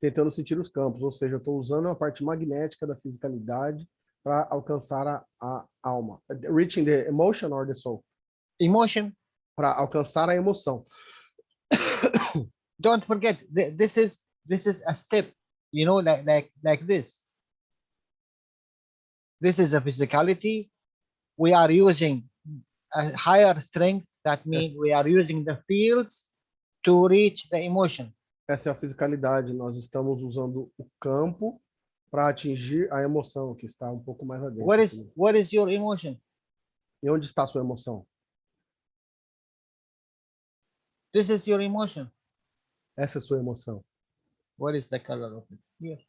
tentando sentir os campos. Ou seja, eu estou usando a parte magnética da fisicalidade para alcançar a alma. Reaching the emotion or the soul? Emotion. Para alcançar a emoção. Don't forget, this is a step, you know, like this. This is a physicality. We are using a higher strength. That means we are using the fields to reach the emotion. Essa é a fisicalidade. Nós estamos usando o campo para atingir a emoção, que está um pouco mais adentro. What is your emotion? E onde está a sua emoção? This is your emotion. Essa é a sua emoção. What is the color of it? Here.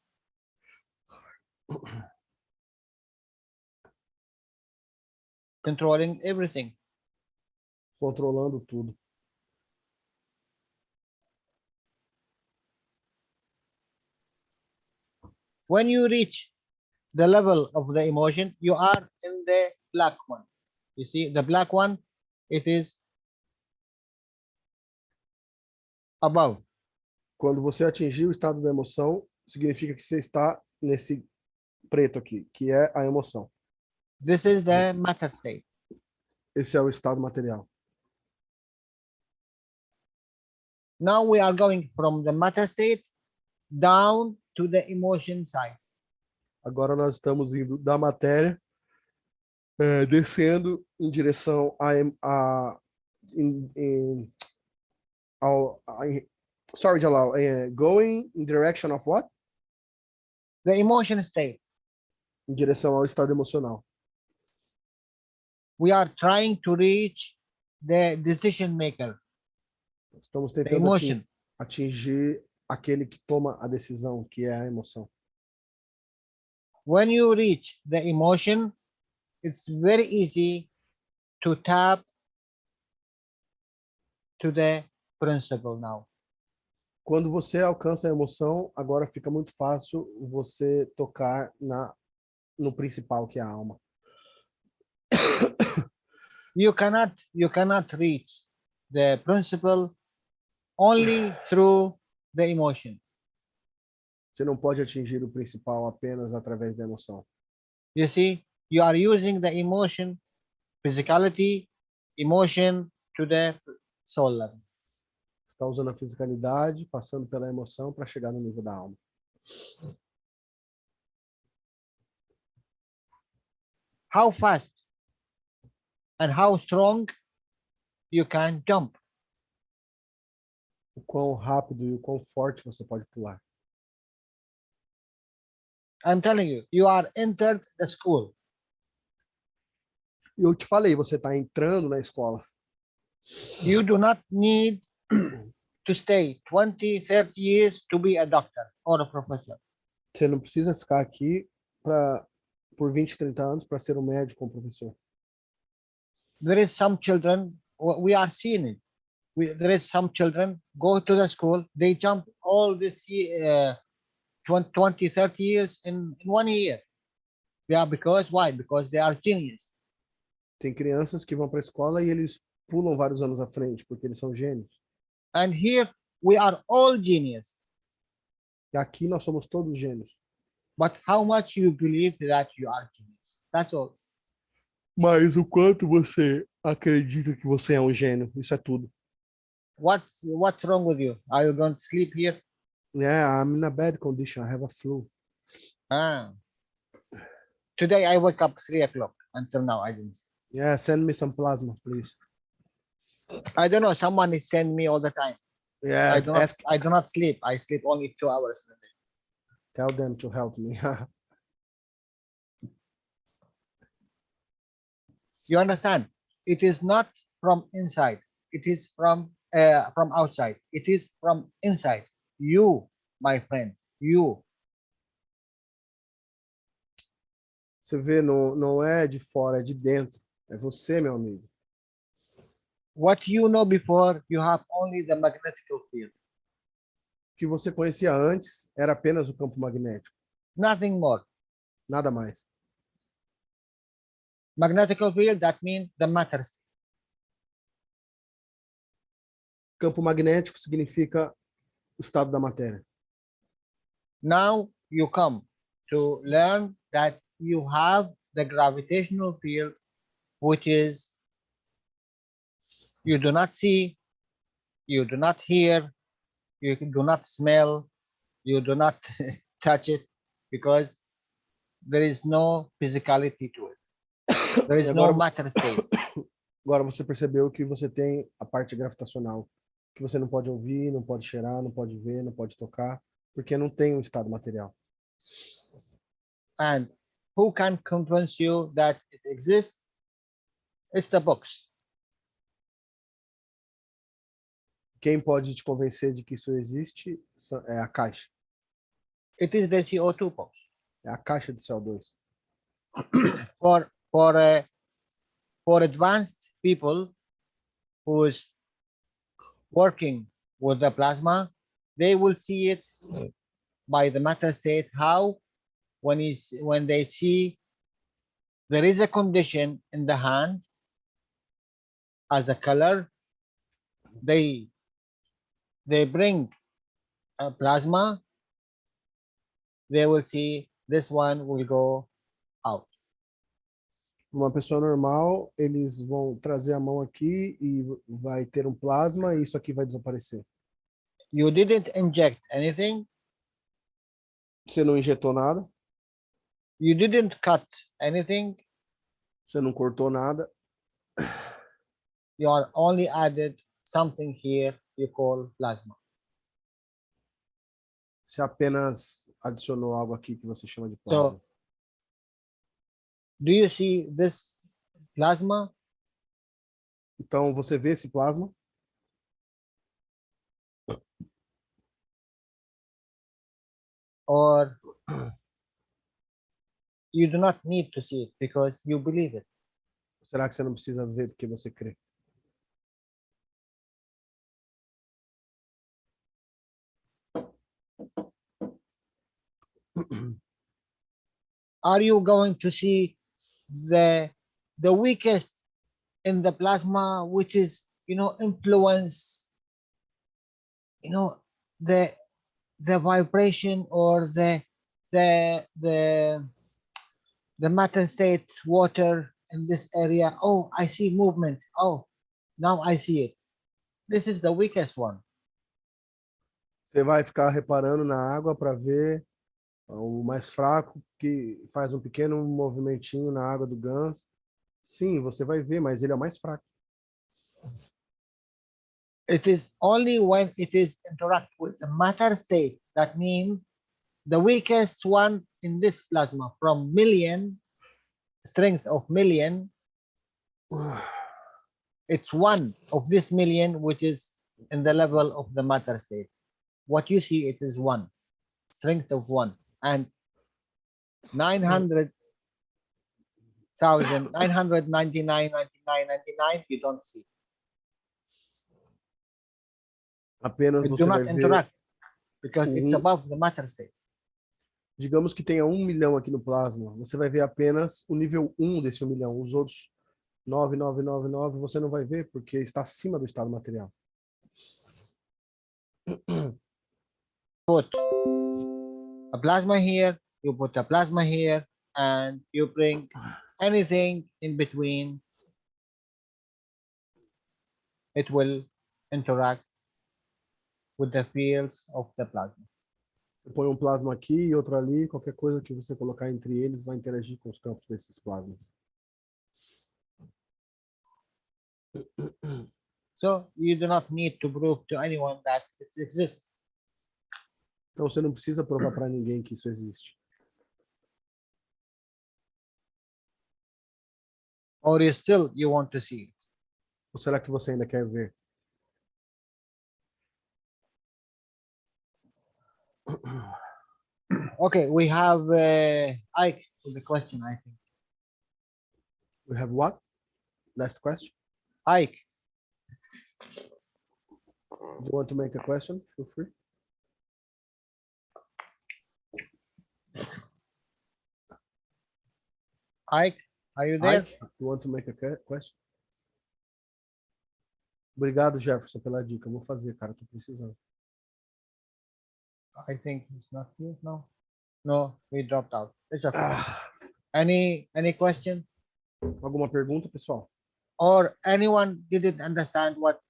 Controlling everything. Controlando tudo. When you reach the level of the emotion, you are in the black one. You see, the black one, it is above. Quando você atingir o estado da emoção, significa que você está nesse preto aqui, que é a emoção. This is the matter state. Esse é o estado material. Now we are going from the matter state down to the emotion side. Agora nós estamos indo da matéria, descendo em direção sorry, Jalal, going in direction of what? The emotion state. Em direção ao estado emocional. We are trying to reach the decision maker, Estamos the tentando emotion. atingir aquele que toma a decisão, que é a emoção. When you reach the emotion, it's very easy to tap to the principle now. Quando você alcança a emoção, agora fica muito fácil você tocar no principal, que é a alma. You cannot reach the principle only through the emotion. Você não pode atingir o principal apenas através da emoção. You see, you are using the emotion, physicality, emotion to the soul level. Está usando a fisicalidade, passando pela emoção para chegar no nível da alma. How fast and how strong you can jump. O quão rápido e o quão forte você pode pular. I'm telling you, you are entered the school. E eu te falei, você está entrando na escola. You do not need to stay 20, 30 years to be a doctor or a professor. Você não precisa ficar aqui por 20, 30 anos para ser um médico ou um professor. There is some children, we are seeing it. There is some children go to the school, they jump all this 20, 30 years in 1 year. Yeah, why? Because they are genius. Tem crianças que vão para a escola e eles pulam vários anos à frente, porque eles são gênios. And here we are all genius. E aqui nós somos todos gênios. But how much you believe that you are genius? That's all. Mas o quanto você acredita que você é um gênio, isso é tudo. What's wrong with you? Are you going to sleep here? Yeah, I'm in a bad condition. I have a flu. Today I woke up 3 o'clock. Until now I didn't. Yeah, send me some plasma, please. I don't know. Someone is sending me all the time. Yeah, I do not sleep. I sleep only 2 hours a day. Tell them to help me. You understand? It is not from inside. It is from outside. It is from inside. You, my friend. You. Você vê, não é de fora, é de dentro. É você, meu amigo. What you know before, you have only the magnetic field. O que você conhecia antes era apenas o campo magnético. Nothing more. Nada mais. Magnetic field, that means the matter state. Campo magnético significa o estado da matéria. Now you come to learn that you have the gravitational field, which is you do not see, you do not hear, you do not smell, you do not touch it, because there is no physicality to it. There is no matter state. Agora você percebeu que você tem a parte gravitacional, que você não pode ouvir, não pode cheirar, não pode ver, não pode tocar, porque não tem um estado material. And who can convince you that it exists? It's the books. Quem pode te convencer de que isso existe é a caixa. It is the CO2 box. É a caixa de CO2. For advanced people who's working with the plasma, they will see it by the matter state. How? When they see there is a condition in the hand as a color, they bring a plasma, they will see this one will go out. Uma pessoa normal, eles vão trazer a mão aqui e vai ter um plasma e isso aqui vai desaparecer. You didn't inject anything. Você não injetou nada. You didn't cut anything. Você não cortou nada. You are only added something here you call plasma. Você apenas adicionou algo aqui que você chama de plasma. So, do you see this plasma? Então, você vê esse plasma? Or you do not need to see it because you believe it? Será que você não precisa ver porque você crê? Are you going to see the weakest in the plasma, which is, influence, the vibration or the matter state water in this area? Oh, I see movement. Oh, now I see it. This is the weakest one. Você vai ficar reparando na água para ver o mais fraco que faz um pequeno movimentinho na água do ganso. Sim, você vai ver, mas ele é o mais fraco. It is only when it is interact with the matter state, that means the weakest one in this plasma from million, strength of million, it's one of this million which is in the level of the matter state. What you see, it is one, strength of one, and 999, you don't see. Apenas It você do vai not ver. interact because it's above the matter state. Digamos que tenha 1 milhão aqui no plasma. Você vai ver apenas o nível 1 desse 1 milhão. Os outros 9,999 você não vai ver porque está acima do estado material. Put a plasma here, you put a plasma here, and you bring anything in between, it will interact with the fields of the plasma. Você põe um plasma aqui e outro ali, qualquer coisa que você colocar entre eles vai interagir com os campos desses plasmas. So you do not need to prove to anyone that it exists. Então você não precisa provar para ninguém que isso existe. Or you want to see it. Ou será que você ainda quer ver? Okay, we have Ike with the question, I think. We have what? Last question. Ike, Do you want to make a question? Feel free. Ike, are you there? Ike, you want to make a question? Obrigado, Jefferson, pela dica. Eu vou fazer, cara. Tô precisando. I think he's not here. No, we dropped out. It's okay. Ah, Any question? alguma pergunta, pessoal? Or anyone didn't understand what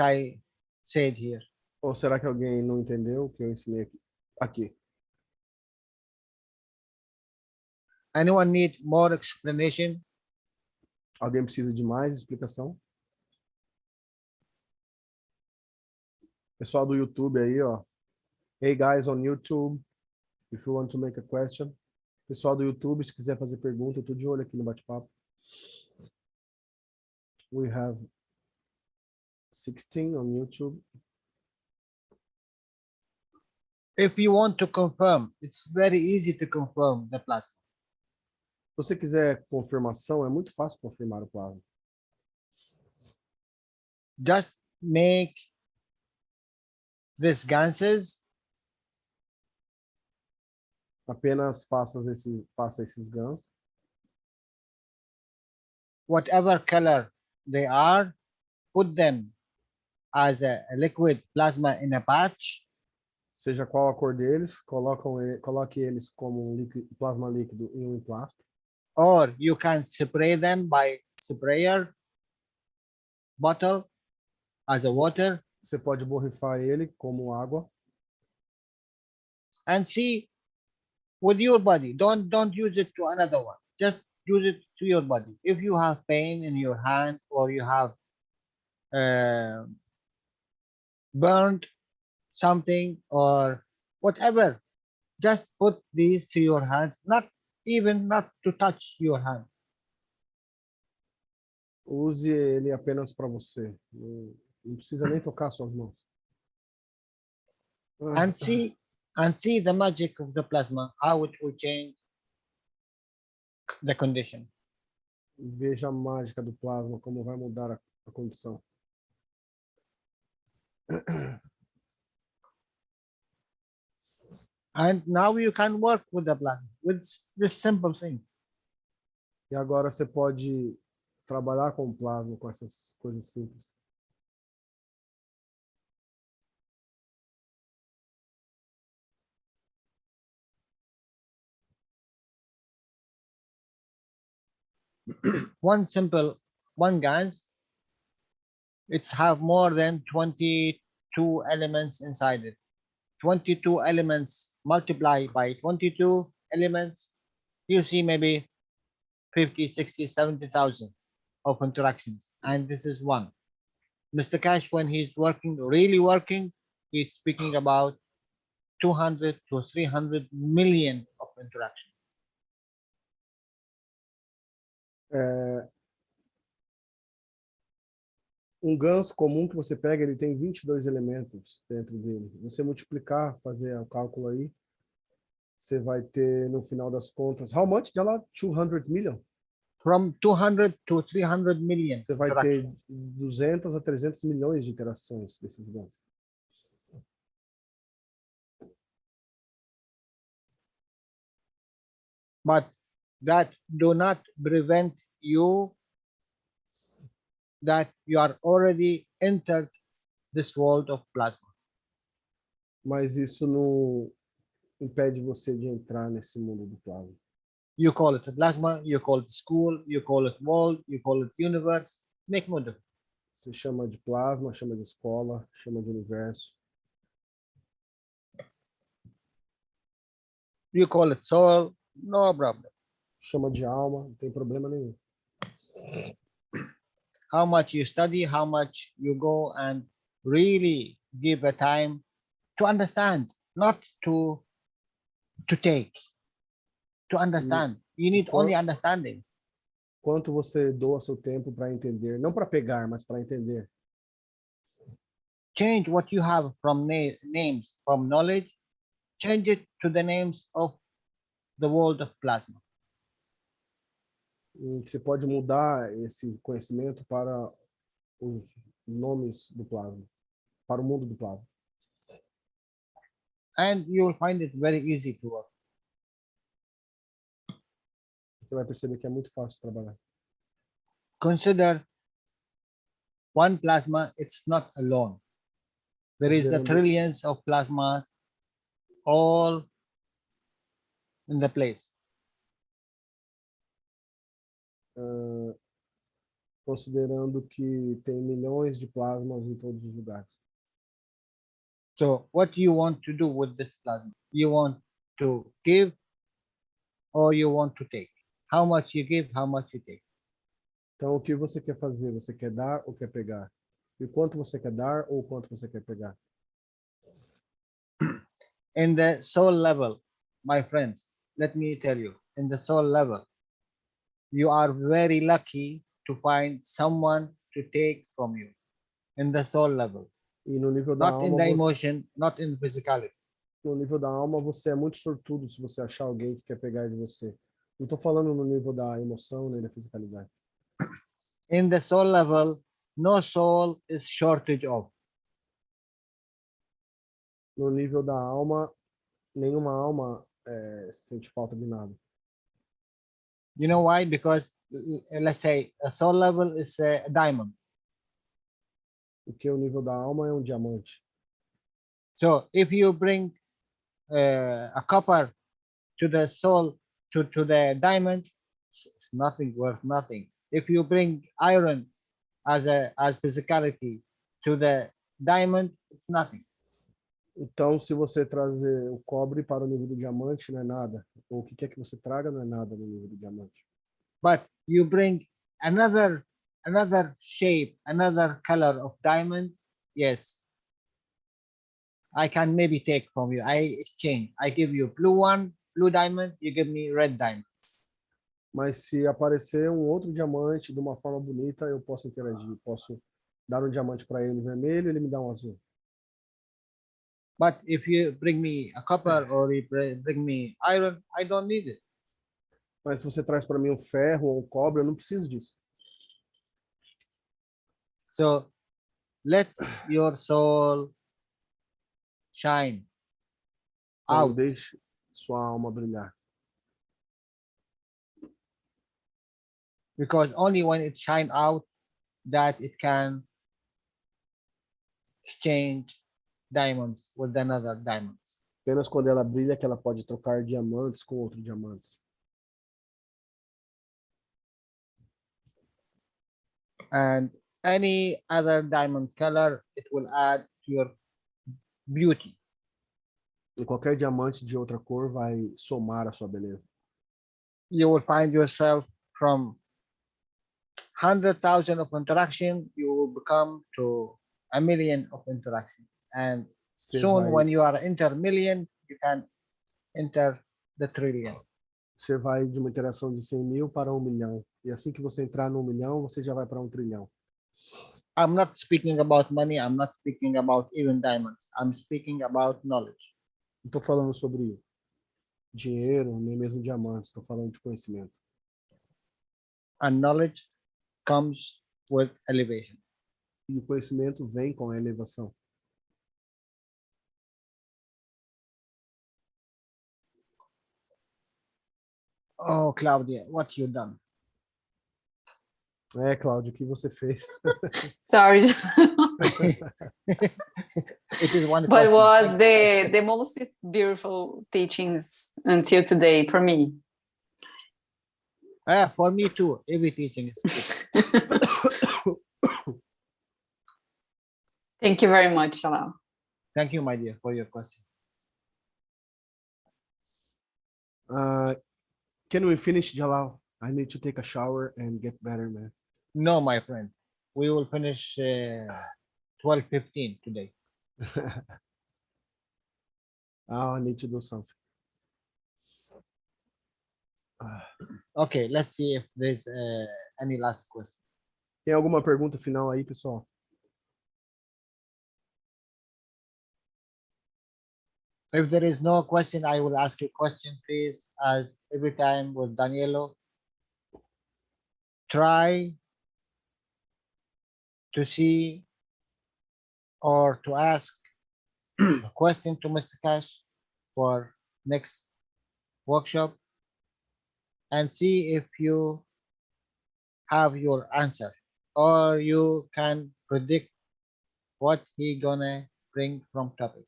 I said here? Ou será que alguém não entendeu o que eu ensinei aqui? Aqui. Anyone need more explanation? Alguém precisa de mais explicação? Pessoal do YouTube aí, ó. Hey guys on YouTube, if you want to make a question. Pessoal do YouTube, se quiser fazer pergunta, eu tô de olho aqui no bate-papo. We have 16 on YouTube. If you want to confirm, it's very easy to confirm the plasma. Se você quiser confirmação, é muito fácil confirmar o plasma. Just make these ganses Apenas faça esses GANs. whatever color they are, put them as a liquid plasma in a patch, Seja qual a cor deles, coloque eles como um plasma líquido em um emplasto. or you can spray them by sprayer bottle as a water, Você pode borrifar ele como água. and see with your body. Don't use it to another one. Just use it to your body. If you have pain in your hand or you have burned something or whatever, just put these to your hands, not to touch your hand. Use ele apenas para você. Não precisa nem tocar suas mãos. And see the magic of the plasma, how it will change the condition. Veja a mágica do plasma, como vai mudar a condição. And now you can work with the plasma, with this simple thing. E agora você pode trabalhar com o plasma, com essas coisas simples. One GANs, it's have more than 22 elements inside it. 22 elements multiplied by 22 elements, you see maybe 50, 60, 70,000 of interactions. And this is one. Mr. Keshe, when he's working, really working, he's speaking about 200 to 300 million of interactions. Um ganso comum que você pega, ele tem 22 elementos dentro dele. Você multiplicar, fazer o cálculo aí, você vai ter, no final das contas, how much, Jalal? 200 million? From 200 to 300 million. Você vai ter 200 a 300 milhões de interações desses gansos. But that do not prevent you that you are already entered this world of plasma. Mas isso não impede você de entrar nesse mundo do plasma. You call it plasma, you call it school, you call it world, you call it universe, make no difference. Você chama de plasma, chama de escola, chama de universo. You call it soul, no problem. Chama de alma, não tem problema nenhum. How much you study, how much you go and really give a time to understand, not to take, to understand. You need only understanding. Quanto você doa seu tempo para entender, não para pegar, mas para entender. Change what you have from names, from knowledge, change it to the names of the world of plasma. E você pode mudar esse conhecimento para os nomes do plasma, para o mundo do plasma. And you'll find it very easy to work. Você vai perceber que é muito fácil trabalhar. Consider one plasma, it's not alone. There is the trillions of plasmas all in the place. Considerando que tem milhões de plasmas em todos os lugares. So what you want to do with this plasma? You want to give or you want to take? How much you give, how much you take? Então, o que você quer fazer? Você quer dar ou quer pegar? E quanto você quer dar ou quanto você quer pegar? In the soul level, my friends, let me tell you, in the soul level, you are very lucky to find someone to take from you. In the soul level. E no nível da Not alma, in the emotion, not in physicality. No nível da alma, você é muito sortudo se você achar alguém que quer pegar de você. Não estou falando no nível da emoção nem da fisicalidade. In the soul level, no soul is shortage of. No nível da alma, nenhuma alma sente falta de nada. You know why? Because let's say a soul level is a diamond. Porque o nível da alma é um diamante. So if you bring a copper to the soul, to the diamond, it's nothing, worth nothing. If you bring iron as physicality to the diamond, it's nothing. Então, se você trazer o cobre para o nível do diamante, não é nada. Ou o que quer que você traga, não é nada no nível do diamante. But you bring another shape, another color of diamond, yes, I can maybe take from you. I exchange. I give you blue diamond, you give me red diamond. mas se aparecer um outro diamante de uma forma bonita, eu posso interagir. Posso dar um diamante para ele vermelho, ele me dá um azul. But if you bring me a copper or you bring me iron, I don't need it. Mas se você traz para mim um ferro ou um cobre, eu não preciso disso. So let your soul shine Então, out. deixe sua alma brilhar. Because only when it shine out that it can exchange diamonds with another diamonds. Apenas quando ela brilha que ela pode trocar diamantes com outros diamantes. And any other diamond color, it will add to your beauty. E qualquer diamante de outra cor vai somar a sua beleza. You will find yourself from 100,000 of interaction, you will become to 1,000,000 of interaction. And Você soon vai, when you are enter million, you can enter the trillion. você vai de uma interação de 100.000 para 1 milhão. E assim que você entrar no 1 milhão, você já vai para 1 trilhão. I'm not speaking about money. I'm not speaking about even diamonds. I'm speaking about knowledge. Não estou falando sobre dinheiro, nem mesmo diamantes. Estou falando de conhecimento. And knowledge comes with elevation. E o conhecimento vem com a elevação. Oh, Claudia, what you done? Cláudio, o que você fez? Sorry. It is one But question. was the most beautiful teachings until today for me. For me too. Every teaching is good. Thank you very much, Jalal. Thank you, my dear, for your question. Can we finish, Jalal? I need to take a shower and get better, man. No, my friend. We will finish 12:15 today. I need to do something. Okay, let's see if there's any last question. Tem alguma pergunta final aí, pessoal? If there is no question, I will ask you a question, please. As every time with Danielo, try to see or to ask a question to Mr. Keshe for next workshop and see if you have your answer or you can predict what he gonna bring from topic.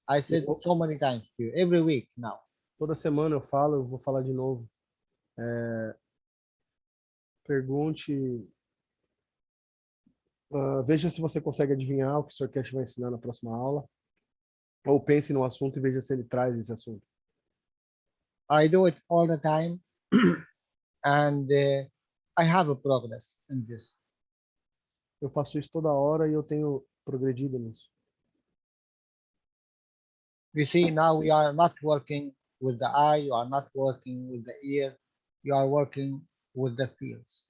I said so many times to you, every week now. Toda semana eu falo, eu vou falar de novo. Pergunte, veja se você consegue adivinhar o que o Sr. Keshe vai ensinar na próxima aula. Ou pense no assunto e veja se ele traz esse assunto. I do it all the time and I have a progress in this. Eu faço isso toda hora e eu tenho progredido nisso. You see, now we are not working with the eye, you are not working with the ear, you are working with the fields.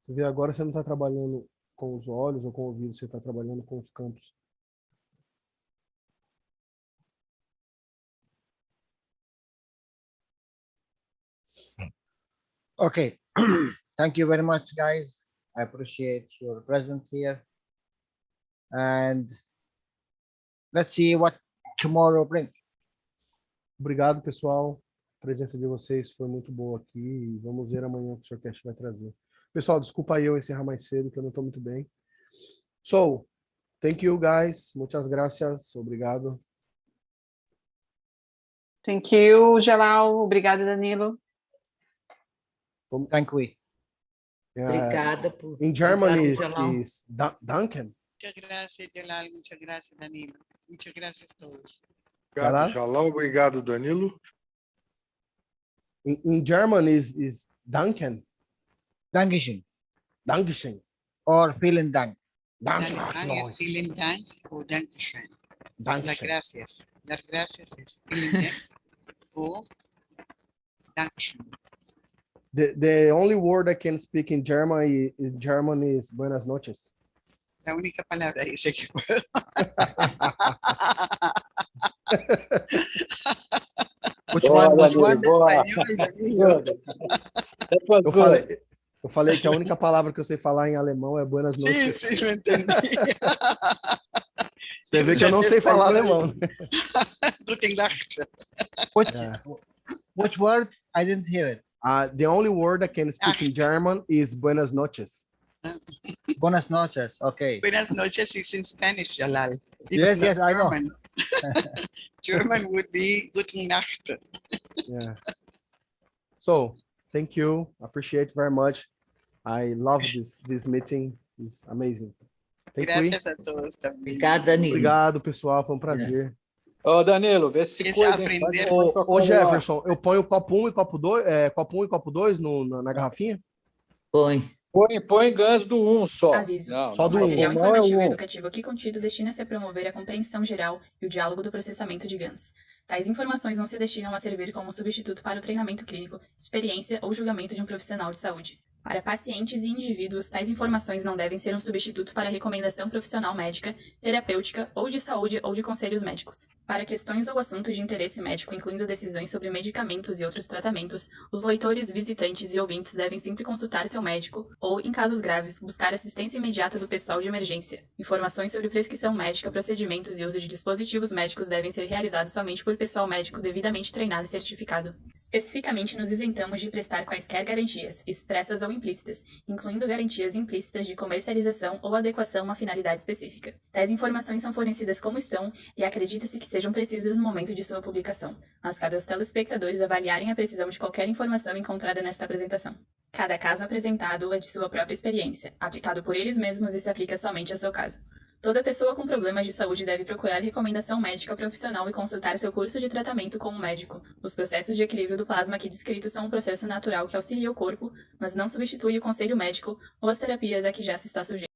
Você vê, agora você não está trabalhando com os olhos ou com o ouvido, você está trabalhando com os campos. Okay, thank you very much, guys. I appreciate your presence here. And let's see what tomorrow brings. Obrigado, pessoal. A presença de vocês foi muito boa aqui e vamos ver amanhã o que o Sr. Keshe vai trazer. Pessoal, desculpa aí eu encerrar mais cedo, que eu não estou muito bem. So, thank you, guys. Muchas gracias. Obrigado. Thank you, Jalal. Obrigada, Danilo. Thank you. Obrigada por. In German Obrigado, is Duncan. Muchas gracias, Jalal. Muchas gracias, Danilo. Muchas gracias a todos. Jalal? Obrigado, Jalal. Obrigado, Danilo. In German is Duncan. Dankeschön. Dankeschön. Or vielen Dank. En Alemania es vielen Dank o Dankeschön. Las Dankeschön. gracias. Las gracias es vielen Dank o Dankeschön. The only word I can speak in German is buenas noches. La única palabra dice que Which one? Which one? Eu falei que a única palavra que eu sei falar em alemão é buenas noches. Sim, eu entendi. Você vê que eu não sei falar alemão. Guten Nacht. Which word? I didn't hear it. The only word I can speak in German is buenas noches. Buenas noches. Okay. Buenas noches is in Spanish, Jalal. Yes, yes, I know. German would be Guten Nacht. Yeah. So, thank you. Appreciate very much. I love this meeting. It's amazing. Thank you. Graças a todos também. Obrigado, Danilo. Obrigado, pessoal. Foi um prazer. Ô, Danilo, vê se Eles cuida, hein? aprenderam. Faz um protocolo Ô, lá. Jefferson, eu ponho copo 1 e copo 2, copo 2 na garrafinha? Põe. Põe gás do 1 só. Aviso. Não, Só O do material não é informativo e o 1. educativo aqui contido destina-se a promover a compreensão geral e o diálogo do processamento de GANs. Tais informações não se destinam a servir como substituto para o treinamento clínico, experiência ou julgamento de um profissional de saúde. Para pacientes e indivíduos, tais informações não devem ser um substituto para recomendação profissional médica, terapêutica ou de saúde ou de conselhos médicos. Para questões ou assuntos de interesse médico, incluindo decisões sobre medicamentos e outros tratamentos, os leitores, visitantes e ouvintes devem sempre consultar seu médico ou, em casos graves, buscar assistência imediata do pessoal de emergência. Informações sobre prescrição médica, procedimentos e uso de dispositivos médicos devem ser realizados somente por pessoal médico devidamente treinado e certificado. Especificamente, nos isentamos de prestar quaisquer garantias, expressas ou implícitas, incluindo garantias implícitas de comercialização ou adequação a uma finalidade específica. Tais informações são fornecidas como estão e acredita-se que sejam precisas no momento de sua publicação, mas cabe aos telespectadores avaliarem a precisão de qualquer informação encontrada nesta apresentação. Cada caso apresentado é de sua própria experiência, aplicado por eles mesmos e se aplica somente ao seu caso. Toda pessoa com problemas de saúde deve procurar recomendação médica profissional e consultar seu curso de tratamento com um médico. Os processos de equilíbrio do plasma aqui descritos são um processo natural que auxilia o corpo, mas não substitui o conselho médico ou as terapias a que já se está sujeito.